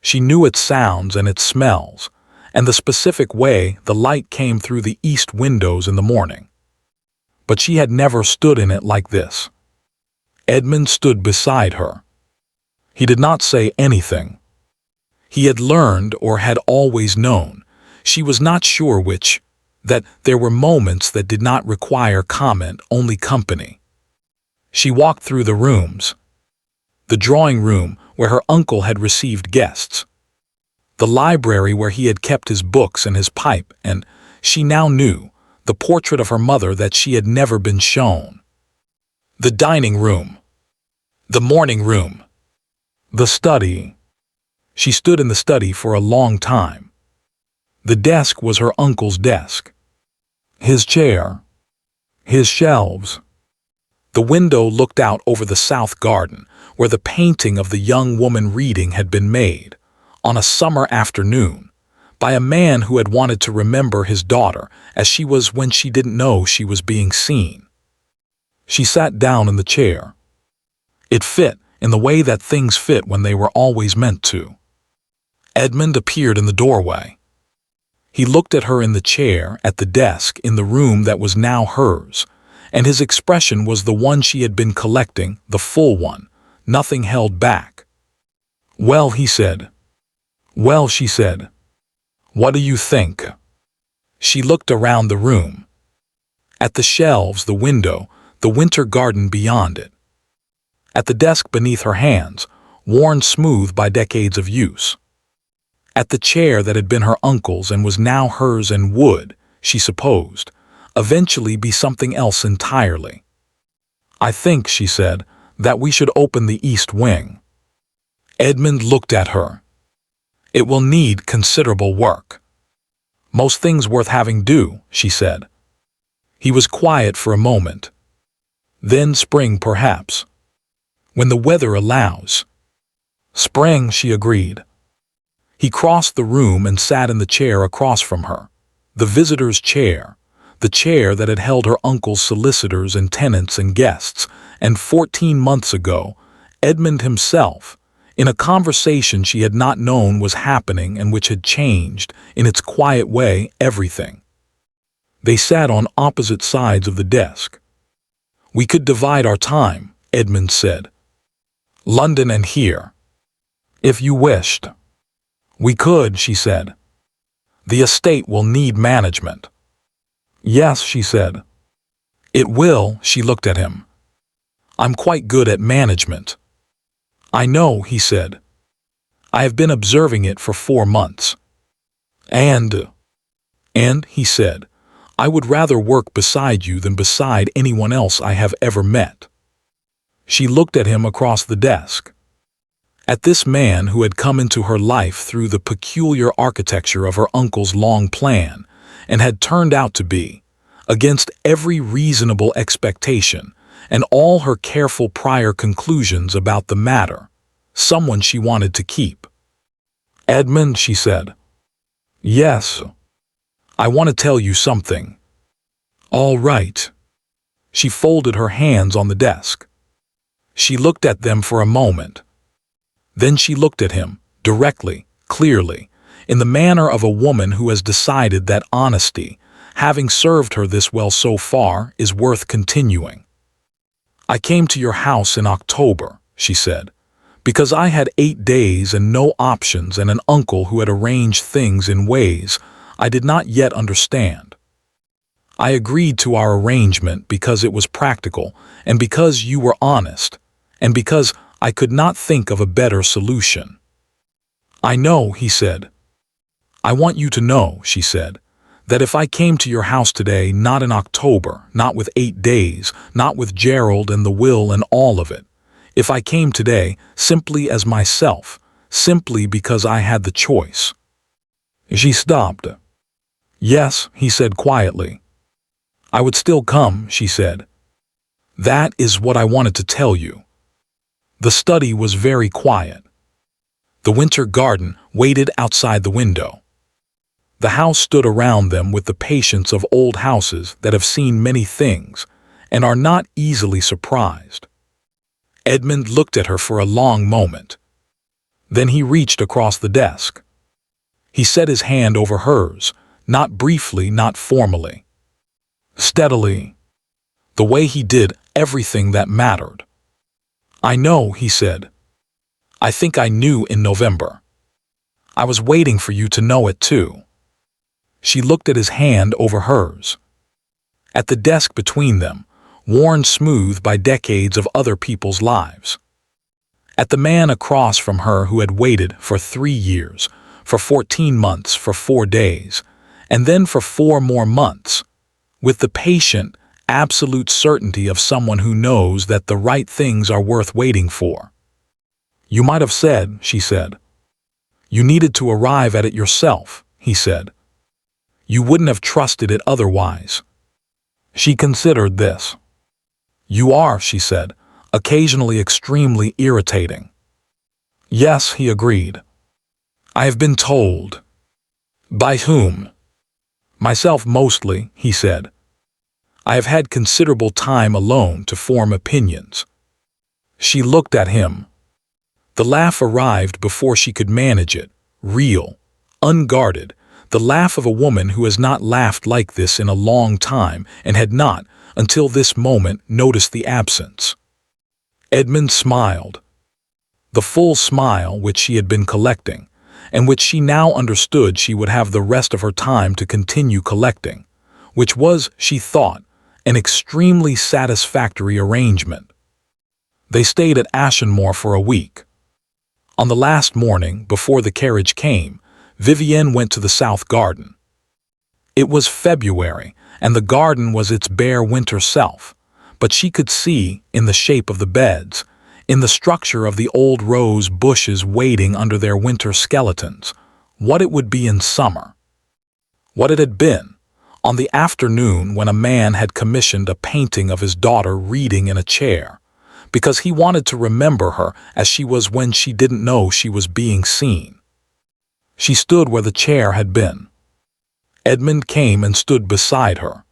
She knew its sounds and its smells, and the specific way the light came through the east windows in the morning. But she had never stood in it like this. Edmund stood beside her. He did not say anything. He had learned, or had always known, she was not sure which, that there were moments that did not require comment, only company. She walked through the rooms. The drawing room where her uncle had received guests. The library where he had kept his books and his pipe, and, she now knew, the portrait of her mother that she had never been shown. The dining room. The morning room. The study. She stood in the study for a long time. The desk was her uncle's desk. His chair. His shelves. The window looked out over the south garden, where the painting of the young woman reading had been made, on a summer afternoon, by a man who had wanted to remember his daughter as she was when she didn't know she was being seen. She sat down in the chair. It fit in the way that things fit when they were always meant to. Edmund appeared in the doorway. He looked at her in the chair, at the desk, in the room that was now hers, and his expression was the one she had been collecting, the full one, nothing held back. "Well," he said. "Well," she said. "What do you think?" She looked around the room. At the shelves, the window, the winter garden beyond it. At the desk beneath her hands, worn smooth by decades of use. At the chair that had been her uncle's and was now hers and would, she supposed, eventually be something else entirely. I think, she said, that we should open the east wing. Edmund looked at her. It will need considerable work. Most things worth having do, she said. He was quiet for a moment. Then spring, perhaps. When the weather allows. Spring, she agreed. He crossed the room and sat in the chair across from her. The visitor's chair. The chair that had held her uncle's solicitors and tenants and guests. And 14 months ago, Edmund himself, in a conversation she had not known was happening and which had changed, in its quiet way, everything. They sat on opposite sides of the desk. We could divide our time, Edmund said. London and here. If you wished. We could, she said. The estate will need management. Yes, she said. It will, she looked at him. I'm quite good at management. I know, he said. I have been observing it for 4 months. And, he said, I would rather work beside you than beside anyone else I have ever met. She looked at him across the desk. At this man who had come into her life through the peculiar architecture of her uncle's long plan, and had turned out to be, against every reasonable expectation and all her careful prior conclusions about the matter, someone she wanted to keep. Edmund, she said. Yes. I want to tell you something. All right. She folded her hands on the desk. She looked at them for a moment. Then she looked at him, directly, clearly, in the manner of a woman who has decided that honesty, having served her this well so far, is worth continuing. I came to your house in October, she said, because I had 8 days and no options and an uncle who had arranged things in ways I did not yet understand. I agreed to our arrangement because it was practical and because you were honest and because I could not think of a better solution. I know, he said. I want you to know, she said, that if I came to your house today, not in October, not with 8 days, not with Gerald and the will and all of it, if I came today simply as myself, simply because I had the choice. She stopped. Yes, he said quietly. I would still come, she said. That is what I wanted to tell you. The study was very quiet. The winter garden waited outside the window. The house stood around them with the patience of old houses that have seen many things and are not easily surprised. Edmund looked at her for a long moment. Then he reached across the desk. He set his hand over hers, not briefly, not formally. Steadily. The way he did everything that mattered. I know, he said. I think I knew in November. I was waiting for you to know it too. She looked at his hand over hers. At the desk between them, worn smooth by decades of other people's lives. At the man across from her who had waited for 3 years, for 14 months, for 4 days, and then for 4 more months, with the patient, absolute certainty of someone who knows that the right things are worth waiting for. You might have said, she said. You needed to arrive at it yourself, he said. You wouldn't have trusted it otherwise. She considered this. You are, she said, occasionally extremely irritating. Yes, he agreed. I have been told. By whom? Myself mostly, he said. I have had considerable time alone to form opinions. She looked at him. The laugh arrived before she could manage it, real, unguarded, the laugh of a woman who has not laughed like this in a long time and had not, until this moment, noticed the absence. Edmund smiled. The full smile which she had been collecting, and which she now understood she would have the rest of her time to continue collecting, which was, she thought, an extremely satisfactory arrangement. They stayed at Ashenmore for a week. On the last morning, before the carriage came, Vivienne went to the south garden. It was February, and the garden was its bare winter self, but she could see, in the shape of the beds, in the structure of the old rose bushes waiting under their winter skeletons, what it would be in summer. What it had been, on the afternoon when a man had commissioned a painting of his daughter reading in a chair, because he wanted to remember her as she was when she didn't know she was being seen. She stood where the chair had been. Edmund came and stood beside her.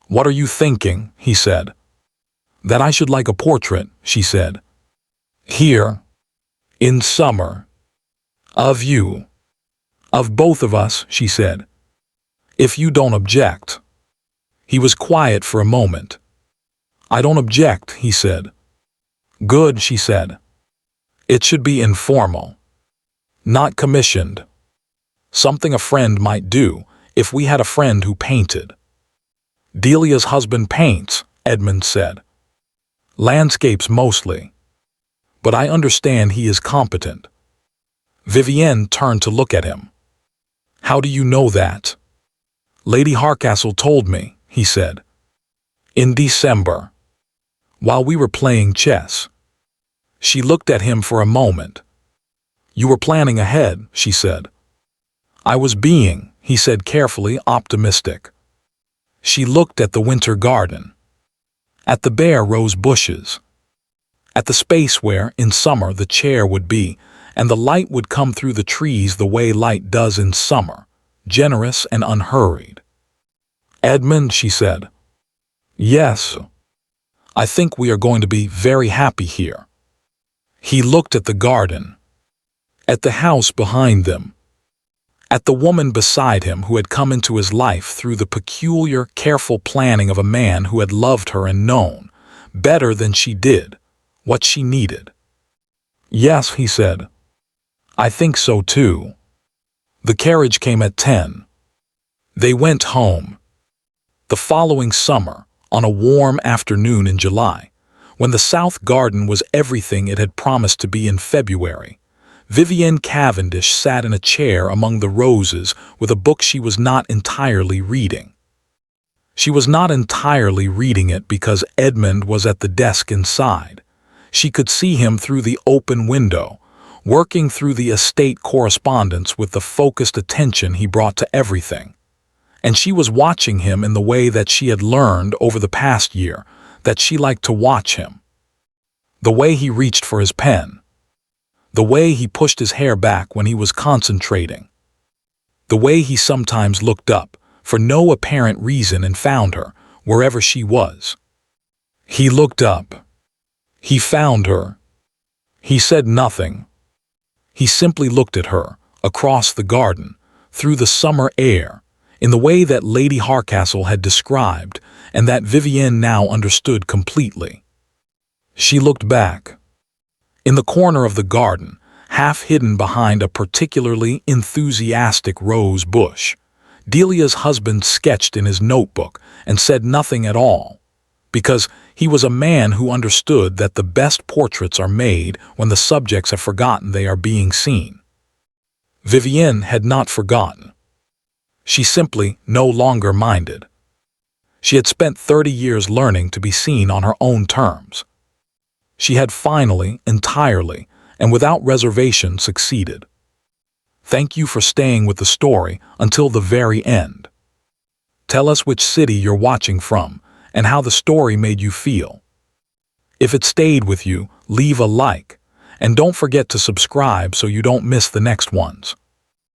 "What are you thinking?" he said. "That I should like a portrait," she said. "Here, in summer, of you. Of both of us," she said. "If you don't object." He was quiet for a moment. "I don't object," he said. "Good," she said. "It should be informal. Not commissioned. Something a friend might do, if we had a friend who painted." "Delia's husband paints," Edmund said. "Landscapes mostly. But I understand he is competent." Vivienne turned to look at him. "How do you know that?" "Lady Harcastle told me," he said. "In December, while we were playing chess." She looked at him for a moment. "You were planning ahead," she said. "I was being," he said carefully, optimistic. She looked at the winter garden, at the bare rose bushes, at the space where, in summer, the chair would be, and the light would come through the trees the way light does in summer, generous and unhurried. "Edmund," she said. "Yes. I think we are going to be very happy here." He looked at the garden, at the house behind them, at the woman beside him who had come into his life through the peculiar, careful planning of a man who had loved her and known, better than she did, what she needed. "Yes," he said. "I think so too." The carriage came at 10. They went home. The following summer, on a warm afternoon in July, when the South Garden was everything it had promised to be in February, Vivienne Cavendish sat in a chair among the roses with a book she was not entirely reading. She was not entirely reading it because Edmund was at the desk inside. She could see him through the open window, working through the estate correspondence with the focused attention he brought to everything. And she was watching him in the way that she had learned over the past year that she liked to watch him. The way he reached for his pen. The way he pushed his hair back when he was concentrating. The way he sometimes looked up, for no apparent reason, and found her, wherever she was. He looked up. He found her. He said nothing. He simply looked at her, across the garden, through the summer air, in the way that Lady Harcastle had described, and that Vivienne now understood completely. She looked back. In the corner of the garden, half hidden behind a particularly enthusiastic rose bush, Delia's husband sketched in his notebook and said nothing at all, because he was a man who understood that the best portraits are made when the subjects have forgotten they are being seen. Vivienne had not forgotten. She simply no longer minded. She had spent 30 years learning to be seen on her own terms. She had finally, entirely, and without reservation succeeded. Thank you for staying with the story until the very end. Tell us which city you're watching from and how the story made you feel. If it stayed with you, leave a like, and don't forget to subscribe so you don't miss the next ones.